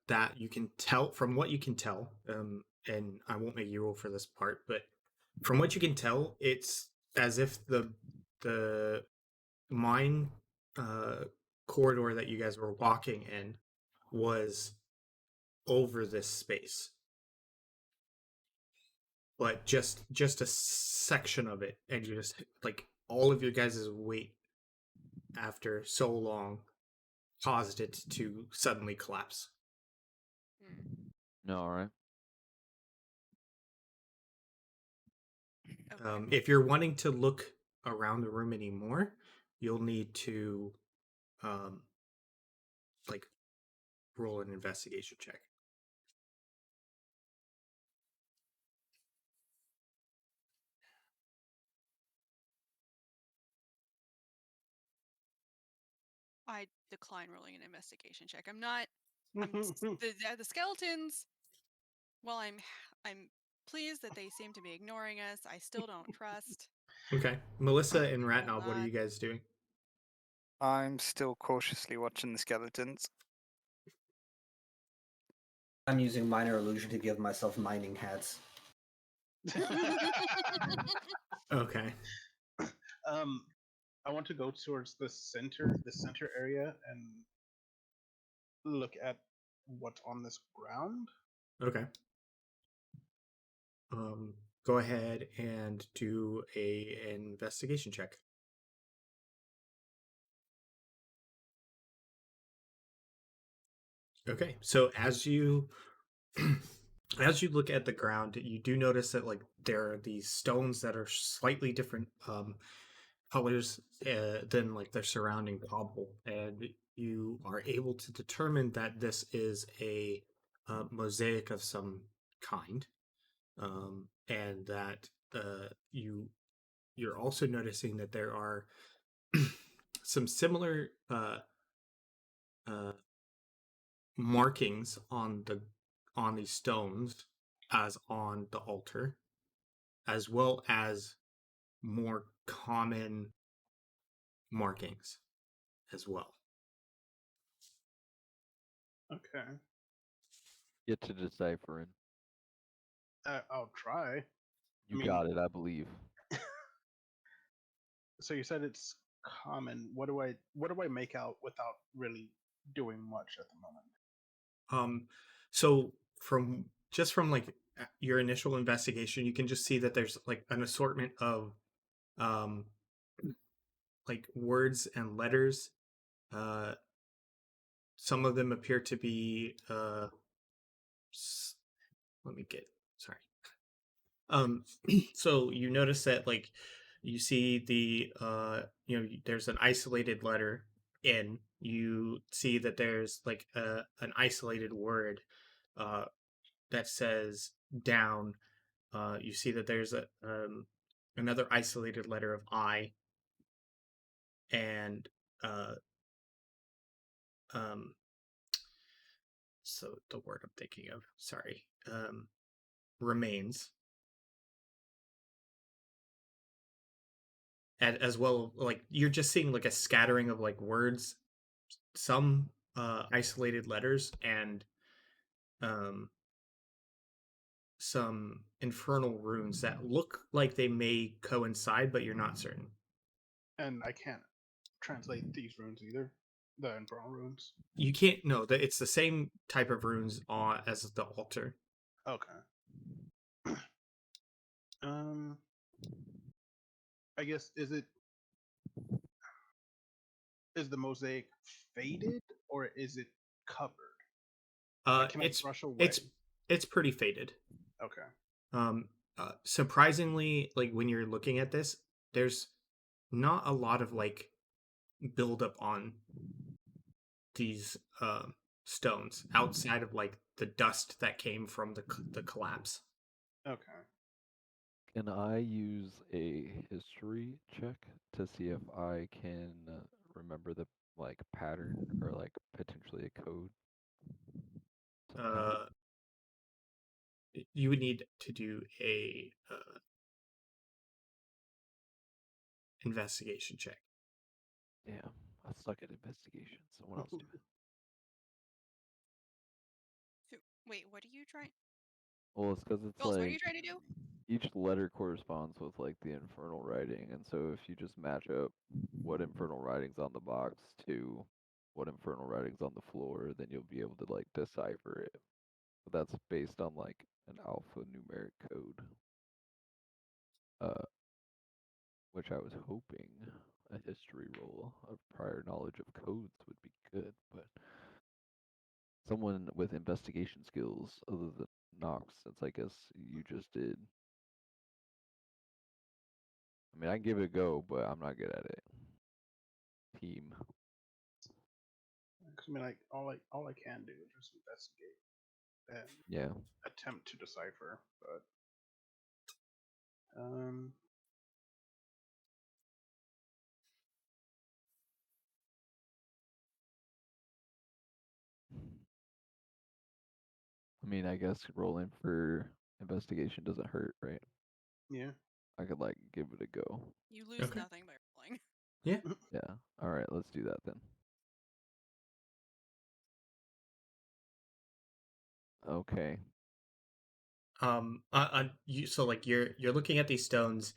that you can tell from what you can tell. And I won't make you roll for this part, but from what you can tell, it's as if the mine corridor that you guys were walking in was over this space, but just a section of it, and you just like all of your guys' weight after so long caused it to suddenly collapse. No, all right. Okay. If you're wanting to look around the room anymore, you'll need to um, like roll an investigation check. I decline rolling an investigation check. I'm not. The skeletons. Well, I'm pleased that they seem to be ignoring us. I still don't trust Okay, Melissa and all Ratnob, what are that. you guys doing? I'm still cautiously watching the skeletons. I'm using minor illusion to give myself mining hats. Okay. I want to go towards the center area, and look at what's on this ground. Okay. Go ahead and do an investigation check. Okay, so as you look at the ground, you do notice that like there are these stones that are slightly different colors than like their surrounding cobble, and you are able to determine that this is a mosaic of some kind, and that you're also noticing that there are some similar uh, markings on these stones as on the altar, as well as more common markings as well. Okay, Get to deciphering. I'll try. You mean- got it, I believe. So you said it's common. What do I make out without really doing much at the moment? So from like your initial investigation, you can just see that there's like an assortment of um like words and letters. Uh, some of them appear to be let me get sorry. Um, so you notice that like you see there's an isolated letter in. You see that there's like an isolated word uh that says down. You see that there's another isolated letter of I, and uh, um, so the word I'm thinking of, sorry, remains, and as well, like you're just seeing like a scattering of like words, some isolated letters, and um, some infernal runes that look like they may coincide, but you're not certain. And I can't translate these runes either. The infernal runes. You can't. No, it's the same type of runes as the altar. Okay. um, I guess is the mosaic faded or is it covered? Like, can I It's brush away? it's pretty faded. Okay. Surprisingly, like when you're looking at this, there's not a lot of like buildup on these stones outside of like the dust that came from the collapse. Okay. Can I use a history check to see if I can remember the like pattern or like potentially a code? Somehow. Uh, you would need to do a investigation check. Damn, I suck at investigation. Someone else do it. Wait, what are you trying? Well, it's because it's Jules, what are you like trying to do? each letter corresponds with like the infernal writing, and so if you just match up what infernal writing's on the box to what infernal writing's on the floor, then you'll be able to like decipher it. But that's based on like an alphanumeric code, uh, which I was hoping a history roll of prior knowledge of codes would be good, but someone with investigation skills other than Nox, since I guess you just did. I mean, I can give it a go, but I'm not good at it. Team. 'Cause, I mean, like all I can do is just investigate and Yeah. attempt to decipher. But I mean, I guess rolling for investigation doesn't hurt, right? yeah. I could like give it a go. You lose Okay. nothing by rolling. Yeah. Yeah. All right, let's do that then. Okay. So like you're looking at these stones,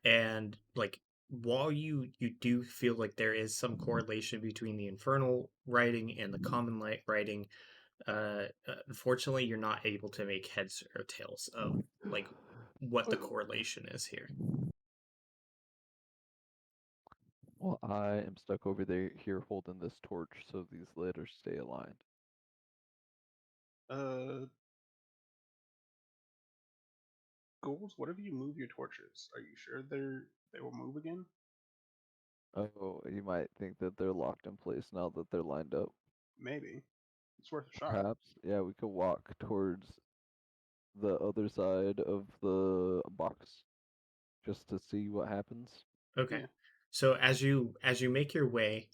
and like while you do feel like there is some correlation between the infernal writing and the common light writing, unfortunately you're not able to make heads or tails of like what the correlation is here. Well, I am stuck over there here holding this torch so these letters stay aligned. Uh, Ghouls, whatever you move your torches, are you sure they will move again? Oh, you might think that they're locked in place now that they're lined up. Maybe. It's worth a shot. Perhaps, yeah, we could walk towards the other side of the box just to see what happens. Okay. Yeah. So as you make your way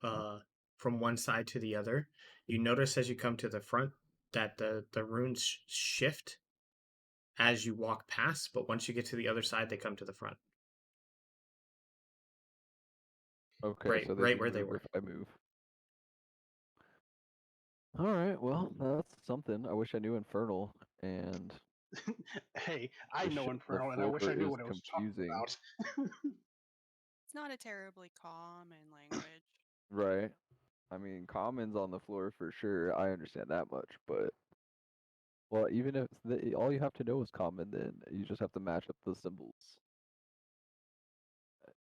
uh from one side to the other, you notice as you come to the front that the runes shift as you walk past, but once you get to the other side they come to the front. Okay, Right so they right do where they move were. if I move. All right, well, that's something. I wish I knew Infernal, and Hey, I the know shit on the Infernal, and I wish floor I knew is what I was talking confusing, about. It's not a terribly common language. right? I mean, common's on the floor for sure. I understand that much, but well, even if all you have to know is common, then you just have to match up the symbols.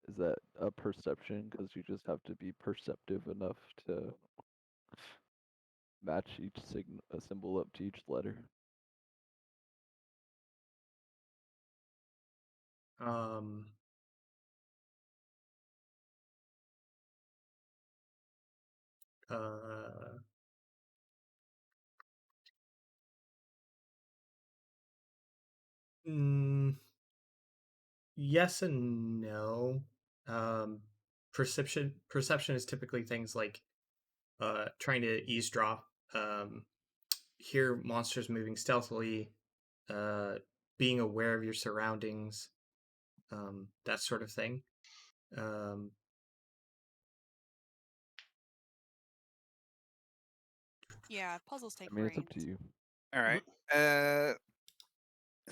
Is that a perception? Because you just have to be perceptive enough to match each symbol up to each letter. Um uh mm, yes and no. Um perception is typically things like trying to eavesdrop, hear monsters moving stealthily, uh, being aware of your surroundings, that sort of thing. Um, Yeah, puzzles I take mean, it's up brains. to you. All right.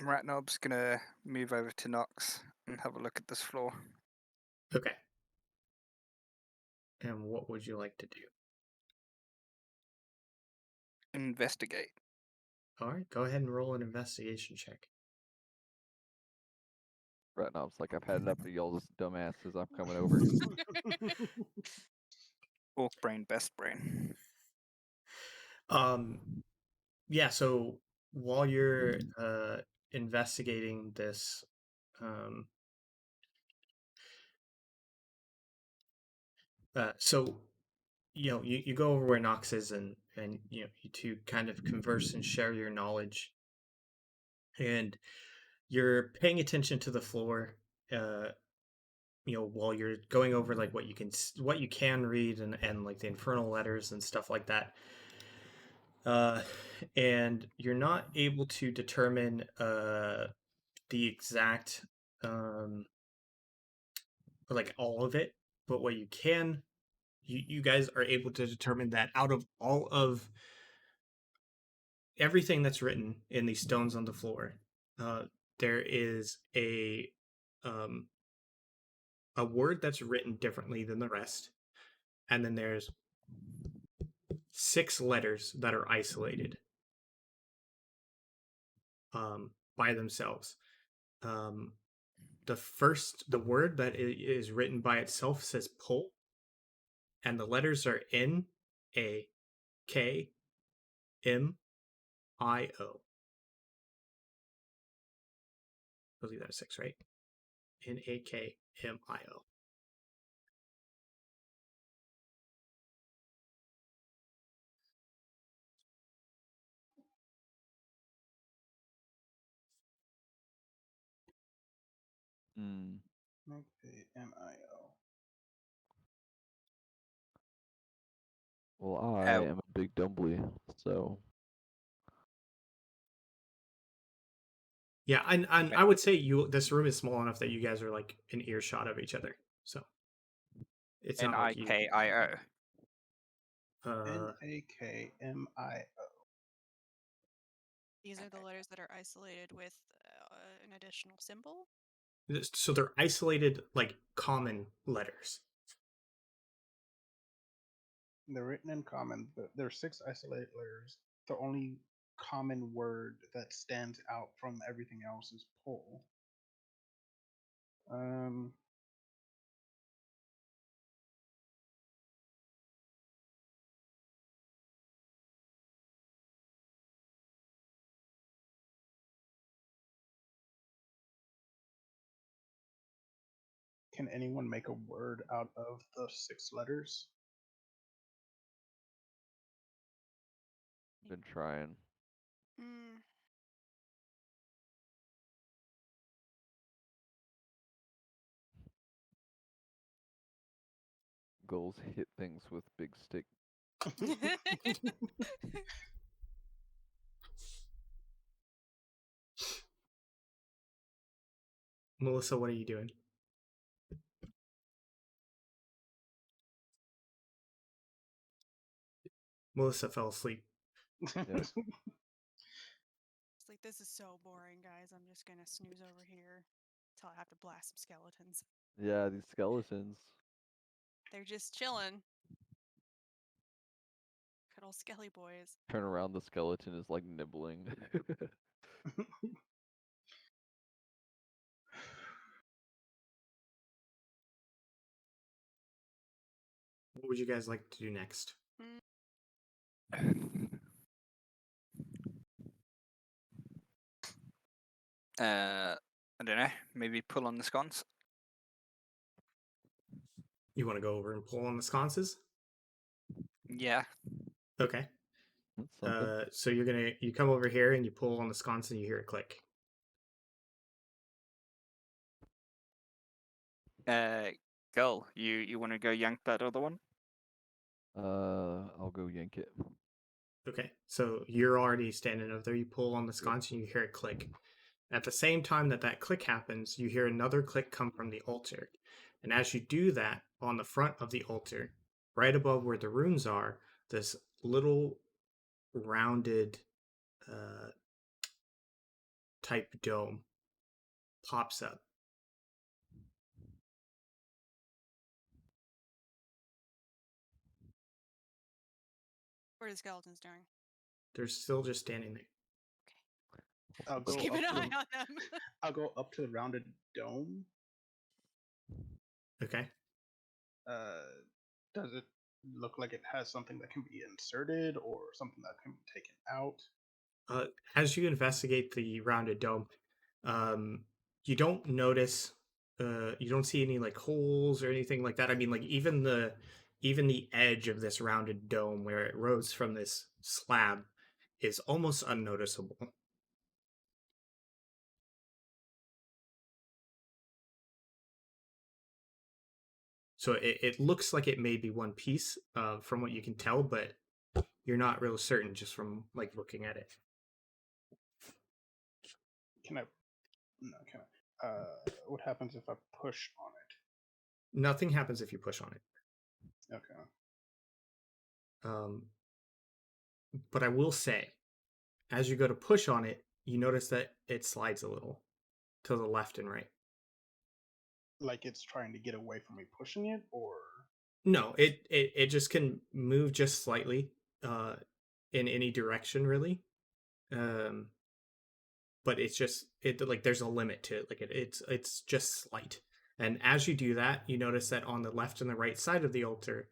Ratnob's gonna move over to Nox and have a look at this floor. Okay. And what would you like to do? Investigate. All right, go ahead and roll an investigation check. Right now, it's like I've had enough of y'all's dumbasses. I'm coming over. Orc brain, best brain. Um, yeah. So while you're investigating this, um, so you go over where Nox is, and you two kind of converse and share your knowledge, and you're paying attention to the floor. Uh, while you're going over like what you can read and like the infernal letters and stuff like that. Uh, and you're not able to determine the exact like all of it, but what you can, you guys are able to determine that out of all of everything that's written in these stones on the floor, uh, there is um, a word that's written differently than the rest, and then there's 6 letters that are isolated by themselves. Um, the word that is written by itself says pull, and the letters are N-A-K-M-I-O. I believe that's 6, right? N-A-K-M-I-O. Mm. K-M-I-O. Well, I Uh, am a big dumbly, so Yeah, and I would say this room is small enough that you guys are like an earshot of each other. So it's not like you Nikio. uh Nakmio. These are the letters that are isolated with an additional symbol. so they're isolated like common letters. They're written in common. There are 6 isolated letters. The only common word that stands out from everything else is pull. Um, can anyone make a word out of the 6 letters? been trying. Mm, Goals hit things with big stick. Melissa, what are you doing? Melissa fell asleep. Yep. It's like, this is so boring, guys. I'm just gonna snooze over here till I have to blast some skeletons. Yeah, these skeletons. They're just chilling. Good old skelly boys. Turn around, the skeleton is like nibbling. What would you guys like to do next? I don't know. Maybe pull on the sconce. You want to go over and pull on the sconces? Yeah. Okay. That's something. So you come over here and you pull on the sconce and you hear it click. Gull, you want to go yank that other one? I'll go yank it. Okay. So you're already standing over there. You pull on the Yep. sconce and you hear it click. At the same time that click happens, you hear another click come from the altar. And as you do that, on the front of the altar, right above where the runes are, this little rounded type dome pops up. What are the skeletons doing? They're still just standing there. I'll Just go keep up an to eye the, on them. I'll go up to the rounded dome. Okay. Does it look like it has something that can be inserted or something that can be taken out? As you investigate the rounded dome, you don't notice, you don't see any like holes or anything like that. I mean, like even the edge of this rounded dome where it rose from this slab is almost unnoticeable. So it looks like it may be one piece, from what you can tell, but you're not real certain just from like looking at it. Can I? No, can I? What happens if I push on Nothing happens if you push on it. it? Okay. But I will say, as you go to push on it, you notice that it slides a little to the left and right. Like it's trying to get away from me pushing it, or No, it just can move just slightly, in any direction, really. Um, but it's just it like there's a limit to it. Like it's just slight. And as you do that, you notice that on the left and the right side of the altar,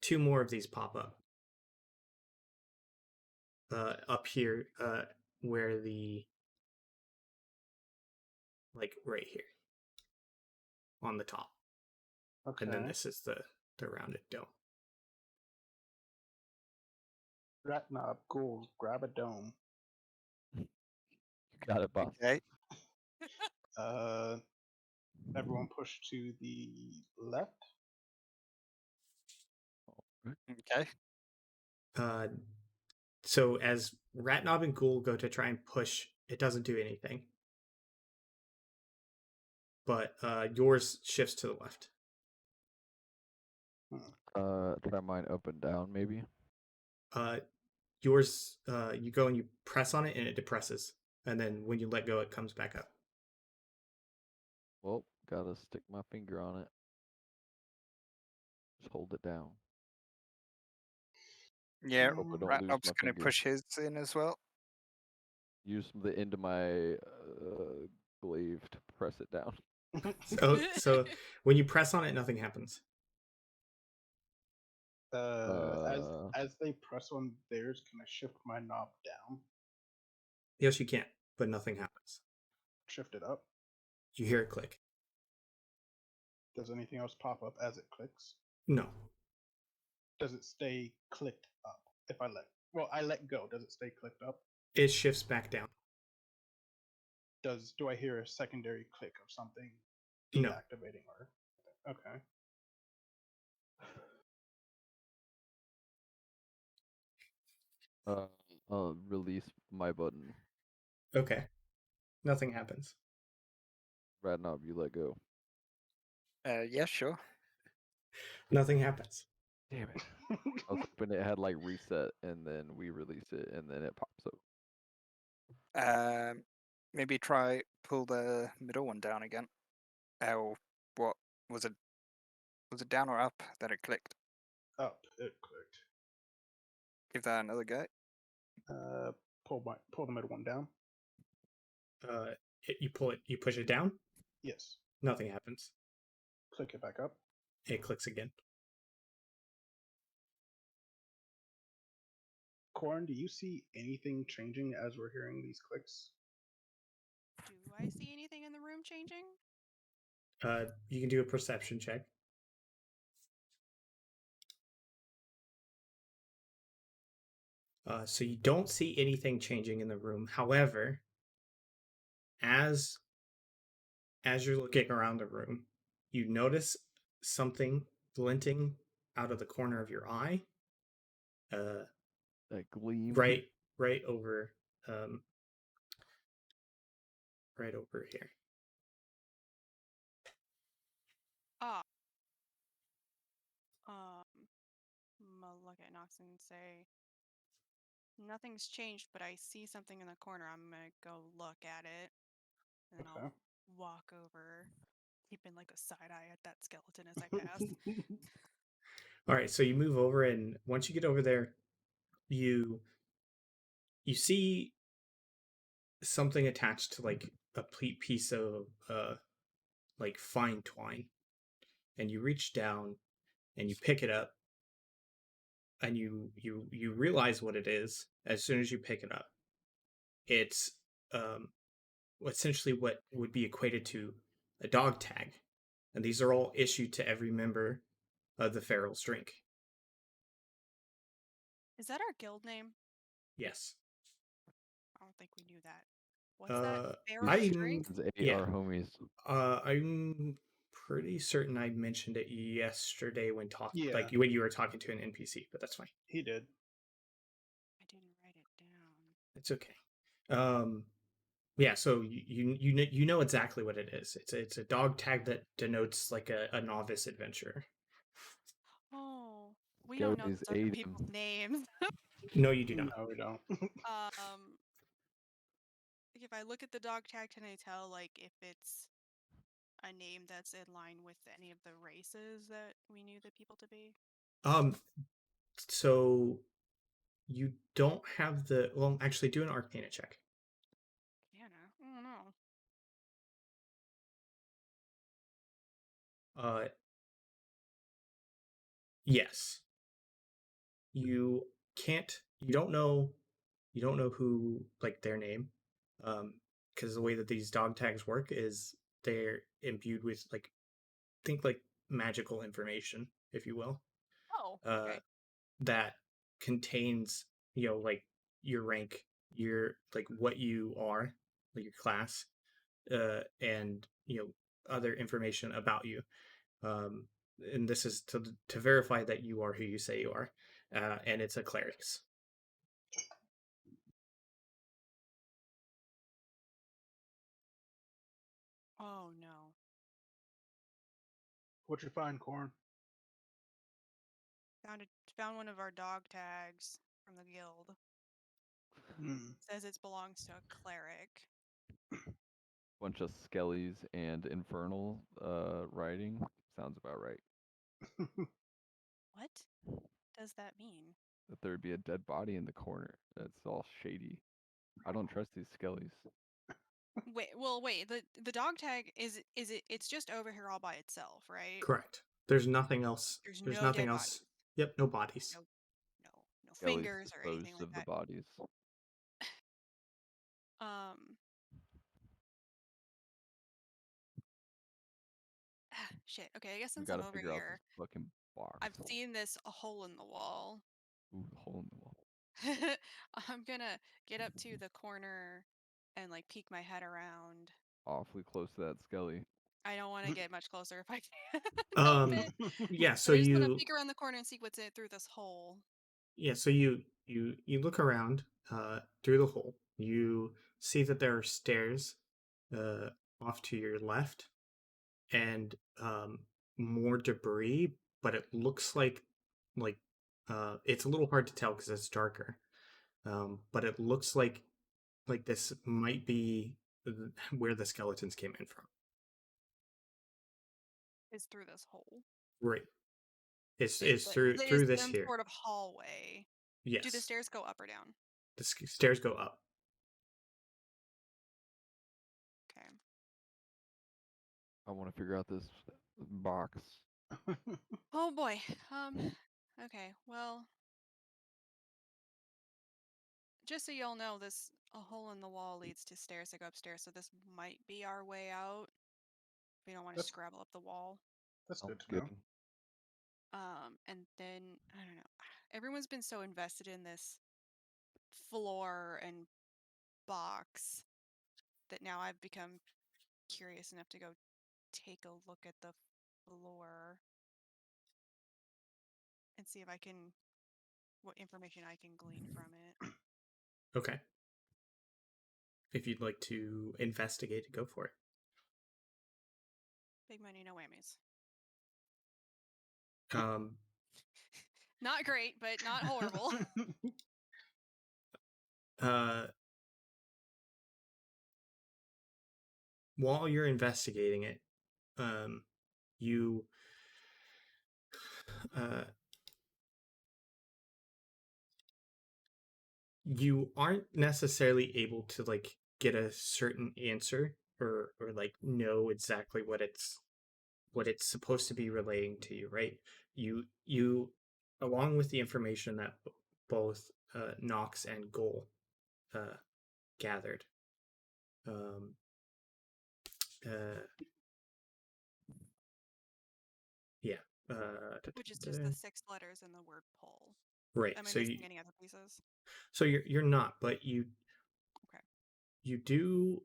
two more of these pop up. Up here, where the like right here on the top, and then okay. this is the rounded dome. Rat knob, ghouls, grab a dome. You got it, boss. Okay. Uh, everyone push to the left. Okay. Uh, so as Ratnob and Ghoul go to try and push, it doesn't do anything. But yours shifts to the left. Try mine up and down, maybe. Yours, you go and you press on it and it depresses, and then when you let go, it comes back up. Well, gotta stick my finger on it. Just hold it down. Yeah. Hope I don't lose Ratnob's my going to finger. push his in as well. Use the end of my glaive to press it down. So when you press on it, nothing happens. As they press on theirs, can I shift my knob down? Yes, you can, but nothing happens. Shift it up. You hear it click. Does anything else pop up as it clicks? No, Does it stay clicked up if I let go? Does it stay clicked up? it shifts back down. Do I hear a secondary click of something No. deactivating or okay? Release my button. Okay, nothing happens. Ratnob, you let go. Yeah, sure. Nothing happens. Damn it. I was hoping it had like reset and then we release it and then it pops up. Maybe try pull the middle one down again. Oh, what was it? Was it down or up that it clicked? Up, it clicked. Give that another go. Pull the middle one down. You pull it. You push it down. Yes. Nothing happens. Click it back up. It clicks again. Corin, do you see anything changing as we're hearing these clicks? Do I see anything in the room changing? You can do a perception check. So you don't see anything changing in the room. However, as you're looking around the room, you notice something glinting out of the corner of your eye. That gleam. Right over, right over here. Ah. I'm gonna look at Nox and say, nothing's changed, but I see something in the corner. I'm gonna go look at it, and then Okay. I'll walk over, keeping like a side eye at that skeleton as I pass. All right, so you move over, and once you get over there, you see something attached to like a piece of like fine twine, and you reach down and you pick it up, and you realize what it is as soon as you pick it up. It's um, essentially what would be equated to a dog tag, and these are all issued to every member of the Feral's Drink. Is that our guild name? Yes. I don't think we knew that. What's that? I Pharaoh's drink? yeah. Our homies. I'm pretty certain I mentioned it yesterday when Yeah. like when you were talking to an NPC, but that's fine. He did. I didn't write it down. It's okay. Yeah, so you know exactly what it is. It's a dog tag that denotes like a novice adventurer. Oh, we don't know Skelly's those other ate people's names. No, you do not. No, we don't. If I look at the dog tag, can I tell like if it's a name that's in line with any of the races that we knew the people to be? So you don't have the well. Actually, do an Arcana check. Anna, I don't know. Yes. You can't. You don't know. You don't know who like their name, because the way that these dog tags work is they're imbued with like think like magical information, if you will, Oh, okay. that contains like your rank, your like what you are, like your class, and other information about you. Um, and this is to verify that you are who you say you are, and it's a cleric's. Oh no. What'd you find, Corn? Found one of our dog tags from the guild. Hmm. Says it belongs to a cleric. Bunch of skellies and infernal writing. Sounds about right. What does that mean? That there'd be a dead body in the corner. That's all shady. I don't trust these skellies. Wait. The dog tag it's just over here all by itself, right? Correct. There's nothing else. There's There's no nothing dead else. bodies. Yep, no bodies. No Skellies fingers or anything disposed like of the that. bodies. Um shit. Okay, I guess We since I'm gotta over figure out this here, fucking box. I've seen this a hole in the wall. Ooh, hole in the wall. I'm gonna get up to the corner and like peek my head around. Awfully close to that skelly. I don't want to get much closer if I can help Um, it. yeah. So But I just want to you peek around the corner and see what's in through this hole. yeah. So you look around through the hole. You see that there are stairs off to your left, and more debris. But it looks like it's a little hard to tell because it's darker. But it looks like this might be where the skeletons came in from. Is through this hole. Right. It's Is through this some here. sort of hallway. Do the Yes. stairs go up or down? The stairs go up. Okay. I want to figure out this box. Oh boy. Okay. Well, just so y'all know, a hole in the wall leads to stairs that go upstairs, so this might be our way out. We don't want to That's scrabble up the wall. that's Sounds good to good. know. And then I don't know. Everyone's been so invested in this floor and box that now I've become curious enough to go take a look at the floor and see if I can what information I can glean from it. Okay. If you'd like to investigate, go for it. Big money, no whammies. Um, Not great, but not horrible. while you're investigating it, um, you uh, you aren't necessarily able to like get a certain answer or like know exactly what it's supposed to be relaying to you, right? You along with the information that both Knox and Goal gathered, um, uh, yeah, Which is just the 6 letters in the word pull. right. Am I missing any other pieces? So you're not, but Okay. you do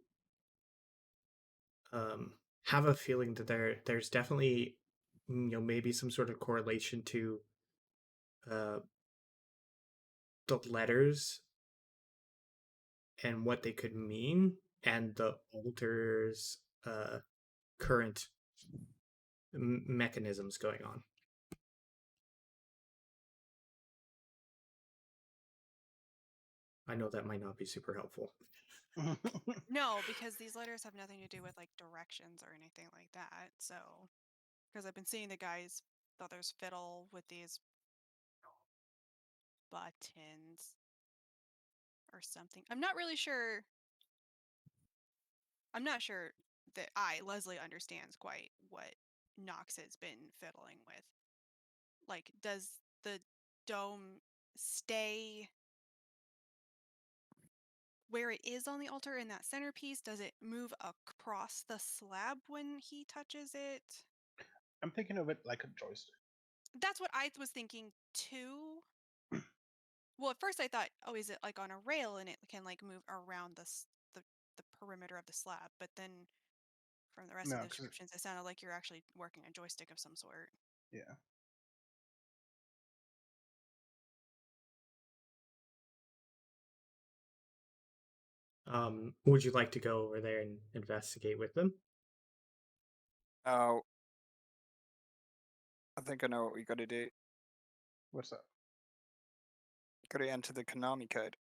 have a feeling that there's definitely maybe some sort of correlation to uh, the letters and what they could mean and the altar's current mechanisms going on. I know that might not be super helpful. No, because these letters have nothing to do with like directions or anything like that. So, because I've been seeing the guys thought there's fiddle with these buttons or something. I'm not really sure. I'm not sure that Leslie, understands quite what Knox has been fiddling with. Like, does the dome stay where it is on the altar in that centerpiece? Does it move across the slab when he touches it? I'm thinking of it like a joystick. That's what I was thinking too. Well, at first I thought, oh, is it like on a rail and it can like move around the perimeter of the slab? But then from the rest of No, the because descriptions, it sounded like you're actually working a joystick of some sort. yeah. Would you like to go over there and investigate with them? Oh, I think I know what we got to do. What's up? Got to enter the Konami code.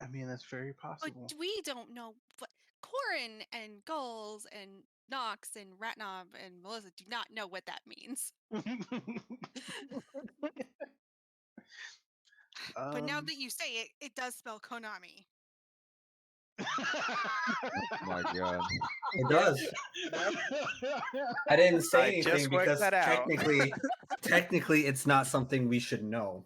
I mean, that's very But possible. we don't know what Corin and Gulls and Knox and Ratnob and Melissa do not know what that means. But now that you say it, it does spell Konami. My God. It does. I didn't say I anything just worked because that out. technically it's not something we should know.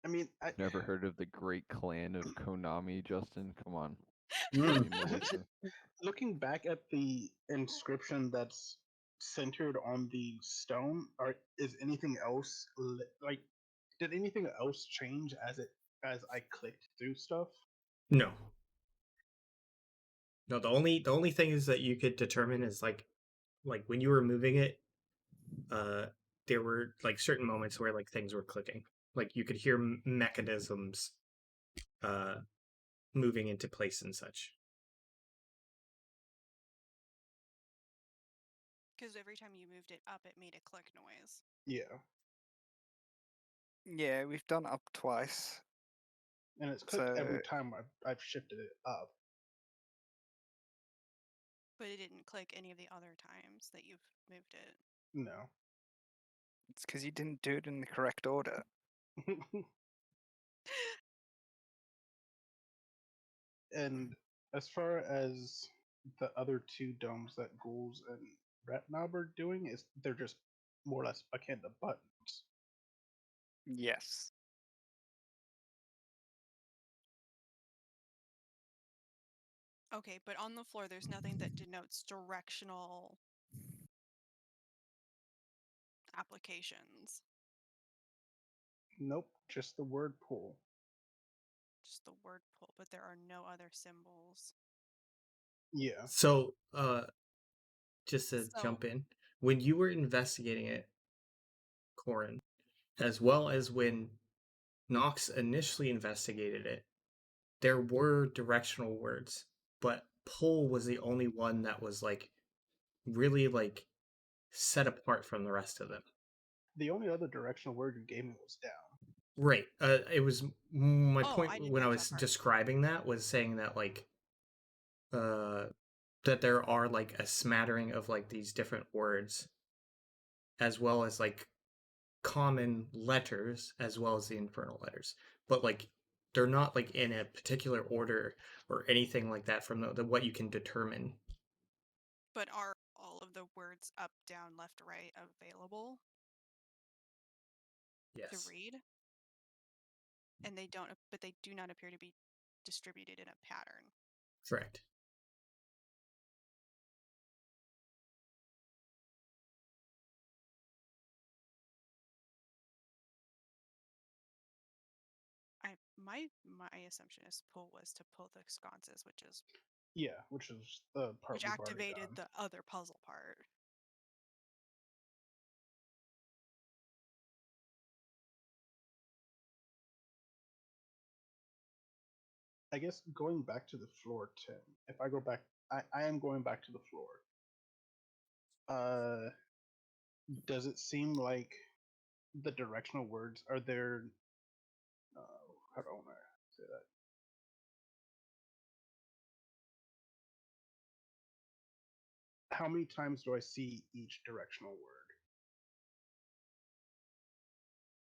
I mean, Never heard of the Great Clan of Konami, Justin? Come on. Mm. Hey, Melissa. looking back at the inscription that's centered on the stone, is anything else like? Did anything else change as I clicked through stuff? No. No, the only thing is that you could determine is like when you were moving it, uh there were like certain moments where like things were clicking. Like you could hear mechanisms uh moving into place and such. Because every time you moved it up, it made a click noise. Yeah, Yeah, we've done up twice. and it's clicked So every time I've shifted it up. But it didn't click any of the other times that you've moved it. No. it's because you didn't do it in the correct order. And as far as the other two domes that Ghouls and Ratnob are doing, is they're just more or less akin to buttons. Yes. Okay, but on the floor, there's nothing that denotes directional applications. Nope, just the word pull. Just the word pull, but there are no other symbols. Yeah. So, just to So, jump in, when you were investigating it, Corin, as well as when Knox initially investigated it, there were directional words, but pull was the only one that was like really like set apart from the rest of them. The only other directional word you gave me was down. Right. It was my Oh, point I didn't when I catch that was part. describing that was saying that like uh that there are like a smattering of like these different words as well as like common letters as well as the infernal letters. But like they're not like in a particular order or anything like that from the what you can determine. But are all of the words up, down, left, right available to Yes. read? And but they do not appear to be distributed in a pattern. Correct. My assumption is pull was to pull the sconces, Yeah, which is the part which we've already activated done. the other puzzle part. I guess going back to the floor, Tim. If I go back, I am going back to the floor. Does it seem like the directional words are there? How do I want to say that? How many times do I see each directional word?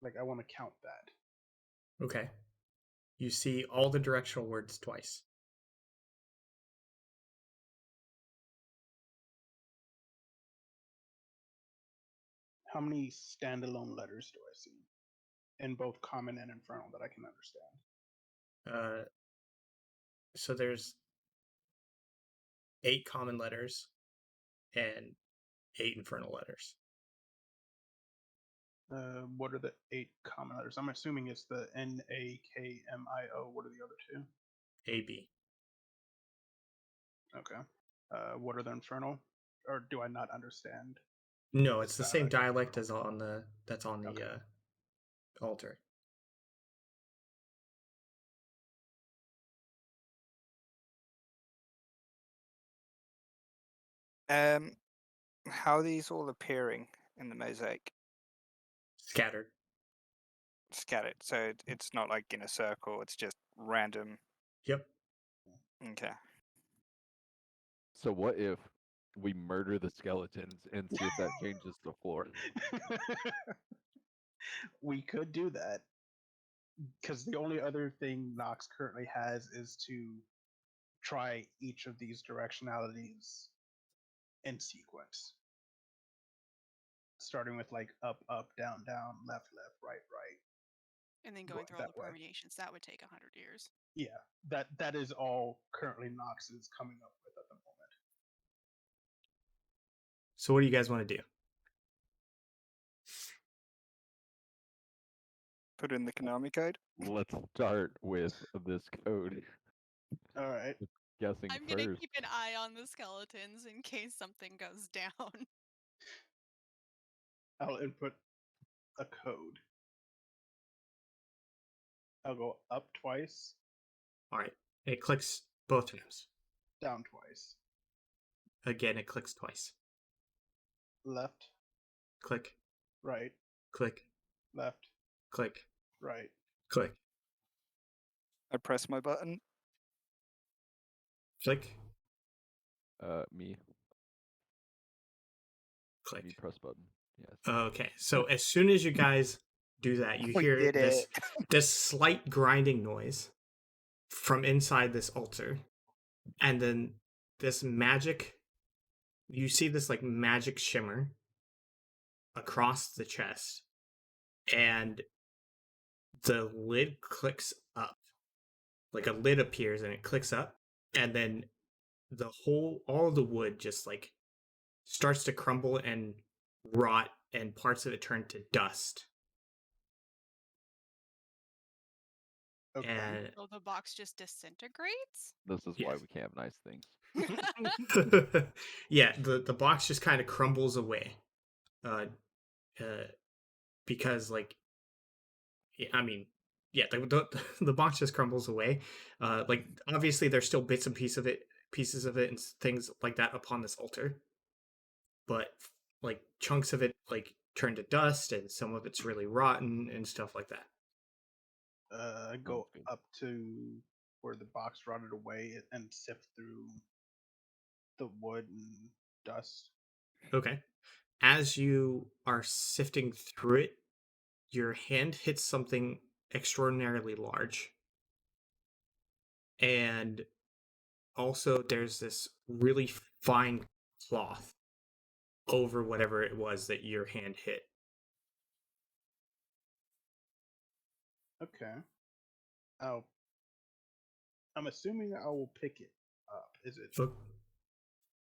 Like I want to count that. Okay. You see all the directional words twice. How many standalone letters do I see in both common and infernal that I can understand? So there's 8 common letters and 8 infernal letters. What are the 8 common letters? I'm assuming it's the N, A, K, M, I, O. What are the other 2? A B. Okay. What are the infernal? Or do I not understand? No, This it's the same dialect of dialect infernal? as on the that's on the Okay. altar. How are these all appearing in the mosaic? Scattered. Scattered. So it's not like in a circle, it's just random. Yep. Okay. So what if we murder the skeletons and see if that changes the floor? We could do that. Because the only other thing Nox currently has is to try each of these directionalities in sequence. Starting with like up, up, down, down, left, left, right, right. And then Going going through all that the way. permutations, that would take 100 years. Yeah, that is all currently Nox is coming up with at the moment. So what do you guys want to do? Put in the Konami code. Let's start with this code. All right. Guessing I'm gonna first. keep an eye on the skeletons in case something goes down. I'll input a code. I'll go up twice, All right. It clicks both times. down twice, Again, it clicks twice. left, Click, right, click, left, click, right. click, I press my button. click, Me click. press button. Yes. Okay. So as soon as you guys do that, you We hear did it. this slight grinding noise from inside this altar. And then this magic you see this like magic shimmer across the chest and the lid clicks up. Like a lid appears and it clicks up and then all of the wood just like starts to crumble and rot and parts of it turn to dust. Okay. And So the box just disintegrates? This is yes. why we can't have nice things. Yeah, the box just kind of crumbles away. Because like I mean, yeah, the box just crumbles away. Like obviously there's still pieces of it and things like that upon this altar, but like chunks of it like turn to dust, and some of it's really rotten and stuff like that. I Sounds go good. up to where the box rotted away and sift through the wood and dust. Okay. As you are sifting through it, your hand hits something extraordinarily large. And also, there's this really fine cloth over whatever it was that your hand hit. Okay. I'll. I'm assuming I will pick it up. Is it?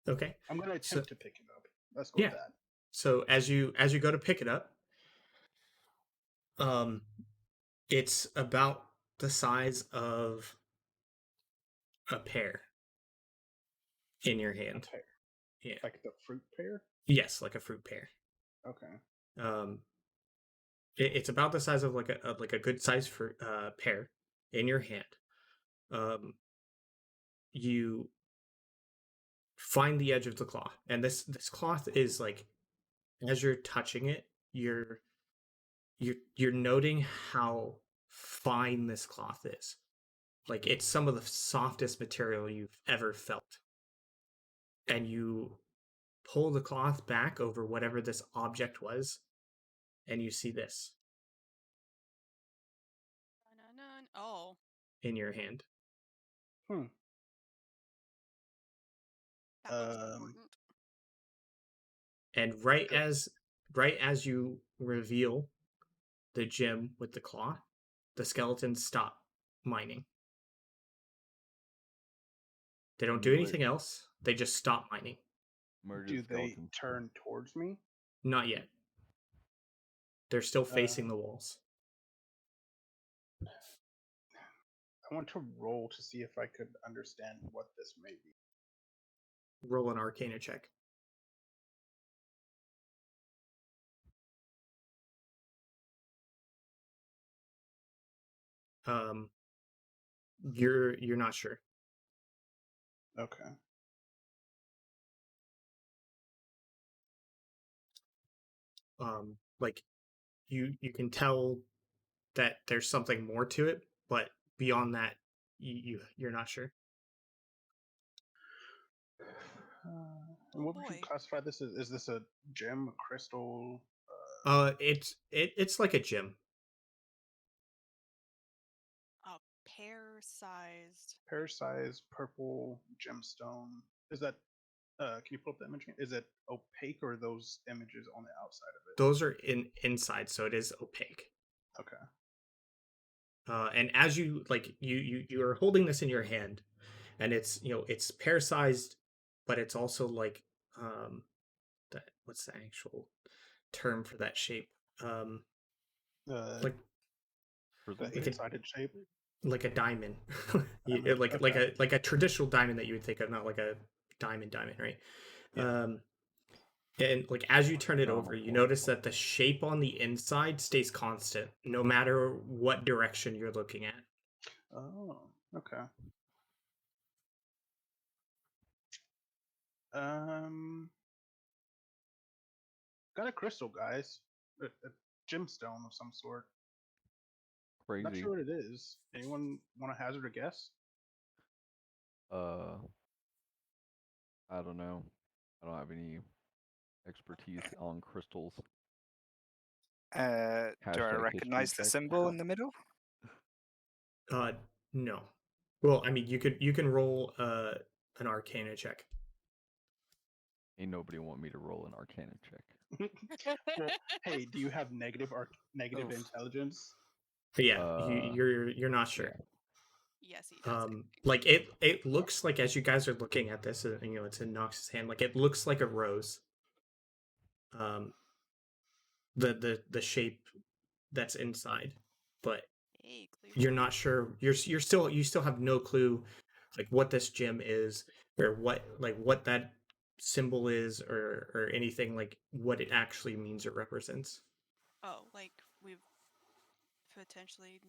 Okay. I'm going to So, attempt to pick it up. Let's go yeah. with that. So as you go to pick it up, um, it's about the size of a pear in your A hand. pear, Yeah. like the fruit pear. Yes, like a fruit pear. Okay. Um, it's about the size of like a good size for pear in your hand. Um, you find the edge of the cloth, and this cloth is like, as you're touching it, you're noting how fine this cloth is. Like it's some of the softest material you've ever felt. And you pull the cloth back over whatever this object was, and you see this Oh, in your hand. Hmm. that looks Um. important. And uh, right as you reveal the gem with the claw, the skeletons stop mining. They don't do Knew it. anything else. They just stop mining. Murder Do they skeletons. turn towards me? Not yet. They're still Uh, facing the walls. I want to roll to see if I could understand what this may be. Roll an Arcana check. Um, you're not sure. Okay. Like you can tell that there's something more to it, but beyond that, you're not sure. And Oh what would you boy, classify this as? Is this a gem, a crystal, It's like a gem. a pear-sized. pear-sized purple gemstone? Is that? Can you pull up the image? Is it opaque or are those images on the outside of Those are inside, so it is opaque. it? Okay. And as you like, you are holding this in your hand, and it's it's pear sized, but it's also like that. What's the actual term for that shape? Um, Uh, like the Prism like a shape. eight-sided shape. diamond, Diamond. Okay. like a traditional diamond that you would think of, not like a diamond, right? Yeah. Um, and like as you turn it over, Donald you Trump. notice that the shape on the inside stays constant, no matter what direction you're looking at. Oh. Okay. Um. Got a crystal, guys. A gemstone of some sort. Not Crazy. sure what it is. Anyone want to hazard a guess? Uh, I don't know. I don't have any expertise on crystals. Do I Hashtag history recognize the check. symbol in the middle? Uh, no. Well, I mean, you can roll an Arcana check. Ain't nobody want me to roll an Arcana check. Well, hey, do you have negative Oof. intelligence? But yeah, Uh, you're not sure. yeah. Yes, he does. I think. Like it looks like, as you guys are looking at this, it's in Nox's hand. Like it looks like a rose. Um, the shape that's inside, but Hey, clue you're for me. not sure. You still have no clue, like what this gem is, or what that symbol is, or anything like what it actually means or represents. Oh, like we've potentially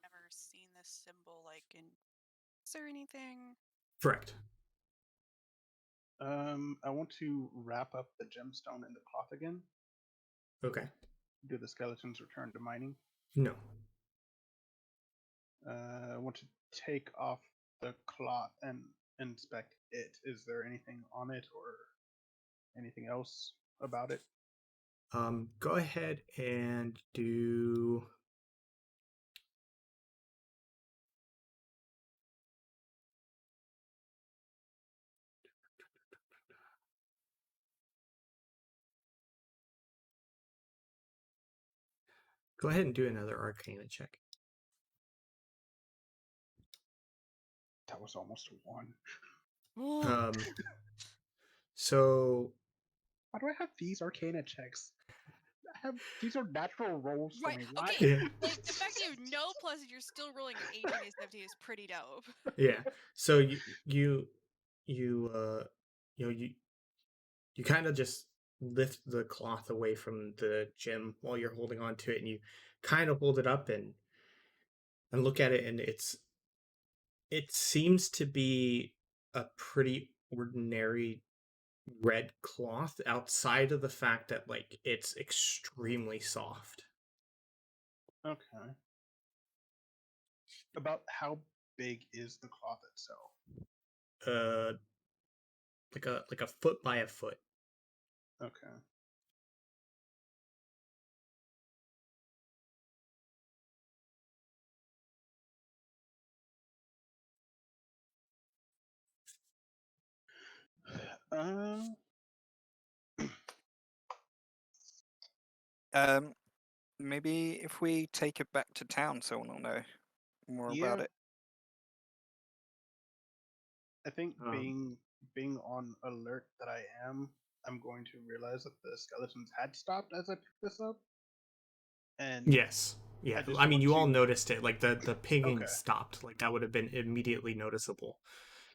never seen this symbol like in books or anything. Correct. I want to wrap up the gemstone in the cloth again. Okay. Do the skeletons return to mining? No. I want to take off the cloth and inspect it. Is there anything on it or anything else about it? Go ahead and do. Go ahead and do another Arcana check. That was almost a 1. Um, so Why do I have these Arcana checks? These are natural rolls for Right. me. Why? Okay. yeah, Like the fact that you have no plus, you're still rolling an 18 and 17 is pretty dope. yeah. So you you know you kind of just lift the cloth away from the gem while you're holding on to it, and you kind of hold it up and look at it, and it seems to be a pretty ordinary red cloth outside of the fact that like it's extremely soft. Okay. About how big is the cloth itself? Uh like a foot by a foot. Okay. Uh, Um, maybe if we take it back to town, someone will know more about yeah, it. I think Um, being on alert that I am, I'm going to realize that the skeletons had stopped as I picked this up, and yes. Yeah. I just I mean, want you all to. noticed it. Like the pinging Okay. stopped. Like that would have been immediately noticeable.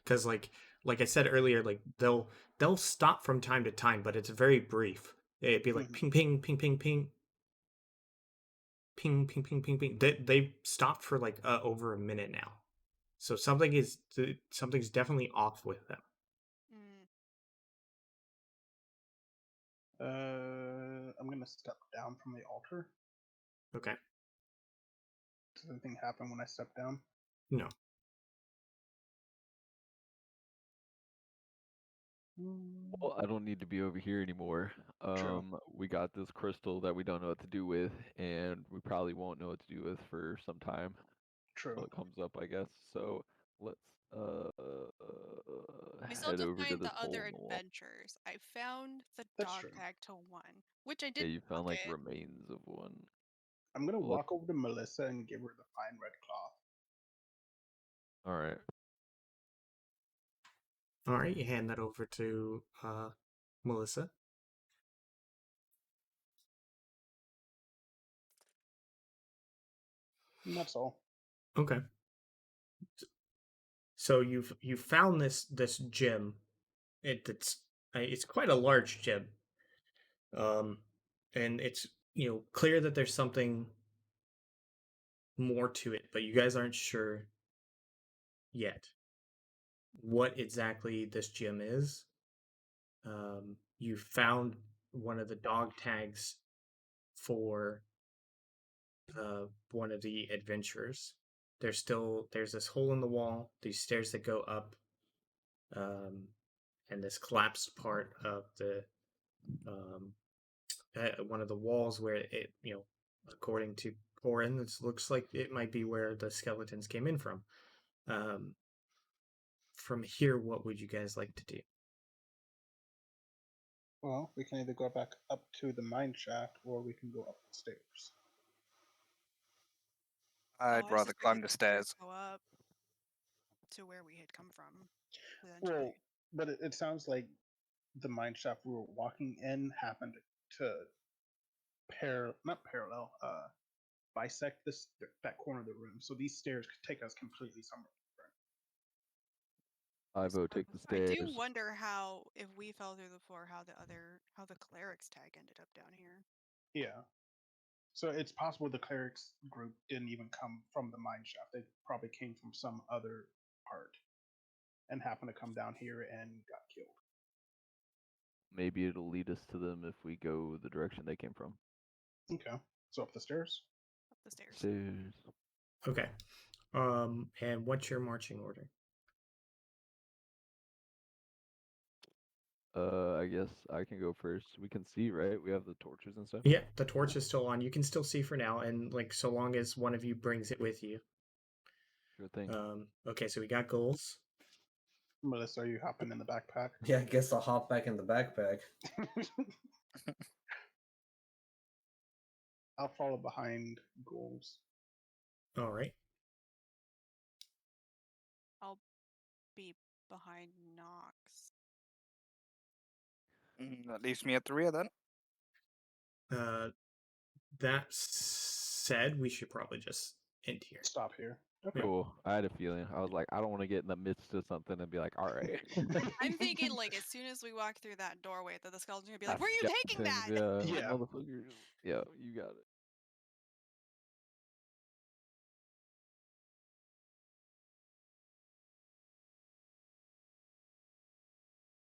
Cuz like I said earlier, like they'll stop from time to time, but it's very brief. It'd be like Mhm. ping ping ping ping ping ping ping ping ping ping. They've stopped for like over a minute now. So something's definitely off with them. Mm. I'm gonna step down from the altar. Okay. Does anything happen when I step down? No. Well, I don't need to be over here anymore. True. We got this crystal that we don't know what to do with, and we probably won't know what to do with for some time True. till it comes up, I guess. So let's We still have head to over to find this the hole other in the wall. adventures. I found the That's dog true. tag to one, which I Yeah, did you found like pocket. remains of one. I'm gonna Look, walk over to Melissa and give her the fine red cloth. all right. All right, you hand that over to Melissa. And that's all. Okay. So you've found this gem. It's quite a large gem. Um, and it's clear that there's something more to it, but you guys aren't sure yet what exactly this gem is. You found one of the dog tags for one of the adventurers. There's this hole in the wall, these stairs that go up, um, and this collapsed part of the um, one of the walls where according to Corin, this looks like it might be where the skeletons came in from. Um, from here, what would you guys like to do? Well, we can either go back up to the mine shaft or we can go up the stairs. Oh, I'd I rather suspect we climb the could just stairs. go up to where we had come from, Well, eventually. but it sounds like the mine shaft we were walking in happened to not parallel, bisect that corner of the room. So these stairs could take us completely somewhere different. I vote take the I do stairs. wonder how, if we fell through the floor, how the cleric's tag ended up down here. Yeah. So it's possible the clerics group didn't even come from the mine shaft. They probably came from some other part and happened to come down here and got killed. maybe it'll lead us to them if we go the direction they came from. Okay. So up the stairs. Up the stairs. Stairs. Okay. And what's your marching order? I guess I can go first. We can see, right? We have the torches and stuff. Yeah, the torch is still on. You can still see for now, and like so long as one of you brings it with you. Sure thing. Okay, so we got goals. Melissa, are you hopping in the backpack? Yeah, I guess I'll hop back in the backpack. I'll follow behind goals. All right. I'll be behind Nox. That leaves me at the rear then. That said, we should probably just end here. Stop here. Okay. Cool. I had a feeling. I was like, I don't want to get in the midst of something and be like, all right. I'm thinking like as soon as we walk through that doorway that the skeleton's gonna be like, That "Where are you taking skeleton, that?" Yeah, Yeah. motherfucker. Yeah, you got it.